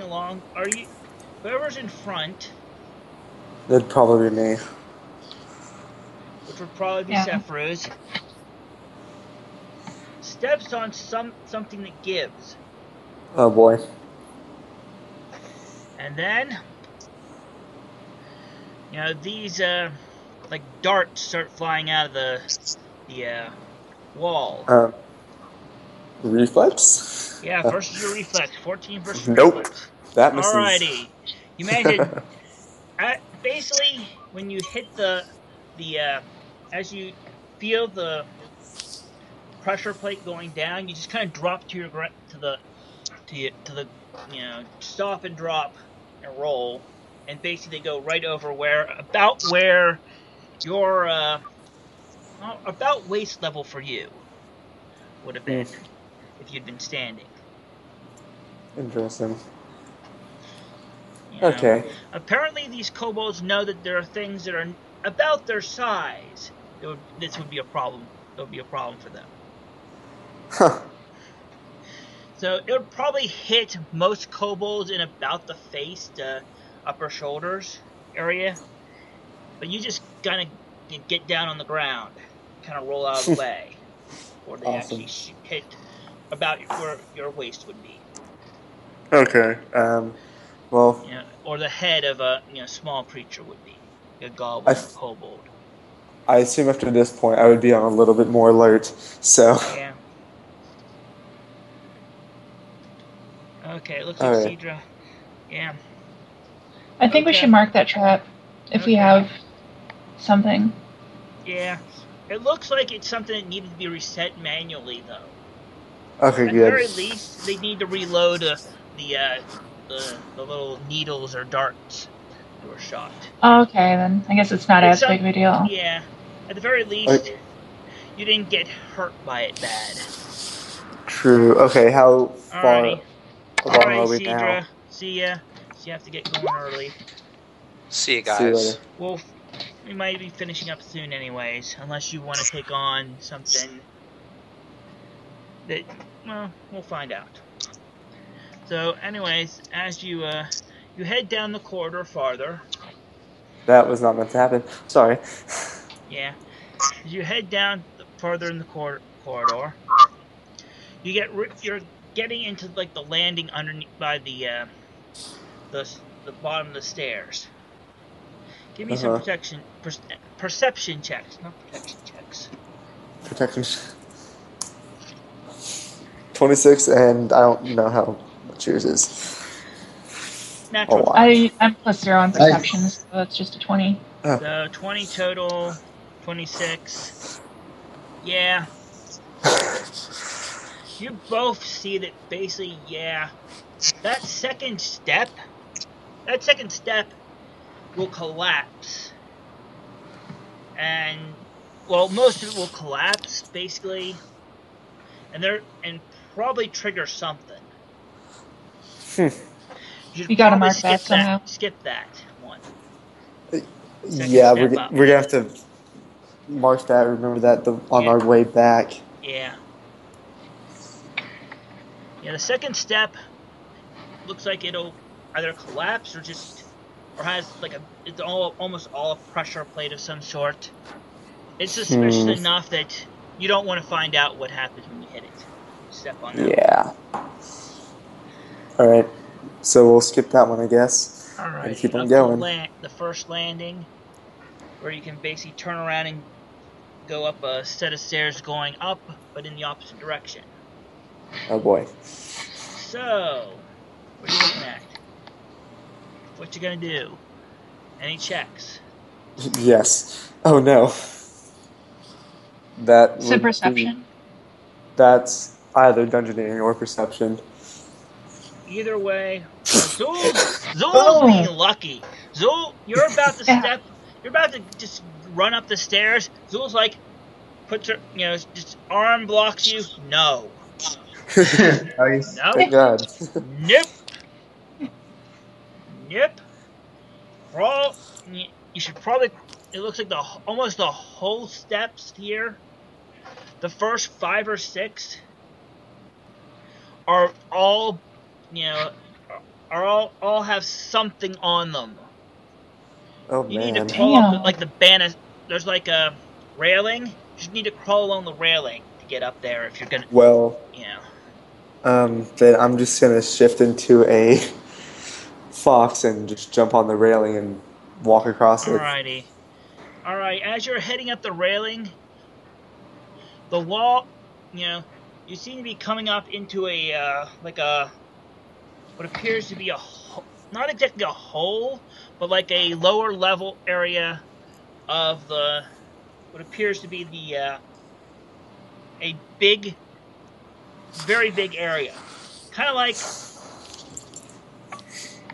along, whoever's in front... That'd probably be me. Which would probably be Sephiroth. Steps on something that gives. Oh boy. And then, these like darts start flying out of the wall. Reflex? Yeah, versus your reflex. 14 versus nope. reflex. That misses. Alrighty. You managed to Basically, when you hit the as you feel the pressure plate going down, you just kind of drop to your to the stop and drop and roll, and basically go right over where your about waist level for you would have been if you'd been standing. Interesting. You know, Okay. apparently these kobolds know that there are things that are about their size. This would be a problem. It would be a problem for them. Huh. So it would probably hit most kobolds in about the face to upper shoulders area. But you just kind of get down on the ground, kind of roll out of the way, or they Awesome. actually hit about where your waist would be. Okay. Well, Or the head of a small creature would be, a goblin or kobold. I assume after this point I would be on a little bit more alert. So. Yeah. Okay, it looks All like right. Cedra. Yeah. I think we should mark that trap if we have something. Yeah. It looks like it's something that needed to be reset manually, though. Okay, At good. the very least, they need to reload the little needles or darts that were shot. Okay, then I guess it's not as big of a deal. Yeah. At the very least, you didn't get hurt by it bad. True. Okay, how far along Alrighty, are we Cedra. now? See ya. So you have to get going early. See you See you guys. later. We might be finishing up soon anyways, unless you want to take on something that, well, we'll find out. So anyways, as you head down the corridor farther. That was not meant to happen. Sorry. Yeah. As you head down further in the corridor, you're getting into like the landing underneath by the bottom of the stairs. Give me some perception checks, not protection checks. Protection. 26, and I don't know how much yours is. Natural. I'm +0 on perception, so that's just a 20. Oh. So 20 total, 26. Yeah. You both see that basically, that second step will collapse. And, well, most of it will collapse, basically. And probably trigger something. You gotta mark that somehow. Skip that one. Yeah, we're gonna have to mark that. Remember that on our way back. Yeah. Yeah, the second step looks like it'll either collapse or has like it's almost all a pressure plate of some sort. It's suspicious enough that you don't want to find out what happens when you hit it. Step on that. Yeah. All right. So we'll skip that one, I guess. All right. And keep on going. The first landing, where you can basically turn around and go up a set of stairs going up, but in the opposite direction. Oh boy. So, what are you looking at? What you gonna do? Any checks? Yes. Oh no. That would perception? That's either dungeoneering or perception. Either way, Zul's being lucky. Zul, you're about to just run up the stairs. Zul's like, just arm blocks you. No. Nice. No. Thank God. Nope. Crawl. You should probably. It looks like almost the whole steps here. The first 5 or 6 are all, all have something on them. Oh You man. need to crawl up like the banister. There's like a railing. You just need to crawl along the railing to get up there if you're gonna. Well. Then I'm just gonna shift into a fox and just jump on the railing and walk across it. Alright, as you're heading up the railing, the wall, you seem to be coming up into what appears to be not exactly a hole, but like a lower level area of the what appears to be the a big, very big area. Kind of like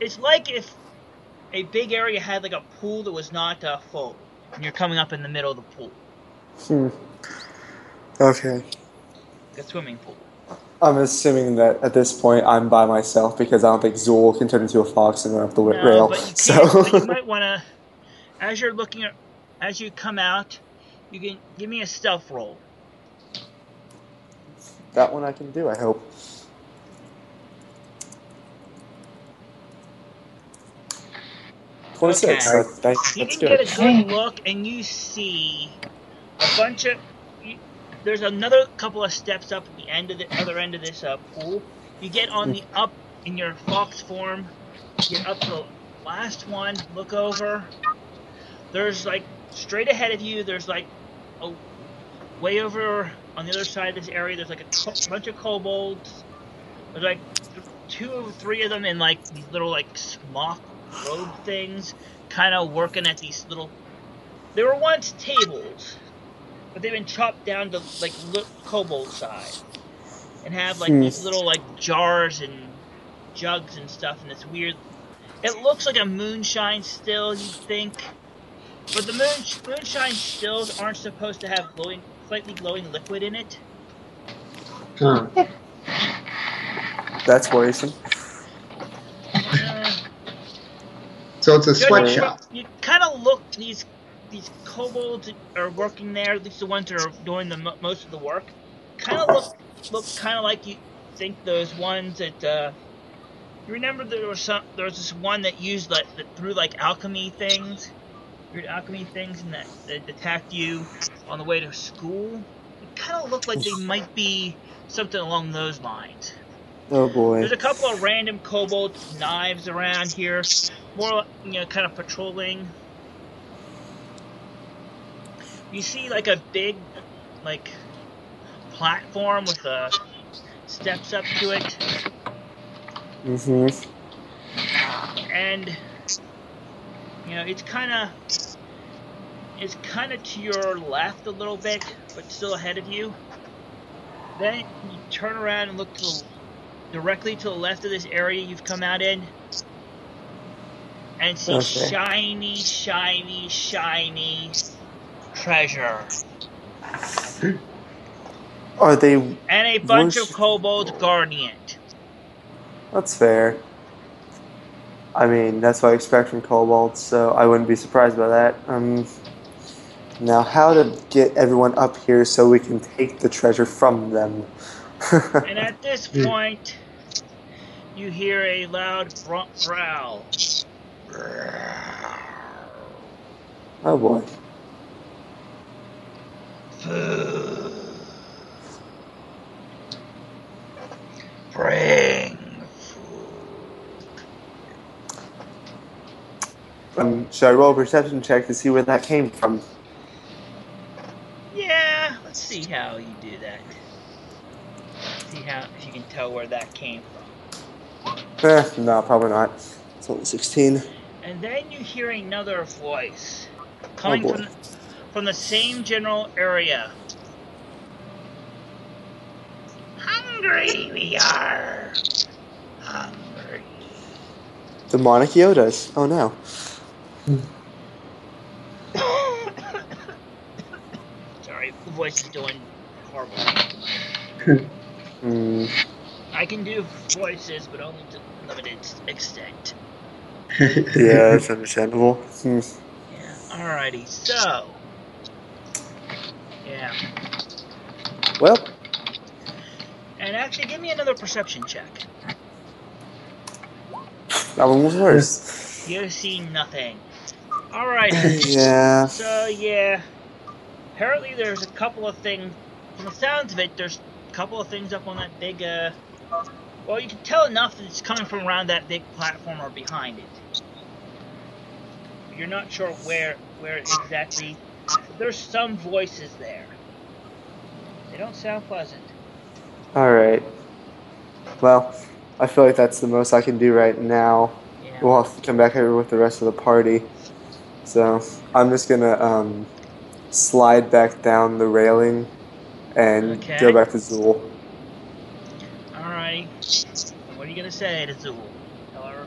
it's like if a big area had like a pool that was not full, and you're coming up in the middle of the pool, Okay. like a swimming pool. I'm assuming that at this point I'm by myself because I don't think Zool can turn into a fox and run up the No, rail. but you So can't. But you might want to, as you're looking at, as you come out, you can give me a stealth roll. that one I can do, I hope. Okay. 26. You That's can get good. a good look, and you see a bunch of. There's another couple of steps up at the end of the other end of this pool. You get on the up in your fox form. You get up to the last one. Look over. There's like straight ahead of you. There's like a way over on the other side of this area. There's like a bunch of kobolds. There's like 2 or 3 of them in like these little like smock robe things, kind of working at these little. They were once tables, but they've been chopped down to like kobold size, and have like these little like jars and jugs and stuff, and it's weird. It looks like a moonshine still, you'd think, but the moonshine stills aren't supposed to have slightly glowing liquid in it. Huh. That's worrisome. So it's a sweatshop. You kind of look these kobolds that are working there, at least the ones that are doing the most of the work, kind of look kind of like you think those ones that you remember there was this one that used that threw like alchemy things, weird alchemy things, and that attacked you on the way to school. It kind of looked like they might be something along those lines. Oh boy. There's a couple of random kobold knives around here, more kind of patrolling. You see like a big like platform with steps up to it. And it's kind of to your left a little bit, but still ahead of you. Then you turn around and look directly to the left of this area you've come out in, and see shiny, shiny, shiny treasure. Are they? And a bunch of kobolds guarding it. That's fair. I mean, that's what I expect from kobolds, so I wouldn't be surprised by that. Now, how to get everyone up here so we can take the treasure from them? And at this point, you hear a loud growl. Oh boy. Food. Bring food. Should I roll a perception check to see where that came from? Yeah, let's see how you do that. See if you can tell where that came from. No, probably not. It's only 16. And then you hear another voice coming from the same general area. Hungry we are. Hungry. Demonic Yodas. Oh no. Sorry, the voice is doing horrible. I can do voices, but only to a limited extent. Yeah, that's understandable. Yeah, alrighty, so. Yeah. Well. And actually, give me another perception check. That one was worse. You see nothing. Alrighty. Yeah. So, yeah. Apparently there's a couple of things. From the sounds of it, there's a couple of things up on that big, well, you can tell enough that it's coming from around that big platform or behind it. You're not sure where exactly. But there's some voices there. They don't sound pleasant. Alright. Well, I feel like that's the most I can do right now. Yeah. we'll have to come back here with the rest of the party. So I'm just gonna slide back down the railing and Okay. go back to Zool. Alright. What are you gonna say to Zool? Tell her.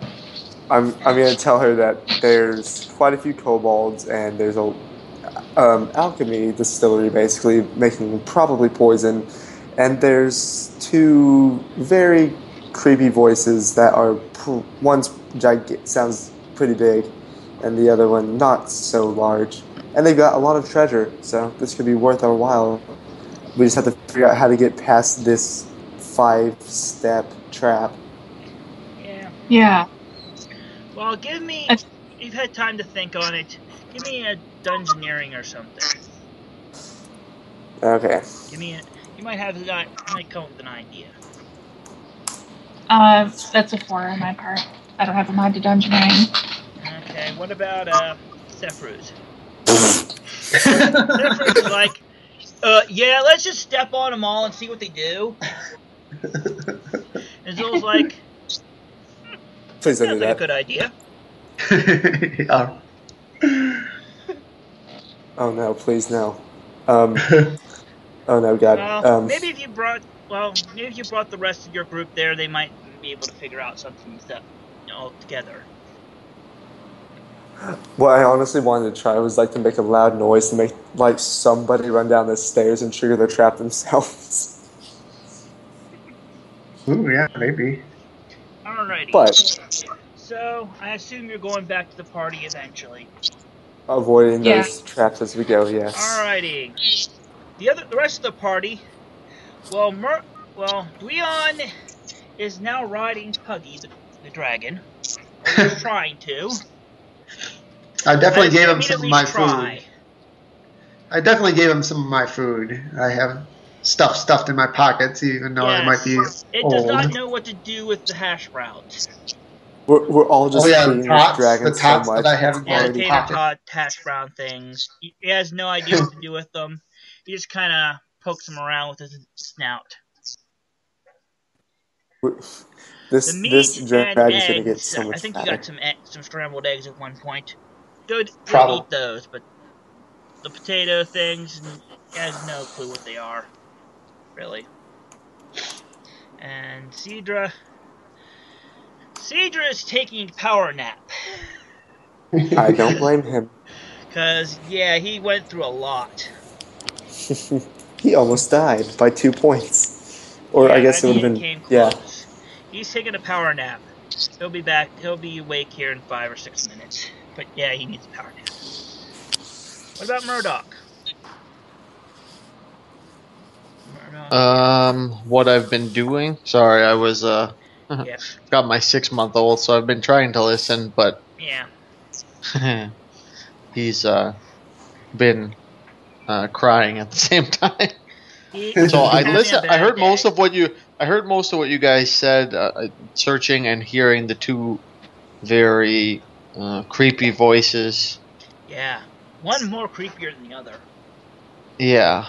I'm gonna tell her that there's quite a few kobolds and there's a alchemy distillery basically making probably poison, and there's two very creepy voices that are one's sounds pretty big, and the other one not so large, and they've got a lot of treasure. So this could be worth our while. We just have to figure out how to get past this 5-step trap. Yeah. Yeah. Well, give me. You've had time to think on it. Give me a dungeoneering or something. Okay. Give me a. You might have. You might come up with an idea. That's a 4 on my part. I don't have a mod to dungeoneering. Okay. What about Sephruz? Sephruz is like, yeah, let's just step on them all and see what they do. And Zool's like, Please don't do sounds like a that. good idea. Yeah. Oh no! Please no. Oh no, God. Well, maybe if you brought the rest of your group there, they might be able to figure out something all together. What I honestly wanted to try was like to make a loud noise to make like somebody run down the stairs and trigger the trap themselves. Ooh, yeah, maybe. Alrighty. But So I assume you're going back to the party eventually. avoiding those traps as we go, yes. Alrighty. The rest of the party. Well, Dweon is now riding Puggy the dragon, or he's trying to. I definitely gave him some of my try. food. I definitely gave him some of my food. I have stuff stuffed in my pockets, even though it might be It old. does not know what to do with the hash browns. We're all just feeding this dragon so much. That I have in Yeah, my tater pocket. tot, hash brown things. He has no idea what to do with them. He just kind of pokes them around with his snout. This dragon's gonna get so much I think fatter. you got some scrambled eggs at one point. Good, Probably. eat those, but the potato things, he has no clue what they are, really. And Cedra is taking a power nap. I don't blame him. Because, yeah, he went through a lot. He almost died by 2 points. Or I guess it would have been... Came close. Yeah. He's taking a power nap. He'll be back. He'll be awake here in 5 or 6 minutes. But, yeah, he needs a power nap. What about Murdoch? What I've been doing? Sorry, I was, Yeah. got my 6-month-old, so I've been trying to listen, but... Yeah. He's, been, crying at the same time. So I heard most of what you guys said, searching and hearing the two very, creepy voices. Yeah. One more creepier than the other. Yeah.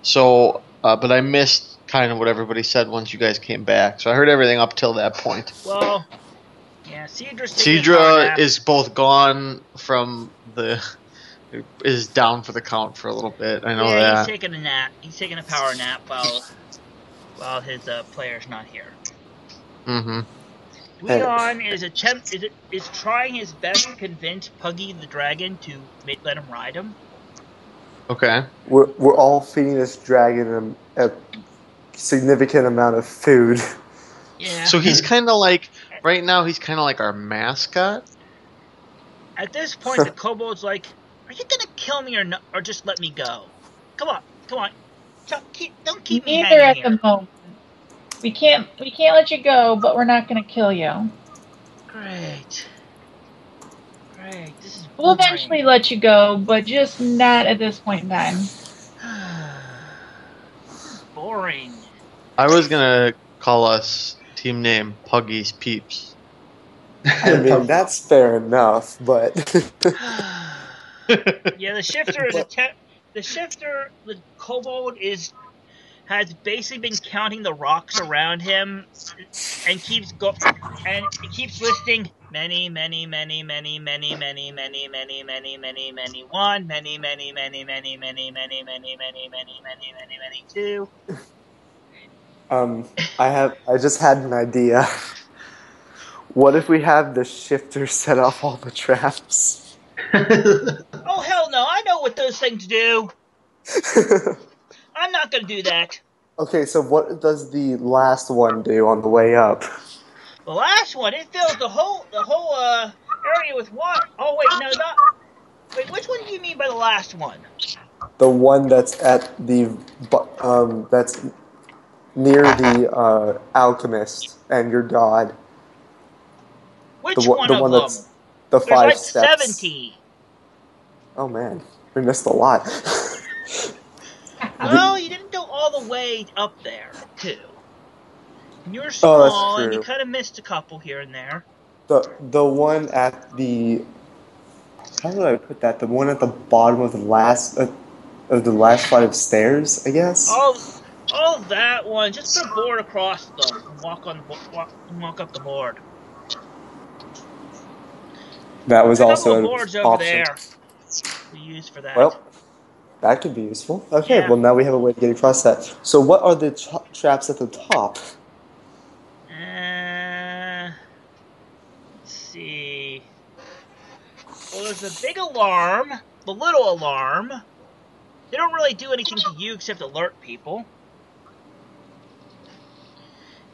So, but I missed kind of what everybody said once you guys came back. So I heard everything up till that point. Well, yeah, Cedra is both gone from is down for the count for a little bit. I know that. He's taking a nap. He's taking a power nap while his player's not here. Mm-hmm. Dweon is trying his best to convince Puggy the dragon to let him ride him. Okay. We're all feeding this dragon a significant amount of food. Yeah. So he's kind of like, right now he's kind of like our mascot. At this point, the kobold's like, "Are you gonna kill me or just let me go? Come on. Don't keep me hanging at here." The moment. We can't let you go, but we're not gonna kill you. Great. This is We'll eventually let you go, but just not at this point in time. Boring. I was gonna call us team name Puggy's Peeps. I mean, that's fair enough, but... Yeah, the kobold has basically been counting the rocks around him and keeps it keeps listing many, many, many, many, many, many, many, many, many, many, many, one, many, many, many, many, many, many, many, many, many, many, many, two. I just had an idea. What if we have the shifter set off all the traps? Oh hell no! I know what those things do. I'm not gonna do that. Okay, so what does the last one do on the way up? The last one, it fills the whole area with water. Oh wait, no, not. Wait, which one do you mean by the last one? The one that's at the that's near the alchemist and your god. Which one The of one them? that's the There's 5 like steps. 70. Oh man, we missed a lot. Well, you didn't go all the way up there, too. And you were Oh, that's small, and you true. kind of missed a couple here and there. The one at the how do I put that? The one at the bottom of the last flight of stairs, I guess. Oh, that one. Just put a board across them and walk up the board. That was There's a couple also of an boards over option. there to use for that. Well, that could be useful. Okay, Yeah. well now we have a way to get across that. So what are the traps at the top? Let's see. Well, there's the big alarm, the little alarm. They don't really do anything to you except alert people.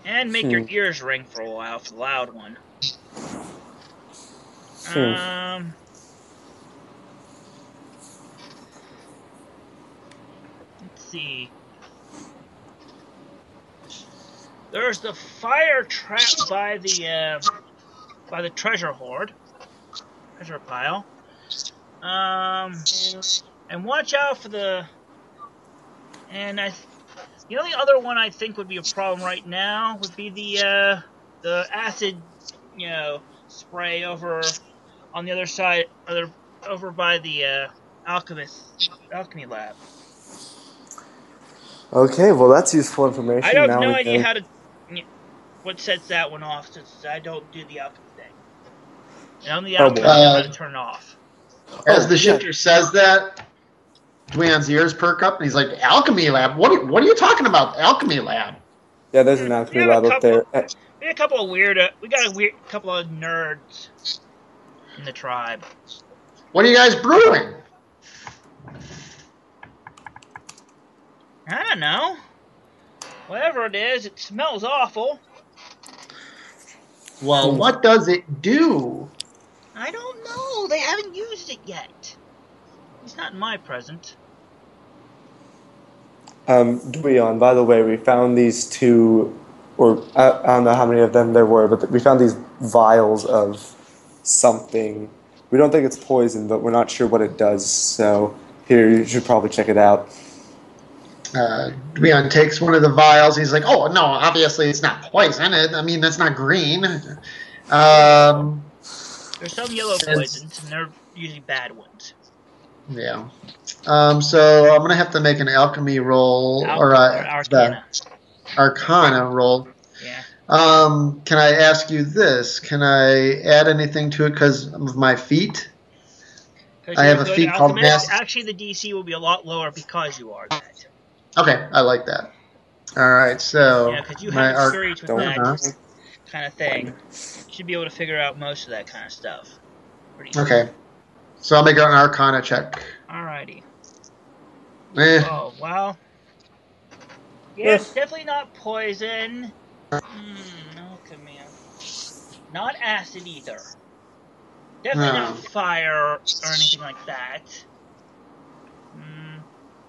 And make your ears ring for a while for the loud one. Let's see. There's the fire trap by the treasure pile. And watch out for the. And the only other one I think would be a problem right now would be the acid, spray over on the other side, over by the alchemy lab. Okay, well that's useful information. I have no idea how to what sets that one off since I don't do the alchemy thing. And only the alchemy know how to turn it off. As the shifter says that, Dwayne's ears perk up, and he's like, "Alchemy lab? What are you talking about? Alchemy lab?" Yeah, there's an alchemy lab up there. We got a couple of couple of nerds in the tribe. What are you guys brewing? I don't know. Whatever it is, it smells awful. Well, what does it do? I don't know. They haven't used it yet. It's not in my present. Dweon, by the way, we found these two, or I don't know how many of them there were, but we found these vials of something. We don't think it's poison, but we're not sure what it does, so here, you should probably check it out. Dweon takes one of the vials. He's like, "Oh, no, obviously it's not poison. That's not green." There's some yellow poisons, and they're usually bad ones. Yeah. So I'm going to have to make an alchemy roll, or Arcana. Arcana roll. Yeah. Can I ask you this? Can I add anything to it because of my feat? I have a feat called Master. Actually, the DC will be a lot lower because you are that. Okay, I like that. All right, so yeah, because you have experience with that kind of thing. You should be able to figure out most of that kind of stuff. Okay, so I'll make an Arcana check. Alrighty. Oh well. Yeah, it's definitely not poison. Alchemy. Not acid either. Definitely not fire or anything like that.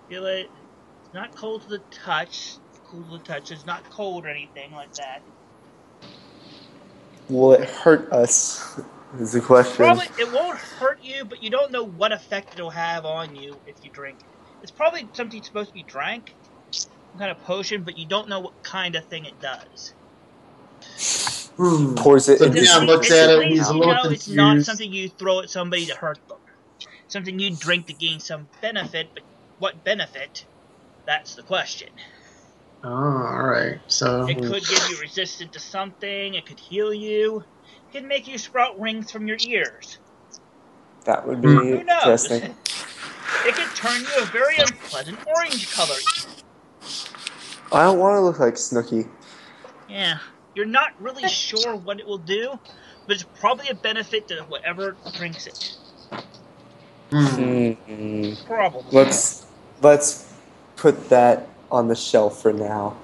Feel it. It's not cold to the touch. Cool to the touch. It's not cold or anything like that. Will it hurt us? Is the question. Probably it won't hurt you, but you don't know what effect it'll have on you if you drink it. It's probably something supposed to be drank, some kind of potion, but you don't know what kind of thing it does. Pours it into looks at it. He's a little confused. It's not something you throw at somebody to hurt them. It's something you drink to gain some benefit, but what benefit? That's the question. Oh, all right. So It could give you resistance to something. It could heal you. It could make you sprout rings from your ears. That would be Who knows? interesting. It could turn you a very unpleasant orange color. I don't want to look like Snooky. Yeah, you're not really sure what it will do, but it's probably a benefit to whoever drinks it. Probably. Let's put that on the shelf for now.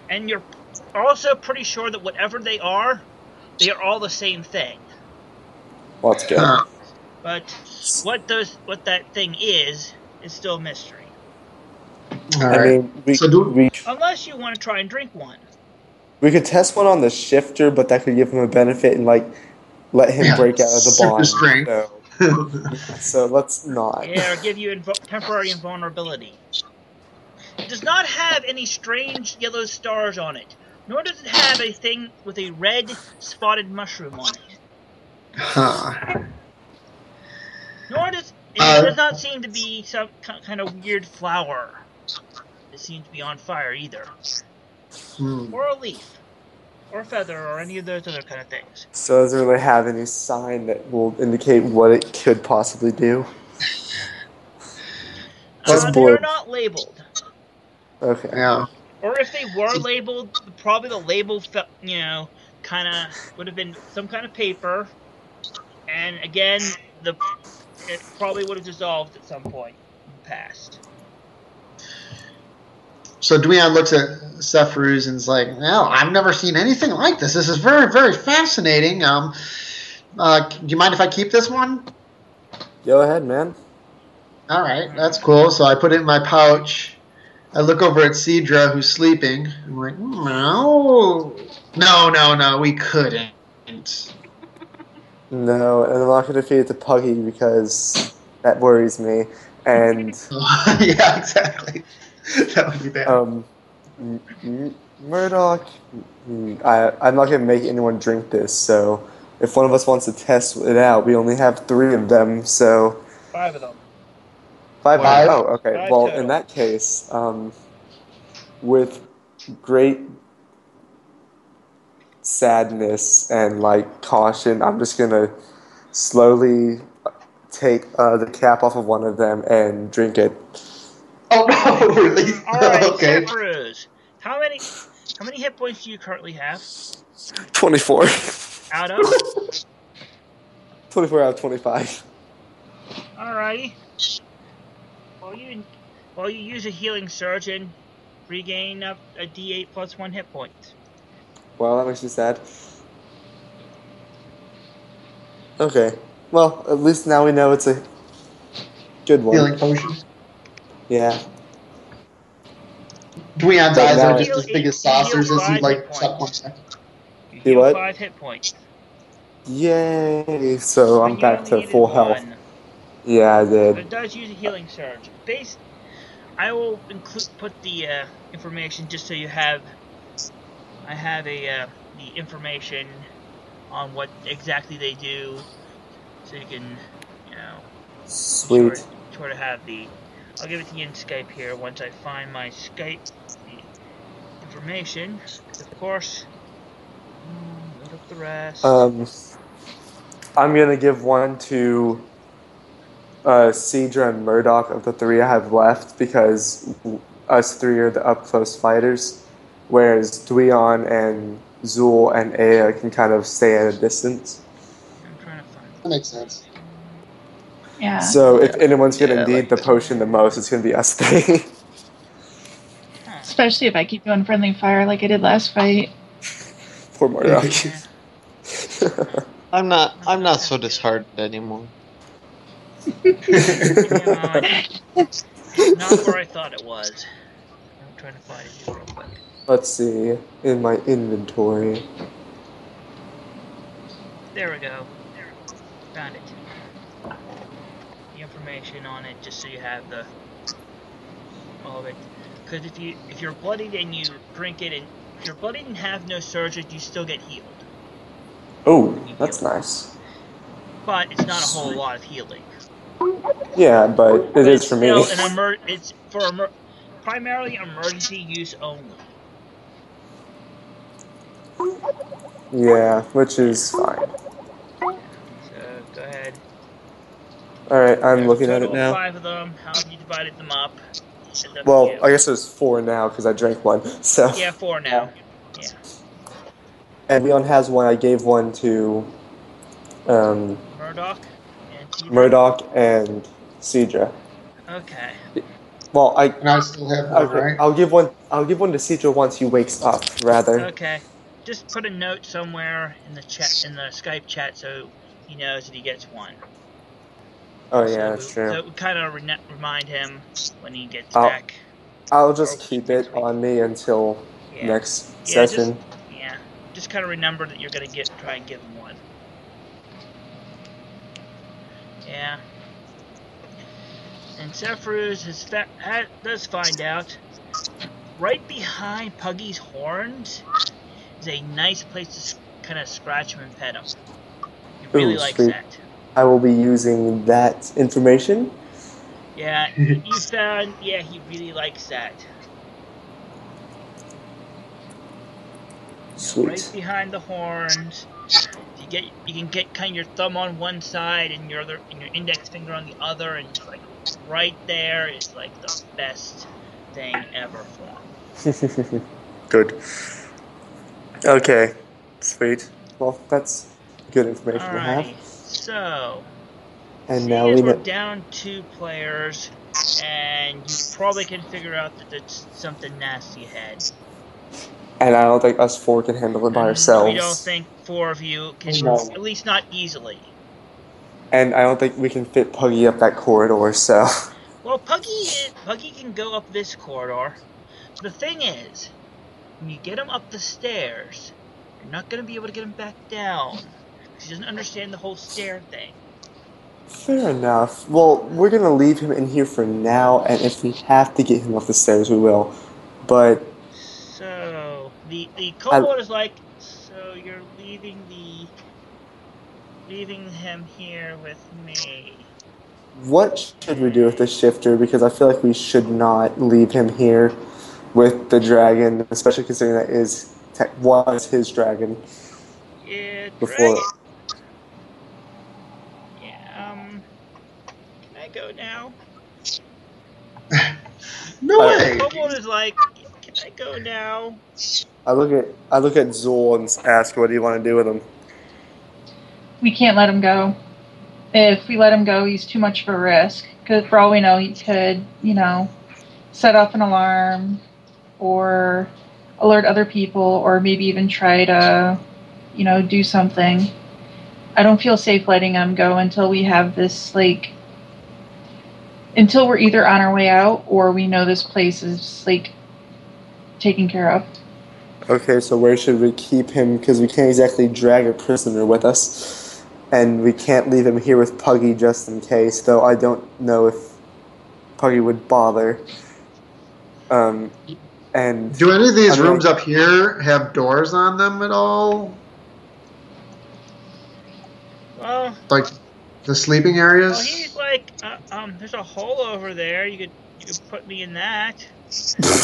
And you're also pretty sure that whatever they are all the same thing. Well, that's good. But what that thing is still a mystery. all right. Unless you want to try and drink one. We could test one on the shifter, but that could give him a benefit and let him break out of the bond. So let's not. Yeah, or give you temporary invulnerability. It does not have any strange yellow stars on it, nor does it have a thing with a red spotted mushroom on it. Nor does it does not seem to be some kind of weird flower that seems to be on fire either. Or a leaf. Or a feather, or any of those other kind of things. So does it really have any sign that will indicate what it could possibly do? They are not labeled. Okay. Yeah. Or if they were labeled, probably the label, kind of would have been some kind of paper. And again, it probably would have dissolved at some point in the past. So Dweon looks at Sephiroth and's like, "No, I've never seen anything like this. This is very, very fascinating. Do you mind if I keep this one?" Go ahead, man. All right, that's cool. So I put it in my pouch. I look over at Cedra, who's sleeping. I'm like, no, we couldn't. No, and I'm not going to feed it to Puggy because that worries me. And yeah, exactly. That would be bad. Murdoch, I'm not going to make anyone drink this. So if one of us wants to test it out, we only have 3 of them. So 5 of them. 5. Oh, okay. 5 well, total. in that case, with great sadness and caution, I'm just gonna slowly take the cap off of one of them and drink it. Oh no! Really? All right, Okay. Sephiroth. How many hit points do you currently have? 24. Out of? 24 out of 25. Alrighty. Well, you use a healing surge and regain up a D8 plus 1 hit point. Well, that makes me sad. Okay. Well, at least now we know it's a good one. Healing potion. Yeah. Dweon's eyes are just as big as saucers as he You heal 5 hit points. Yay! So I'm back to full health. 1. Yeah, I did. But it does use a healing surge. I will put the information just so you have. I have the information on what exactly they do, so you can, Sweet. Try to have the. I'll give it to you in Skype here once I find my Skype information. Of course, load up the rest. I'm gonna give one to Cedra and Murdoch of the 3 I have left because us 3 are the up close fighters, whereas Dweon and Zool and Aya can kind of stay at a distance. I'm trying to find. That makes sense. Yeah. So if anyone's gonna need the potion the most, it's gonna be us 3. Especially if I keep doing friendly fire like I did last fight. Poor Murdoch. I'm not so disheartened anymore. It's not where I thought it was. I'm trying to find it here real quick. Let's see in my inventory. There we go. Found it. The information on it, just so you have all of it. Because if you're bloodied and you drink it, and if you're bloodied and have no surgery, you still get healed. Oh, that's nice. But it's not a whole lot of healing. Yeah, but it is for me. It's primarily emergency use only. Yeah, which is fine. So go ahead. Alright, I'm There's a looking at total it of now. 5 of them. How have you divided them up? It's up to Well, you. I guess there's 4 now because I drank one. So. Yeah, 4 now. Yeah. And Leon has one. I gave one to Murdoch and Cedra? Murdoch and Cedra. Okay. Well, And I still have one, okay. right? I'll give one to Cedra once he wakes up. Rather. Okay. Just put a note somewhere in the chat, in the Skype chat, so he knows that he gets one. Oh yeah, that's true. So it would kind of remind him when he gets back. I'll just keep it on me until next session. Just kind of remember that you're gonna try and give him one. Yeah. And Zephyrus does find out right behind Puggy's horns is a nice place to kind of scratch him and pet him. He really likes sweet. that. I will be using that information. Yeah, you found. Yeah, he really likes that. Sweet. Right behind the horns. You can get kind of your thumb on one side and your index finger on the other, and like right there is like the best thing ever for him. Good. Okay. Sweet. Well, that's good information to have. So, and now we're down 2 players, and you probably can figure out that there's something nasty ahead. And I don't think us 4 can handle it by ourselves. We don't think 4 of you can, at least not easily. And I don't think we can fit Puggy up that corridor, so... Well, Puggy can go up this corridor. The thing is, when you get him up the stairs, you're not going to be able to get him back down. Because he doesn't understand the whole stair thing. Fair enough. Well, we're going to leave him in here for now, and if we have to get him up the stairs, we will. But... So, the kobold is like, so you're leaving him here with me. What should we do with the shifter? Because I feel like we should not leave him here with the dragon, especially considering that was his dragon. Yeah, before. Dragon. Yeah, can I go now? No way! Kobold is like, can I go now? I look at Zool and ask, what do you want to do with him? We can't let him go. If we let him go, he's too much of a risk. Because for all we know, he could, set off an alarm or alert other people or maybe even try to, do something. I don't feel safe letting him go until we have this, until we're either on our way out or we know this place is, taken care of. Okay, so where should we keep him? Because we can't exactly drag a prisoner with us. And we can't leave him here with Puggy just in case, though I don't know if Puggy would bother. And do any of these rooms up here have doors on them at all? Well, like the sleeping areas? Well, he's like, there's a hole over there. You could put me in that,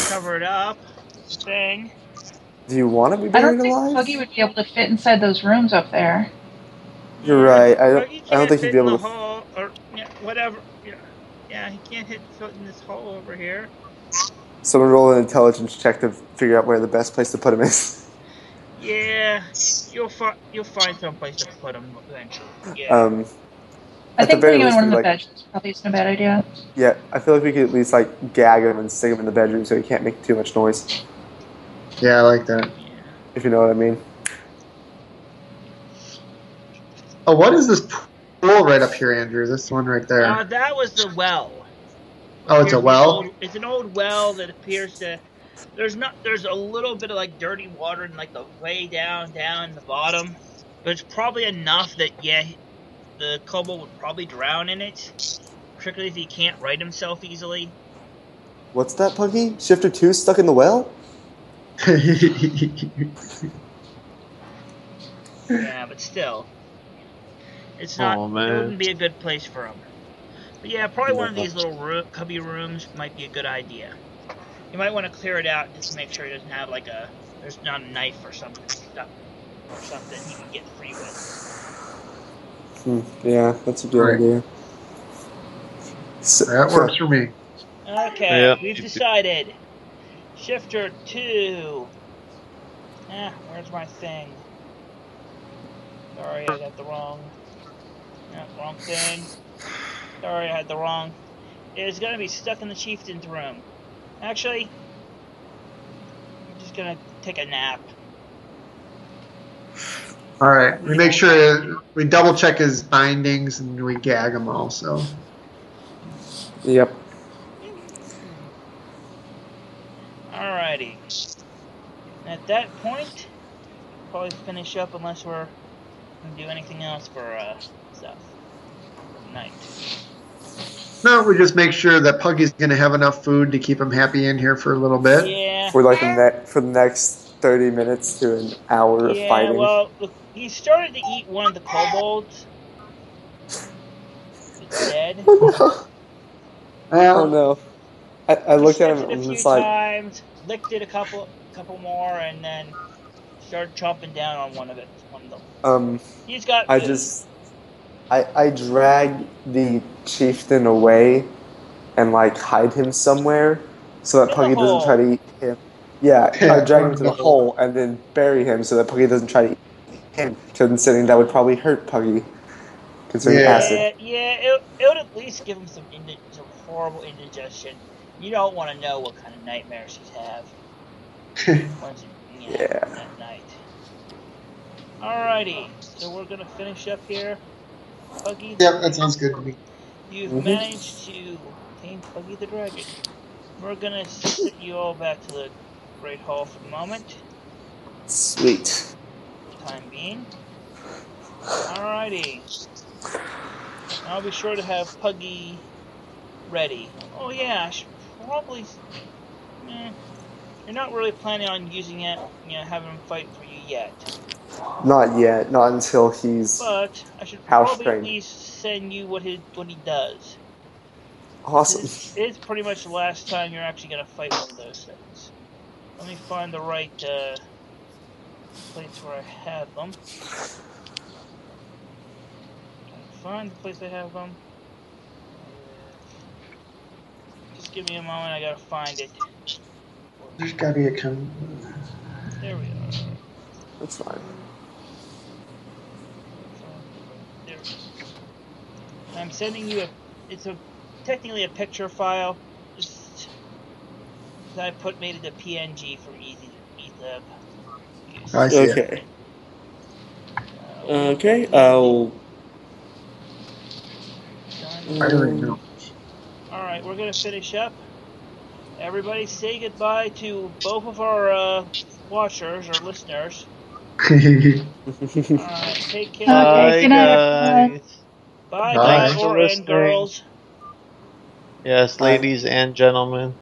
cover it up, thing. Do you want to be buried alive? I don't think Puggy would be able to fit inside those rooms up there. You're right. I don't think he'd be able to. Hole or whatever. Yeah, he can't fit in this hole over here. Someone roll an intelligence check to figure out where the best place to put him is. Yeah, you'll find some place to put him eventually. Yeah. I think putting him in one of the bedrooms probably isn't a bad idea. Yeah, I feel like we could at least gag him and stick him in the bedroom so he can't make too much noise. Yeah, I like that. If you know what I mean. Oh, what is this pool right up here, Andrew? This one right there. That was the well. Oh, it's a well? It's an old well that appears to... There's a little bit of dirty water in the way down the bottom. But it's probably enough that, the kobold would probably drown in it. Particularly if he can't right himself easily. What's that, Puggy? Shifter 2 stuck in the well? Yeah, but still. It's not. Oh, man. It wouldn't be a good place for him. But yeah, probably one of these little cubby rooms might be a good idea. You might want to clear it out just to make sure it doesn't have like there's not a knife or something he could get free with. Yeah, that's a good Right. idea. So, That works for me. Okay, Yep. we've decided. Shifter 2. Where's my thing? Sorry, I got the wrong thing. Sorry, I had the wrong. It is going to be stuck in the chieftain's room. Actually, I'm just going to take a nap. All right. We make sure we double check his bindings and we gag him also. yep. Alrighty. At that point, probably finish up unless we're going to do anything else for stuff. For night. No, we just make sure that Puggy's going to have enough food to keep him happy in here for a little bit. Yeah. For like the next 30 minutes to an hour of fighting. Well, look, he started to eat one of the kobolds. It's dead. Oh no. I look at him Sniffed it and a few it's like, times, licked it a couple more, and then started chomping down on one of them. He's got food. I drag the chieftain away and like hide him somewhere so that Puggy doesn't try to eat him. Yeah, I drag him to the hole and then bury him so that Puggy doesn't try to eat him. Considering that would probably hurt Puggy. Considering acid. Yeah, it would at least give him some horrible indigestion. You don't want to know what kind of nightmares he'd have. At night. Alrighty, so we're gonna finish up here. Puggy. Yep, that sounds good to me. You've managed to tame Puggy the Dragon. We're gonna sit you all back to the Great Hall for the moment. Sweet. For the time being. Alrighty. I'll be sure to have Puggy ready. Oh yeah, I should probably... You're not really planning on using it, having him fight for you yet. Not yet. Not until he's But I should house probably trained. at least send you what he does. Awesome. It's pretty much the last time you're actually going to fight one of those things. Let me find the right place where I have them. Find the place I have them. Just give me a moment, I gotta find it. There's gotta be a There we are. That's fine. There. I'm sending you it's technically a picture file. Just I made it a PNG for easy use. I see okay. it. Okay, I'll... I don't know. Alright, we're gonna finish up. Everybody say goodbye to both of our watchers or listeners. Alright, take care. Okay, good night. Guys. Bye, Bye. guys Thanks for and listening. girls. Yes, ladies and gentlemen.